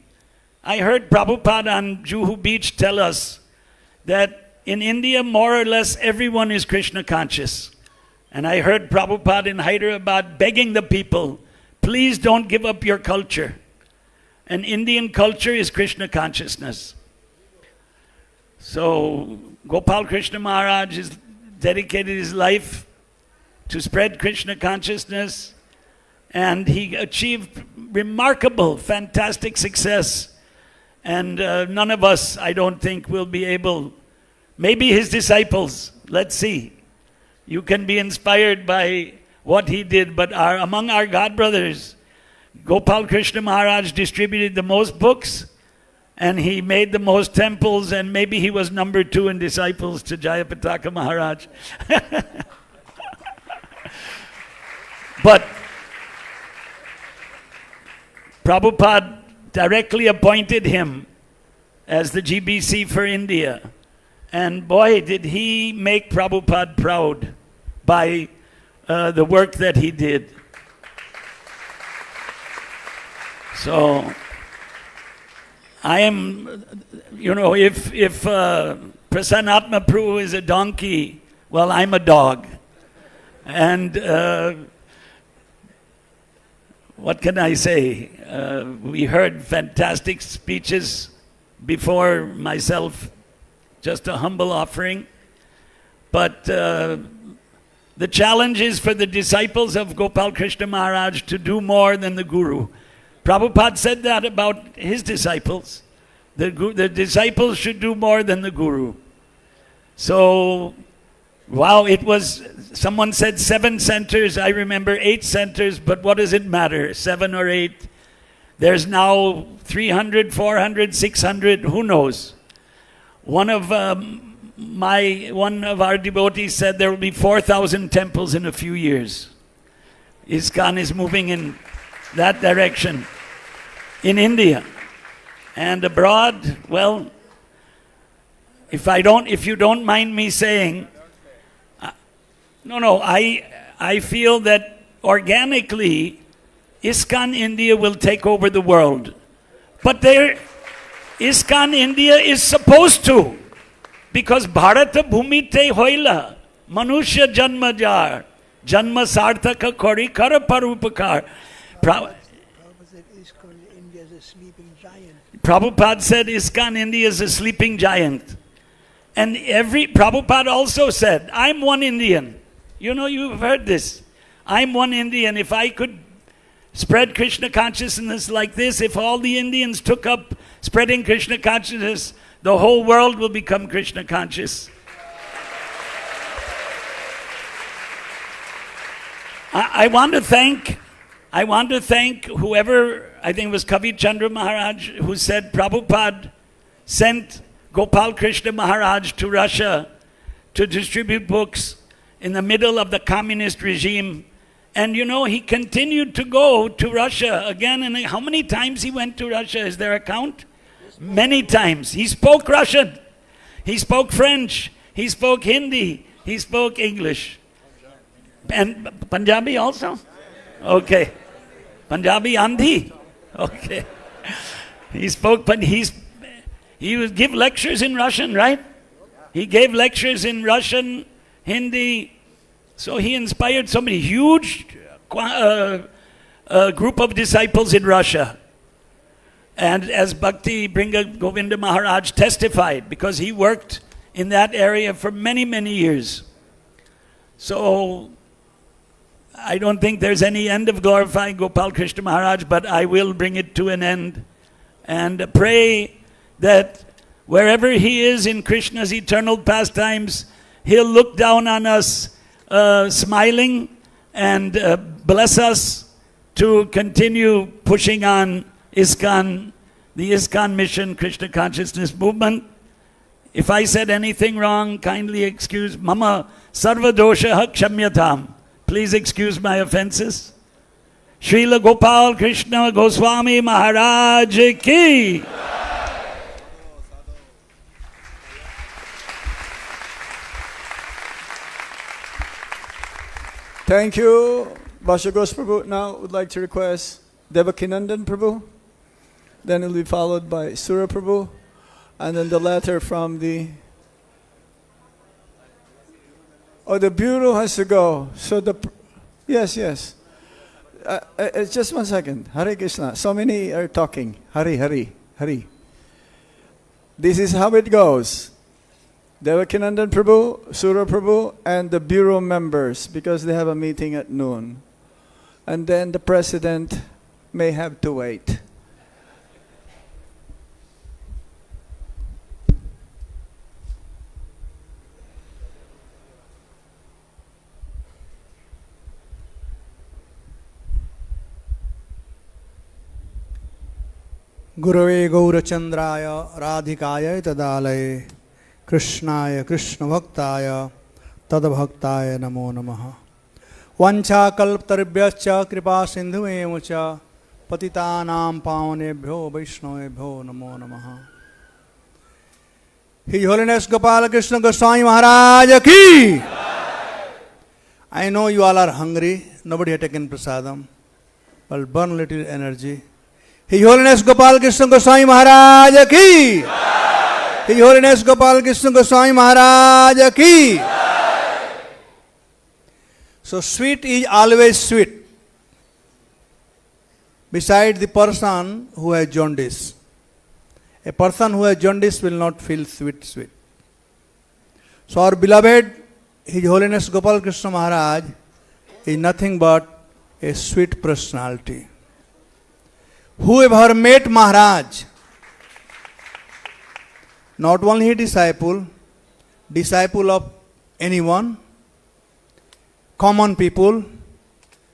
Speaker 9: I heard Prabhupada on Juhu Beach tell us that in India more or less everyone is Krishna conscious. And I heard Prabhupada in Hyderabad begging the people, please don't give up your culture. And Indian culture is Krishna consciousness. So Gopal Krishna Maharaj has dedicated his life to spread Krishna consciousness, and he achieved remarkable, fantastic success. And none of us, I don't think, will be able, maybe his disciples, let's see. You can be inspired by what he did, but among our God brothers, Gopal Krishna Maharaj distributed the most books, and he made the most temples, and maybe he was number 2 in disciples to Jayapataka Maharaj. But Prabhupada directly appointed him as the GBC for India. And boy, did he make Prabhupada proud by the work that he did. So, I am, if Prasanatma Prabhu is a donkey, well, I'm a dog. And what can I say? We heard fantastic speeches before myself, just a humble offering. But the challenge is for the disciples of Gopal Krishna Maharaj to do more than the Guru. Prabhupada said that about his disciples. The disciples should do more than the Guru. So, wow, someone said 7 centers, I remember 8 centers, but what does it matter, 7 or 8? There's now 300, 400, 600, who knows? One of our devotees said there will be 4,000 temples in a few years. ISKCON is moving in that direction in India. And abroad, well, if you don't mind me saying, I feel that organically ISKCON India will take over the world. But ISKCON India is supposed to, because Bharata Bhumi te hoila, Manushya Janma jar, Janma Sarthaka Kori Kara Parupakar. Prabhupada said ISKCON India is a sleeping giant. And Prabhupada also said, I'm one Indian. You've heard this. I'm one Indian. If I could spread Krishna consciousness like this, if all the Indians took up spreading Krishna consciousness, the whole world will become Krishna conscious. I want to thank whoever, I think it was Kavi Chandra Maharaj, who said Prabhupada sent Gopal Krishna Maharaj to Russia to distribute books in the middle of the communist regime. And he continued to go to Russia again. And how many times he went to Russia? Is there a count? Many times. He spoke Russian. He spoke French. He spoke Hindi. He spoke English. And Punjabi also? Okay. Punjabi Andhi? Okay. He spoke, but he would give lectures in Russian, right? He gave lectures in Russian, Hindi. So he inspired so many huge group of disciples in Russia. And as Bhakti Bringa Govinda Maharaj testified, because he worked in that area for many, many years. So I don't think there's any end of glorifying Gopal Krishna Maharaj, but I will bring it to an end and pray that wherever he is in Krishna's eternal pastimes, he'll look down on us smiling and bless us to continue pushing on ISKCON, the ISKCON mission, Krishna consciousness movement. If I said anything wrong, kindly excuse. Mama sarva dosha kshamyatam. Please excuse my offenses. Srila Gopal Krishna Goswami Maharaj ki.
Speaker 1: Thank you, Bhashagos Prabhu. Now would like to request Devakinandan Prabhu. Then it will be followed by Sura Prabhu. And then the letter from the bureau has to go. So yes. Just 1 second. Hare Krishna. So many are talking. Hari. This is how it goes. Devakinandan Prabhu, Sura Prabhu, and the bureau members, because they have a meeting at noon. And then the president may have to wait.
Speaker 10: गुरवे गौरचंद्राय राधिकाय तदालये कृष्णाय कृष्णभक्ताय तद्भक्ताय नमो नमः। वाञ्छाकल्पतरुभ्यश्च कृपा सिन्धुमेव च पतितानां पावनेभ्यो वैष्णवेभ्यो नमो नमः। His Holiness Gopal Krishna Goswami Maharaj ki! I know you all are hungry. Nobody has taken prasadam. Well, burn little energy. His Holiness Gopal Krishna Goswami Maharaj ki! His Holiness Gopal Krishna Goswami Maharaj ki! So sweet is always sweet. Beside the person who has jaundice. A person who has jaundice will not feel sweet. So our beloved, His Holiness Gopal Krishna Maharaj is nothing but a sweet personality. Whoever met Maharaj, not only a disciple of anyone, common people,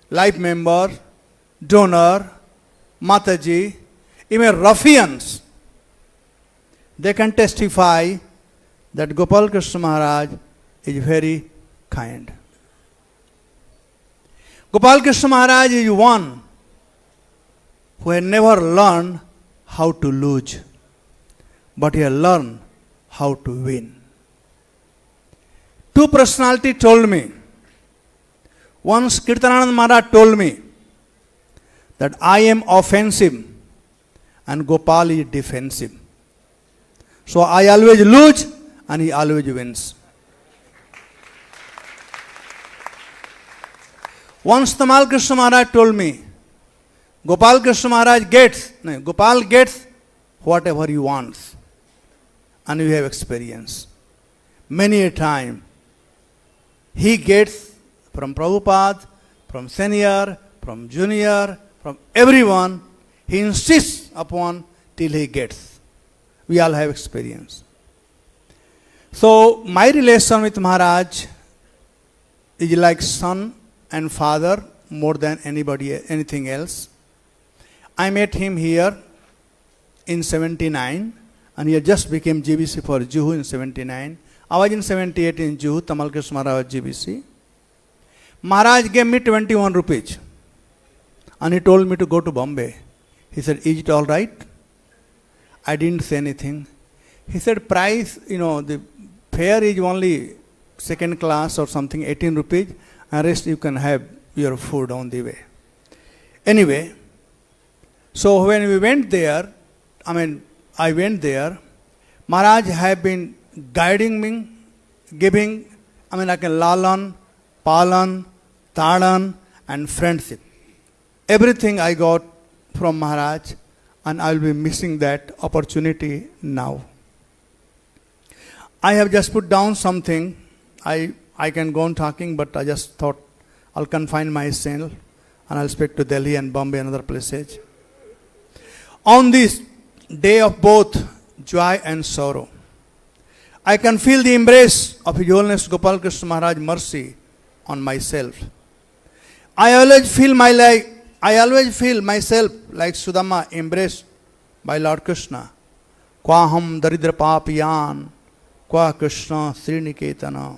Speaker 10: life member, donor, Mataji, even ruffians, they can testify that Gopal Krishna Maharaj is very kind. Gopal Krishna Maharaj is one who had never learned how to lose, but he had learned how to win. Two personalities told me. Once Kirtananand Maharaj told me that I am offensive and Gopal is defensive. So I always lose and he always wins. Once Tamal Krishna Maharaj told me, Gopal gets whatever he wants. And we have experience. Many a time, he gets from Prabhupada, from senior, from junior, from everyone, he insists upon till he gets. We all have experience. So my relation with Maharaj is like son and father more than anything else. I met him here in 79 and he just became GBC for Juhu in 79. I was in 78 in Juhu, Tamal Krishna Maharaj was GBC. Maharaj gave me 21 rupees and he told me to go to Bombay. He said, is it all right? I didn't say anything. He said, price, the fare is only second class or something, 18 rupees, and rest you can have your food on the way. Anyway, so when we went there, I went there, Maharaj had been guiding me, giving, like a lalan, palan, tadan, and friendship. Everything I got from Maharaj, and I will be missing that opportunity now. I have just put down something. I can go on talking, but I just thought I'll confine myself and I'll speak to Delhi and Bombay and other places. On this day of both joy and sorrow, I can feel the embrace of His Holiness Gopal Krishna Maharaj mercy on myself. I always feel myself like Sudama embraced by Lord Krishna. Kwaham daridra papiyan, kwa Krishna Sriniketana.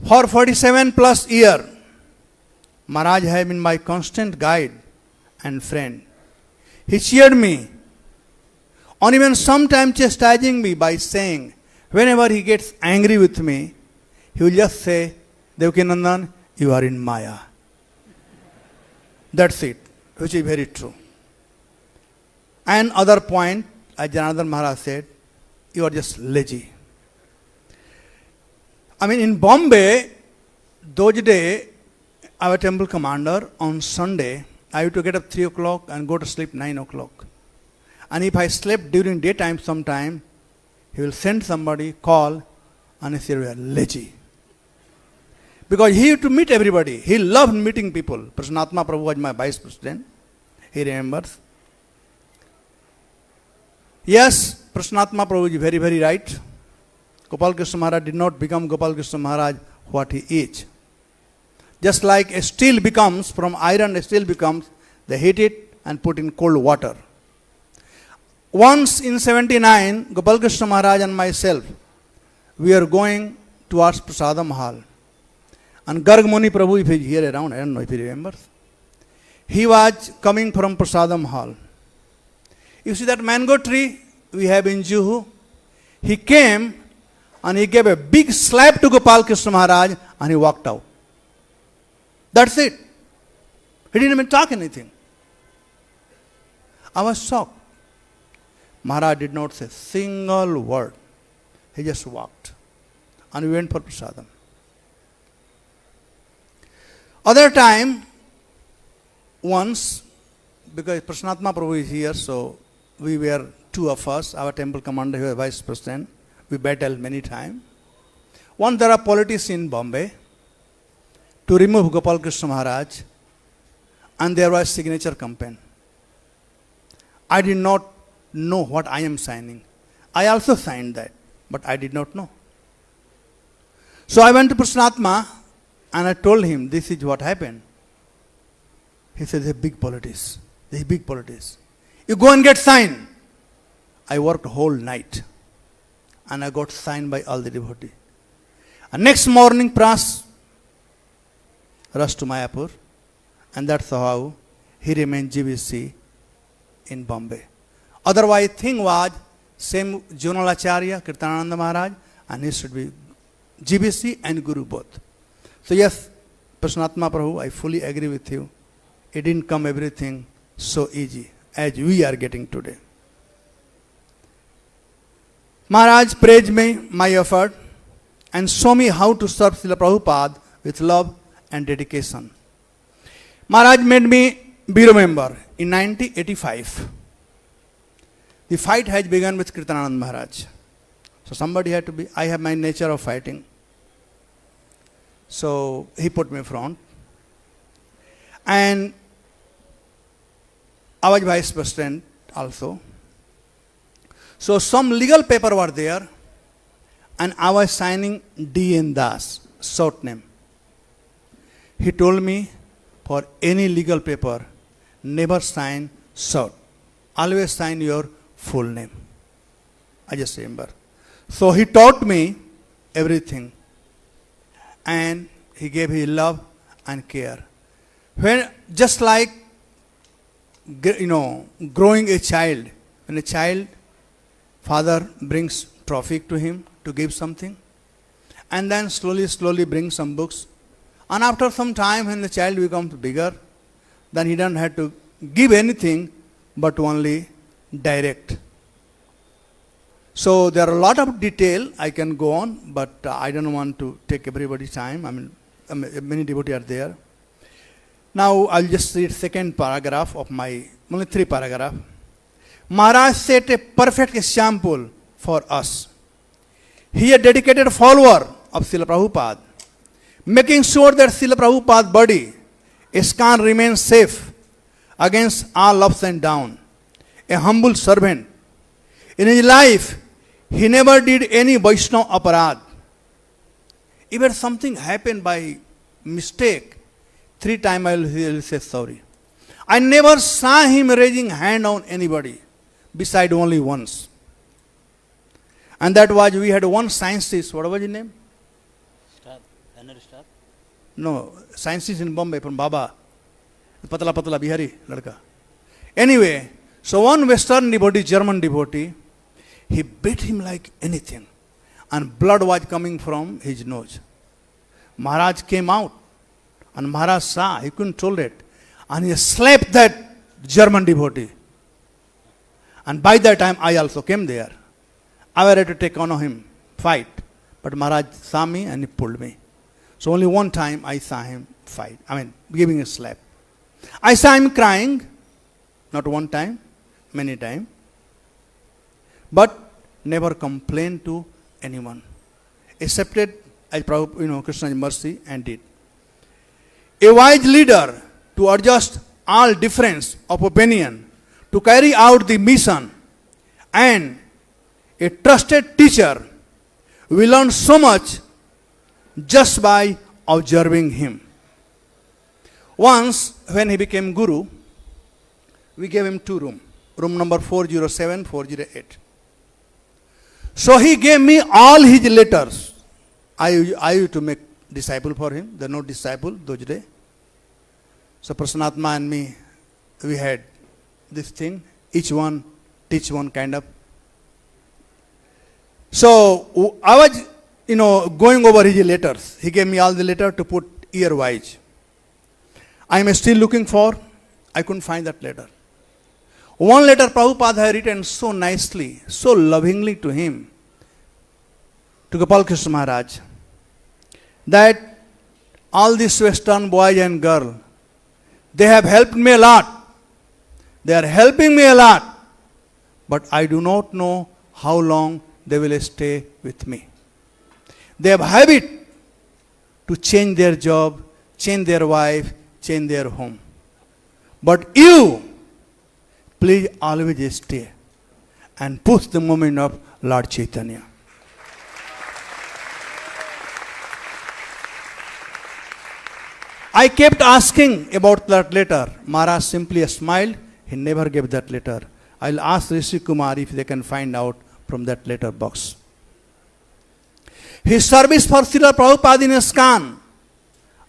Speaker 10: For 47 plus years, Maharaj has been my constant guide and friend. He cheered me, or even sometimes chastising me by saying, whenever he gets angry with me, he will just say, Devkinandan, you are in Maya. That's it, which is very true. And other point, as Janardhan Maharaj said, you are just lazy. In Bombay, those days, I was temple commander. On Sunday, I used to get up 3 o'clock and go to sleep 9 o'clock. And if I slept during daytime sometime, he will send somebody, call, and he said, we are lazy. Because he used to meet everybody. He loved meeting people. Prasanatma Prabhu was my vice president. He remembers. Yes, Prasanatma Prabhu is very, very right. Gopal Krishna Maharaj did not become Gopal Krishna Maharaj what he is. Just like a steel becomes, from iron a steel becomes, they heat it and put in cold water. Once in 79, Gopal Krishna Maharaj and myself, we are going towards Prasadam Hall. And Garg Muni Prabhu, if he is here around, I don't know if he remembers. He was coming from Prasadam hall. You see that mango tree we have in Juhu? He came and he gave a big slap to Gopal Krishna Maharaj and he walked out. That's it. He didn't even talk anything. I was shocked. Maharaj did not say a single word. He just walked. And we went for prasadam. Other time, once, because Prashanatma Prabhu is here, so we were two of us, our temple commander, he was vice president. We battled many times. Once there are politics in Bombay to remove Gopal Krishna Maharaj, and there was signature campaign. I did not know what I am signing. I also signed that, but I did not know. So I went to Prashanatma and I told him, this is what happened. He said, there's big politics. There's big politics. You go and get signed. I worked whole night and I got signed by all the devotees. And next morning, Pras rushed to Mayapur, and that's how he remained GBC in Bombay. Otherwise, thing was same Jonal Acharya, Kirtanananda Maharaj, and he should be GBC and Guru both. So yes, Prashanatma Prabhu, I fully agree with you. It didn't come everything so easy as we are getting today. Maharaj praised me, my effort, and show me how to serve Srila Prabhupada with love and dedication. Maharaj made me bureau member in 1985. The fight has begun with Kirtananand Maharaj. So somebody had to be, I have my nature of fighting. So he put me front. And I was vice president also. So some legal paper were there, and I was signing D.N. Das, short name. He told me, for any legal paper, never sign short. Always sign your full name. I just remember. So he taught me everything. And he gave his love and care. When, just like, growing a child, when a child, father brings trophy to him to give something, and then slowly brings some books. And after some time, when the child becomes bigger, then he doesn't have to give anything, but only direct. So there are a lot of detail I can go on, but I don't want to take everybody's time. I mean, many devotees are there. Now I'll just read second paragraph of my, only 3 paragraphs. Maharaj set a perfect example for us. He a dedicated follower of Srila Prabhupada, making sure that Srila Prabhupada's body, ISKCON, remains safe against all ups and downs. A humble servant. In his life, he never did any Vaishnava aparad. If something happened by mistake, 3 times I will say sorry. I never saw him raising hand on anybody, beside only once. And that was, we had one scientist, what was his name?
Speaker 3: Henry Star?
Speaker 10: No, scientist in Bombay from Baba. Patala Bihari, ladka. Anyway, so one Western devotee, German devotee, he beat him like anything. And blood was coming from his nose. Maharaj came out. And Maharaj saw, he couldn't tolerate. And he slapped that German devotee. And by that time, I also came there. I was ready to take on him, fight. But Maharaj saw me and he pulled me. So only one time I saw him fight. Giving a slap. I saw him crying. Not one time, many times. But never complained to anyone. Accepted as Krishna's mercy and did. A wise leader to adjust all difference of opinion, to carry out the mission, and a trusted teacher. We learn so much just by observing him. Once, when he became Guru, we gave him 2 rooms. Room number 407, 408. So he gave me all his letters. I used to make disciple for him. There are no disciple those days. So Prasanatma and me, we had this thing, each one teach one kind of. So I was, going over his letters. He gave me all the letter to put year-wise. I am still looking for, I couldn't find that letter. One letter Prabhupada had written so nicely, so lovingly to him, to Gopal Krishna Maharaj, that all these Western boys and girls, they have helped me a lot. They are helping me a lot. But I do not know how long they will stay with me. They have habit to change their job, change their wife, change their home. But you, please always stay and push the movement of Lord Chaitanya. I kept asking about that letter. Maharaj simply smiled. He never gave that letter. I'll ask Rishi Kumar if they can find out from that letter box. His service for Srila Prabhupada in ISKCON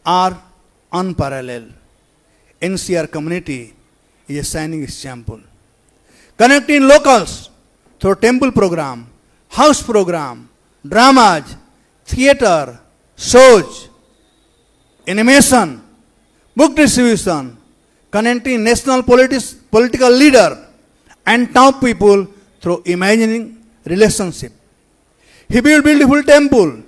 Speaker 10: are unparalleled. NCR community is a shining example. Connecting locals through temple program, house program, dramas, theater, shows, animation, book distribution, connecting national political leader and town people through imagining relationship. He built beautiful temple.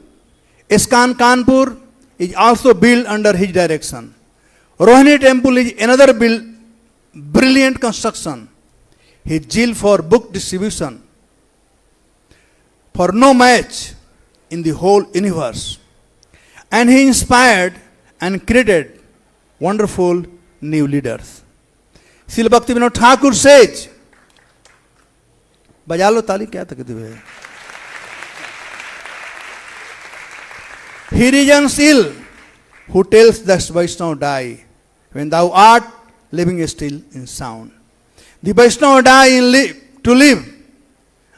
Speaker 10: ISKCON Kanpur is also built under his direction. Rohini temple is another brilliant construction. His zeal for book distribution for no match in the whole universe. And he inspired and created wonderful new leaders. Srila Bhaktivinoda Thakur says, बजा लो ताली क्या तकलीफ है. He reasons ill who tells the Vaishnava die when thou art living still in sound. The Vaishnava die to live,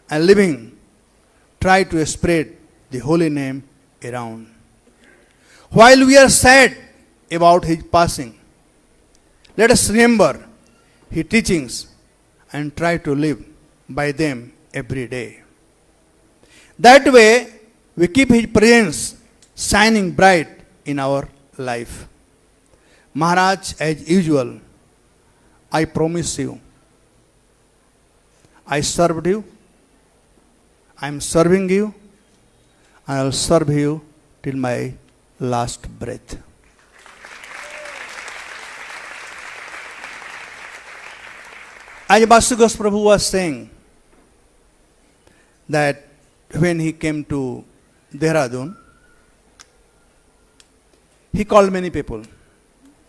Speaker 10: and living try to spread the holy name around. While we are sad about his passing, let us remember his teachings and try to live by them every day. That way, we keep his presence shining bright in our life. Maharaj, as usual, I promise you, I served you, I am serving you, and I will serve you till my last breath. As Vasugas Prabhu was saying, that when he came to Dehradun, he called many people.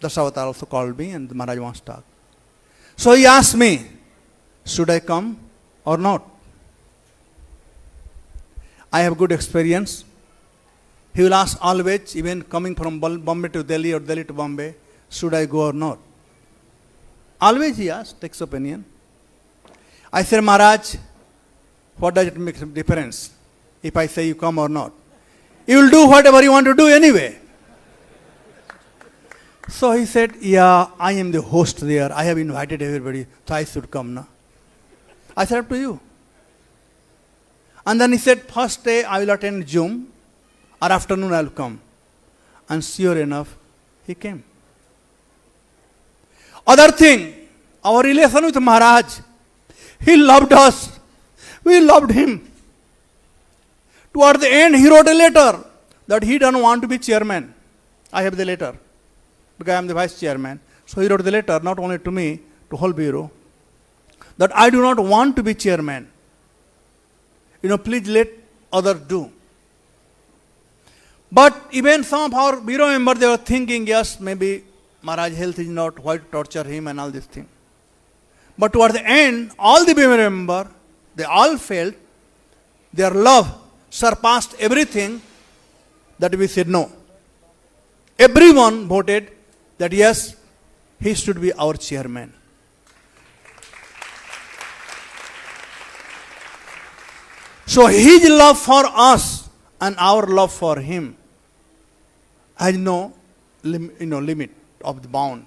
Speaker 10: Dasavatar also called me, and Maharaj wants to talk. So he asked me, should I come or not? I have good experience. He will ask always, even coming from Bombay to Delhi or Delhi to Bombay, should I go or not? Always he asks, takes opinion. I said, Maharaj, what does it make a difference if I say you come or not? You will do whatever you want to do anyway. So he said, yeah, I am the host there. I have invited everybody, so I should come now. I said, up to you. And then he said, first day I will attend Zoom, or afternoon I will come. And sure enough, he came. Other thing, our relation with Maharaj, he loved us. We loved him. Toward the end, he wrote a letter that he doesn't want to be chairman. I have the letter, because I am the vice chairman. So he wrote the letter, not only to me, to whole bureau, that I do not want to be chairman. Please let others do. But even some of our bureau members, they were thinking, yes, maybe Maharaj health is not, why to torture him and all these things. But toward the end, all the bureau members, they all felt their love surpassed everything that we said no. Everyone voted that yes, he should be our chairman. So his love for us and our love for him has no limit of the bound.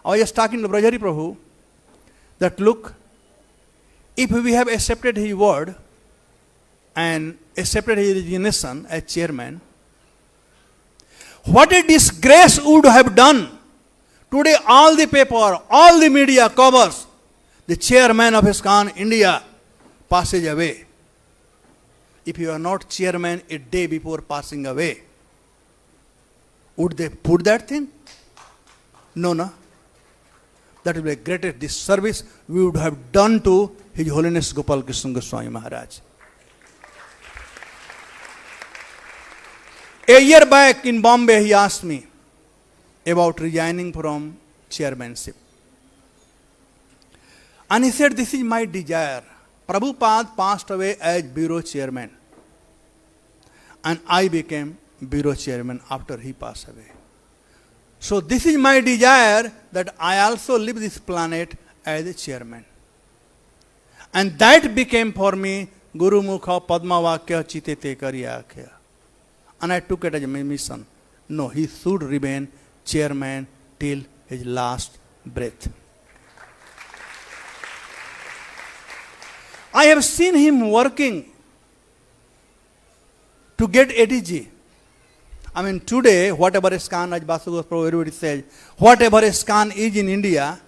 Speaker 10: I was just talking to Brajari Prabhu that look, if we have accepted his word and accepted his resignation as chairman, what a disgrace would have done. Today all the paper, all the media covers the chairman of ISKCON India passes away. If you are not chairman a day before passing away, would they put that thing? No, no. That would be the greatest disservice we would have done to His Holiness Gopal Krishna Goswami Maharaj. A year back in Bombay, he asked me about resigning from chairmanship. And he said, this is my desire. Prabhupada passed away as bureau chairman. And I became bureau chairman after he passed away. So this is my desire that I also leave this planet as a chairman. And that became for me Guru-Mukha Padmavakya Chitete Karyakya. And I took it as a mission. No, he should remain chairman till his last breath. I have seen him working to get ADG. I mean, today, whatever ISKCON, as Basugos Prabhu everybody says, whatever ISKCON is in India,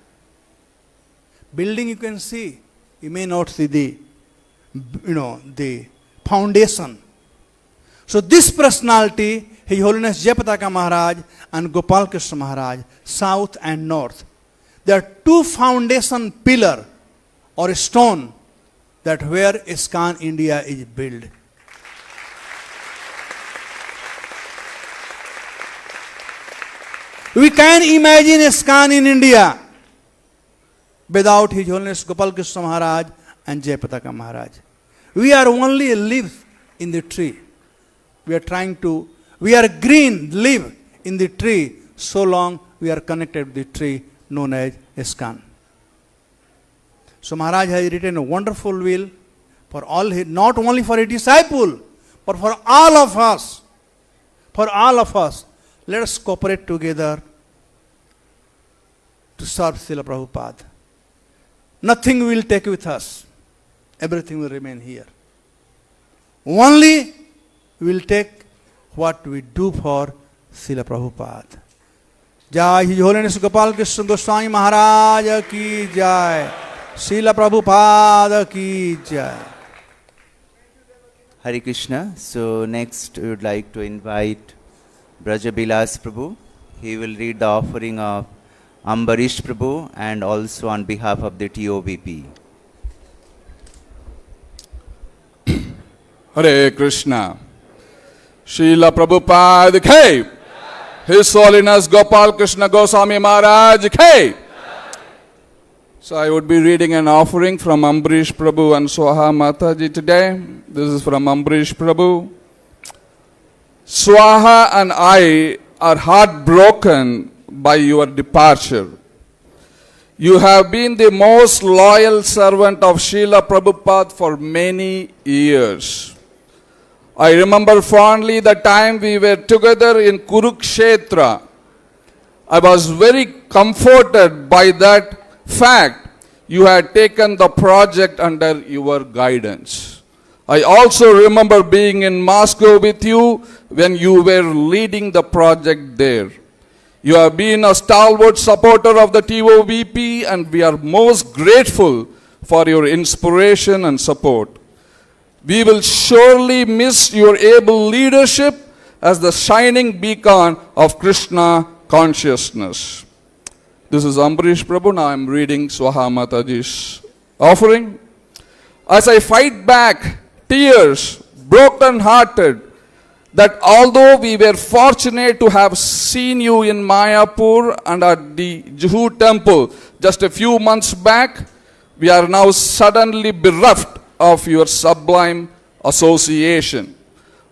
Speaker 10: building you can see, you may not see the, the foundation. So this personality, His Holiness Jayapataka Maharaj and Gopal Krishna Maharaj, south and north, there are two foundation pillar or stone that where ISKCON India is built. We can imagine ISKCON in India without His Holiness Gopal Krishna Maharaj and Jayapataka Maharaj. We are only leaves in the tree. We are green leaf in the tree so long we are connected with the tree known as ISKCON. So Maharaj has written a wonderful will for all, not only for a disciple, but for all of us. For all of us. Let us cooperate together to serve Srila Prabhupada. Nothing will take with us. Everything will remain here. Only we will take what we do for Srila Prabhupada. Jai His Holiness Gopal Krishna Goswami Maharaj ki jai. Srila Prabhupada ki jai.
Speaker 11: Hare Krishna. So next we would like to invite Brajabilas Prabhu. He will read the offering of Ambarish Prabhu and also on behalf of the TOBP.
Speaker 12: Hare Krishna. Srila Prabhupada ki, His Holiness Gopal Krishna Goswami Maharaj ki. So I would be reading an offering from Ambarish Prabhu and Swaha Mataji today. This is from Ambarish Prabhu. Swaha and I are heartbroken by your departure. You have been the most loyal servant of Srila Prabhupada for many years. I remember fondly the time we were together in Kurukshetra. I was very comforted by that fact. You had taken the project under your guidance. I also remember being in Moscow with you when you were leading the project there. You have been a stalwart supporter of the TOBP and we are most grateful for your inspiration and support. We will surely miss your able leadership as the shining beacon of Krishna consciousness. This is Ambarish Prabhu. Now I am reading Swaha Mataji's offering. As I fight back tears, broken hearted, that although we were fortunate to have seen you in Mayapur and at the Juhu temple just a few months back, we are now suddenly bereft of your sublime association.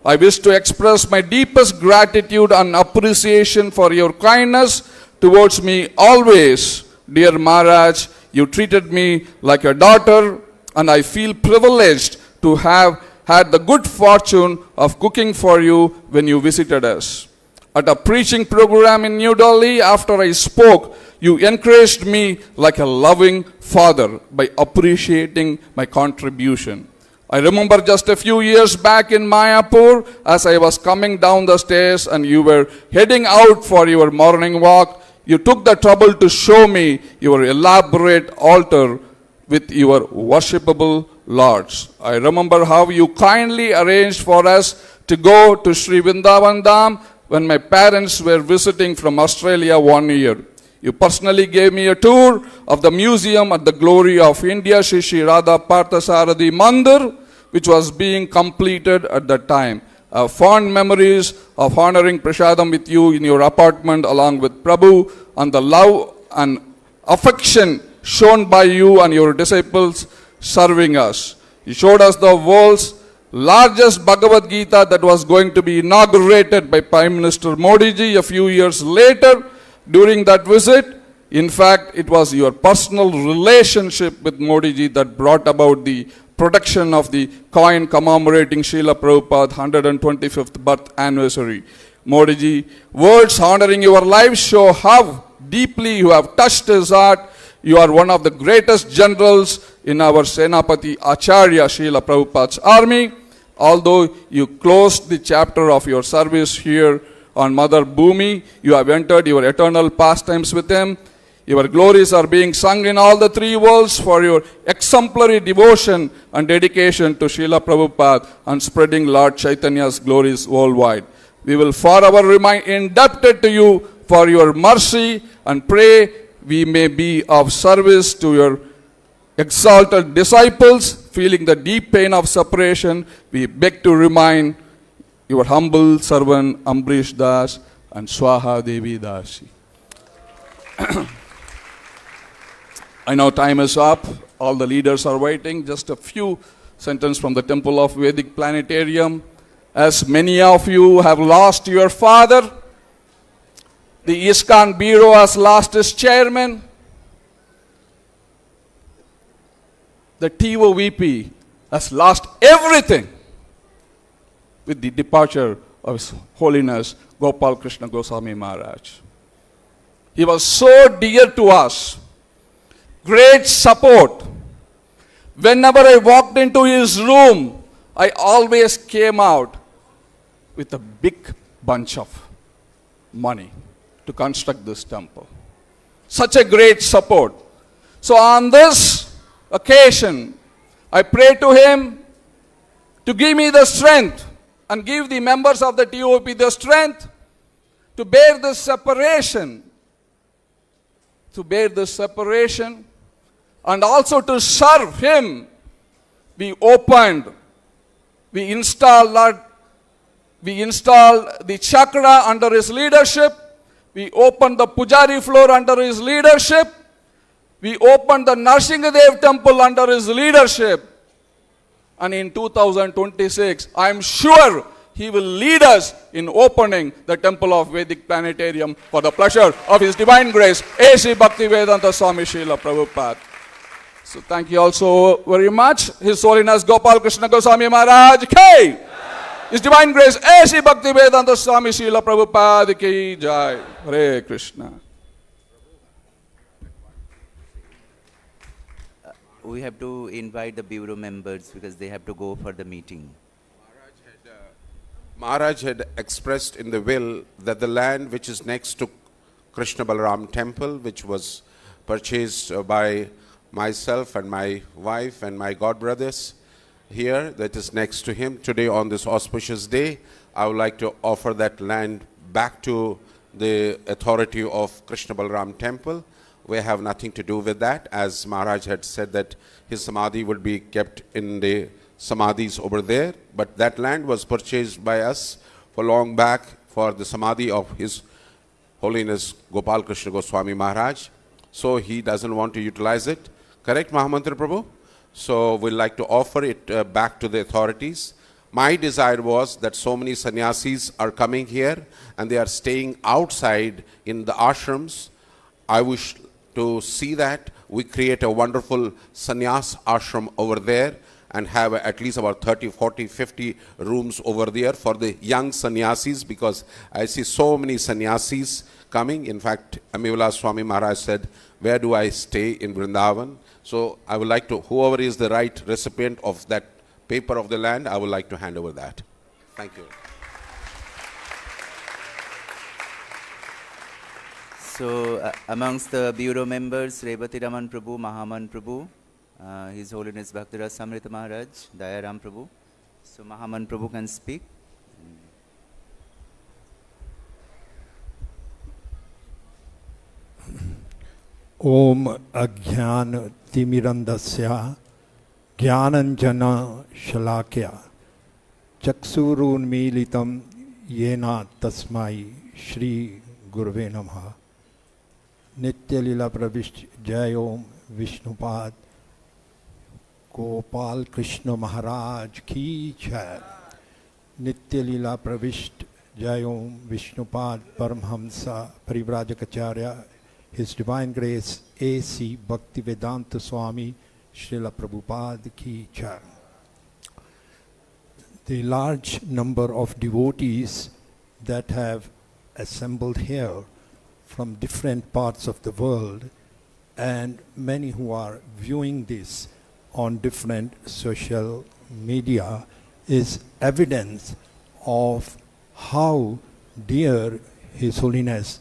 Speaker 12: I wish to express my deepest gratitude and appreciation for your kindness towards me always. Dear Maharaj, you treated me like a daughter and I feel privileged to have had the good fortune of cooking for you when you visited us. At a preaching program in New Delhi, after I spoke, you encouraged me like a loving father by appreciating my contribution. I remember just a few years back in Mayapur, as I was coming down the stairs and you were heading out for your morning walk, you took the trouble to show me your elaborate altar with your worshipable lords. I remember how you kindly arranged for us to go to Sri Vrindavan Dham when my parents were visiting from Australia one year. You personally gave me a tour of the museum at the Glory of India, Shri Radha Parthasarathi Mandir, which was being completed at that time. I have fond memories of honoring Prasadam with you in your apartment along with Prabhu, and the love and affection shown by you and your disciples serving us. You showed us the world's largest Bhagavad Gita that was going to be inaugurated by Prime Minister Modi ji a few years later during that visit. In fact, it was your personal relationship with Modi ji that brought about the production of the coin commemorating Srila Prabhupada's 125th birth anniversary. Modi ji, words honoring your life show how deeply you have touched his heart. You are one of the greatest generals in our Senapati Acharya Srila Prabhupada's army. Although you closed the chapter of your service here on Mother Bhumi, you have entered your eternal pastimes with him. Your glories are being sung in all the three worlds for your exemplary devotion and dedication to Srila Prabhupada and spreading Lord Chaitanya's glories worldwide. We will forever remain indebted to you for your mercy and pray we may be of service to your exalted disciples. Feeling the deep pain of separation, we beg to remind your humble servant Ambrish Das and Swaha Devi Dasi. I know time is up. All the leaders are waiting. Just a few sentences from the Temple of Vedic Planetarium. As many of you have lost your father, the ISKCON Bureau has lost its chairman. The TOVP has lost everything with the departure of His Holiness Gopal Krishna Goswami Maharaj. He was so dear to us, great support. Whenever I walked into his room, I always came out with a big bunch of money to construct this temple. Such a great support. So on this occasion, I pray to him to give me the strength and give the members of the TOP the strength to bear this separation, and also to serve him. We installed the chakra under his leadership. We opened the Pujari floor under his leadership. We opened the Narsingadev temple under his leadership. And in 2026, I am sure he will lead us in opening the Temple of Vedic Planetarium for the pleasure of His Divine Grace, A.C. Bhaktivedanta Swami Srila Prabhupada. So thank you also very much. His Holiness Gopal Krishna Goswami Maharaj Ki. His Divine Grace, A.C. Bhaktivedanta Swami Srila Prabhupada Ki Jai. Hare Krishna.
Speaker 11: We have to invite the bureau members because they have to go for the meeting.
Speaker 13: Maharaj had expressed in the will that the land which is next to Krishna Balaram temple, which was purchased by myself and my wife and my godbrothers here, that is next to him, today on this auspicious day, I would like to offer that land back to the authority of Krishna Balaram temple. We have nothing to do with that, as Maharaj had said that his samadhi would be kept in the samadhis over there. But that land was purchased by us for long back for the samadhi of His Holiness Gopal Krishna Goswami Maharaj. So he doesn't want to utilize it. Correct, Mahamantra Prabhu? So we'd like to offer it back to the authorities. My desire was that so many sannyasis are coming here and they are staying outside in the ashrams. I wish to see that we create a wonderful sannyas ashram over there, and have at least about 30, 40, 50 rooms over there for the young sannyasis, because I see so many sannyasis coming. In fact, Amivala Swami Maharaj said, where do I stay in Vrindavan? So I would like to, whoever is the right recipient of that paper of the land, I would like to hand over that. Thank you.
Speaker 11: So amongst the bureau members, Revati Raman Prabhu, Mahaman Prabhu, His Holiness Bhaktiraj Samrita Maharaj, Dayaram Prabhu. So Mahaman Prabhu can speak.
Speaker 14: Om Ajnana Timirandasya Jnananjana Shalakya Chaksurun Militam Yena Tasmai Shri Gurve Namaha Nitya Lila Pravishth Jai Om Vishnupad Gopal Krishna Maharaj Ki Jai Nitya Lila Pravishth Jai Om Vishnupad Paramhamsa Parivrajacharya His Divine Grace A.C. Bhaktivedanta Swami Srila Prabhupada Ki Jai. The large number of devotees that have assembled here from different parts of the world, and many who are viewing this on different social media, is evidence of how dear His Holiness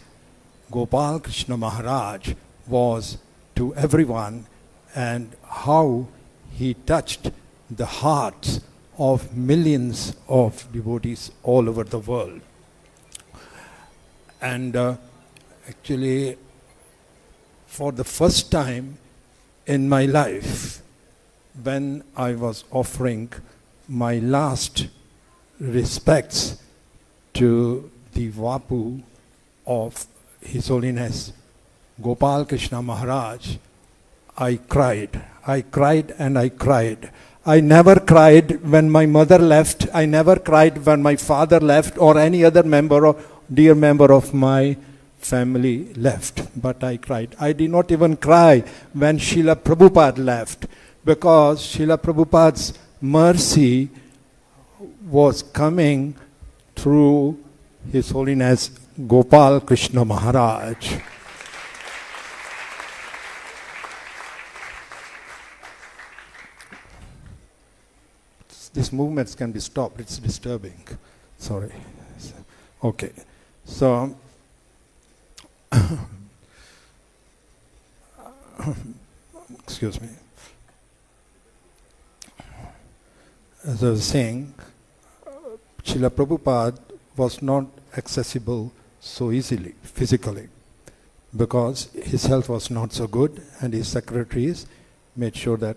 Speaker 14: Gopal Krishna Maharaj was to everyone, and how he touched the hearts of millions of devotees all over the world. And actually, for the first time in my life, when I was offering my last respects to the Vapu of His Holiness Gopal Krishna Maharaj, I cried. I cried and I cried. I never cried when my mother left. I never cried when my father left or any other dear member of my family left. But I cried. I did not even cry when Srila Prabhupada left, because Srila Prabhupada's mercy was coming through His Holiness Gopal Krishna Maharaj. These movements can be stopped. It's disturbing. Sorry. Okay. So, excuse me. As I was saying, Srila Prabhupada was not accessible so easily, physically, because his health was not so good, and his secretaries made sure that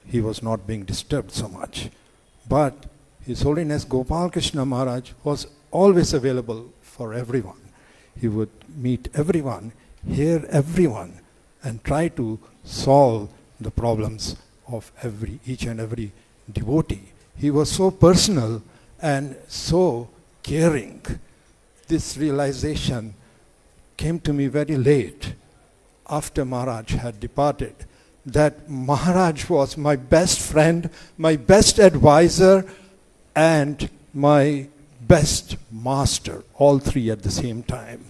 Speaker 14: he was not being disturbed so much. But His Holiness Gopal Krishna Maharaj was always available for everyone. He would meet everyone, hear everyone, and try to solve the problems of each and every devotee. He was so personal and so caring. This realization came to me very late, after Maharaj had departed, that Maharaj was my best friend, my best advisor, and my best master, all three at the same time.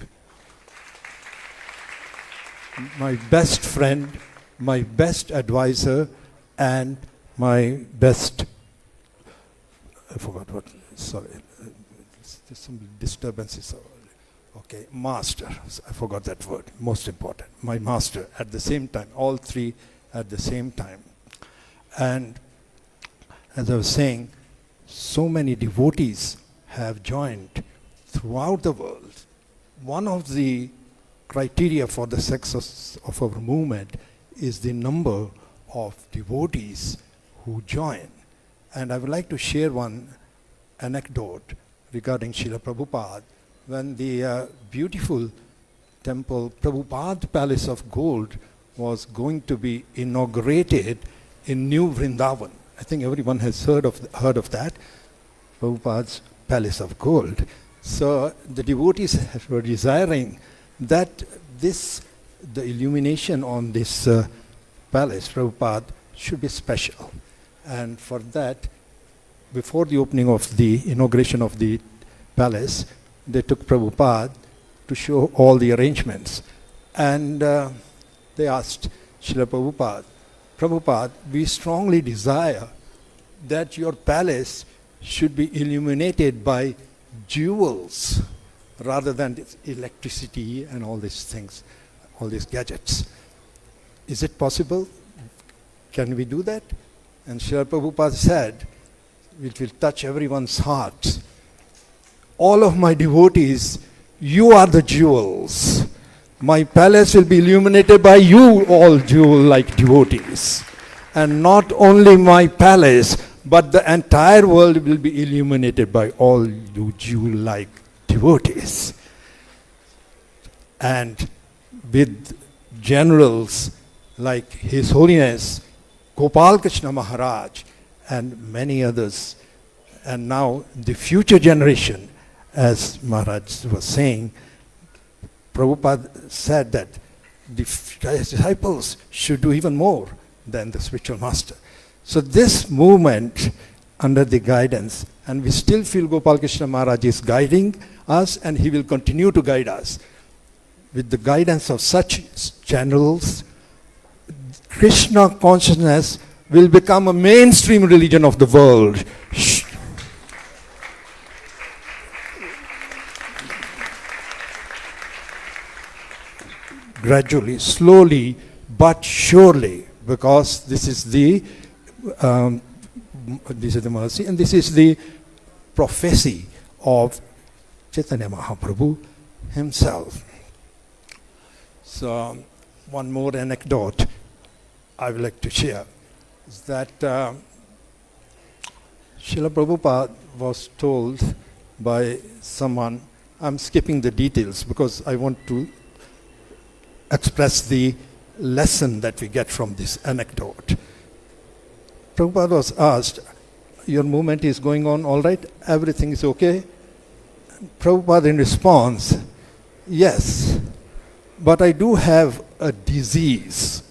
Speaker 14: My best friend, my best advisor, and my best, I forgot what, sorry, there's some disturbances. Okay, master, I forgot that word, most important. My master at the same time, all three at the same time. And as I was saying, so many devotees have joined throughout the world. One of the criteria for the success of our movement is the number of devotees who join. And I would like to share one anecdote regarding Srila Prabhupada. When the beautiful temple, Prabhupada Palace of Gold, was going to be inaugurated in New Vrindavan. I think everyone has heard of that, Prabhupada's Palace of Gold. So the devotees were desiring that the illumination on this palace, Prabhupada, should be special. And for that, before the opening of the inauguration of the palace, they took Prabhupada to show all the arrangements. And they asked Srila Prabhupada, Prabhupada, we strongly desire that your palace should be illuminated by jewels rather than electricity and all these things, all these gadgets. Is it possible? Can we do that? And Srila Prabhupada said, it will touch everyone's heart. All of my devotees, you are the jewels. My palace will be illuminated by you, all jewel-like devotees. And not only my palace, but the entire world will be illuminated by all you jewel-like devotees. And with generals like His Holiness Gopal Krishna Maharaj and many others, and now the future generation, as Maharaj was saying, Prabhupada said that the disciples should do even more than the spiritual master. So this movement under the guidance, and we still feel Gopal Krishna Maharaj is guiding us, and he will continue to guide us. With the guidance of such generals, Krishna consciousness will become a mainstream religion of the world. Gradually, slowly, but surely, because this is the mercy, and this is the prophecy of Chaitanya Mahaprabhu himself. So, one more anecdote I would like to share is that Srila Prabhupada was told by someone, I'm skipping the details because I want to express the lesson that we get from this anecdote. Prabhupada was asked, your movement is going on all right? Everything is okay? Prabhupada in response, yes, but I do have a disease.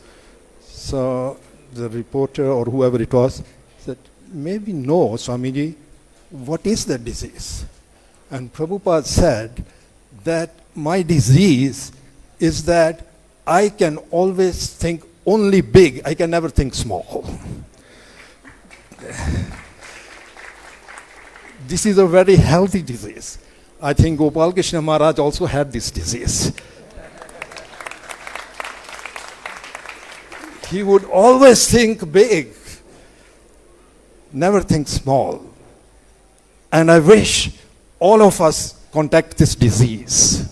Speaker 14: So the reporter or whoever it was said, maybe no, Swamiji, what is the disease? And Prabhupada said that my disease is that I can always think only big, I can never think small. This is a very healthy disease. I think Gopal Krishna Maharaj also had this disease. He would always think big, never think small. And I wish all of us contact this disease.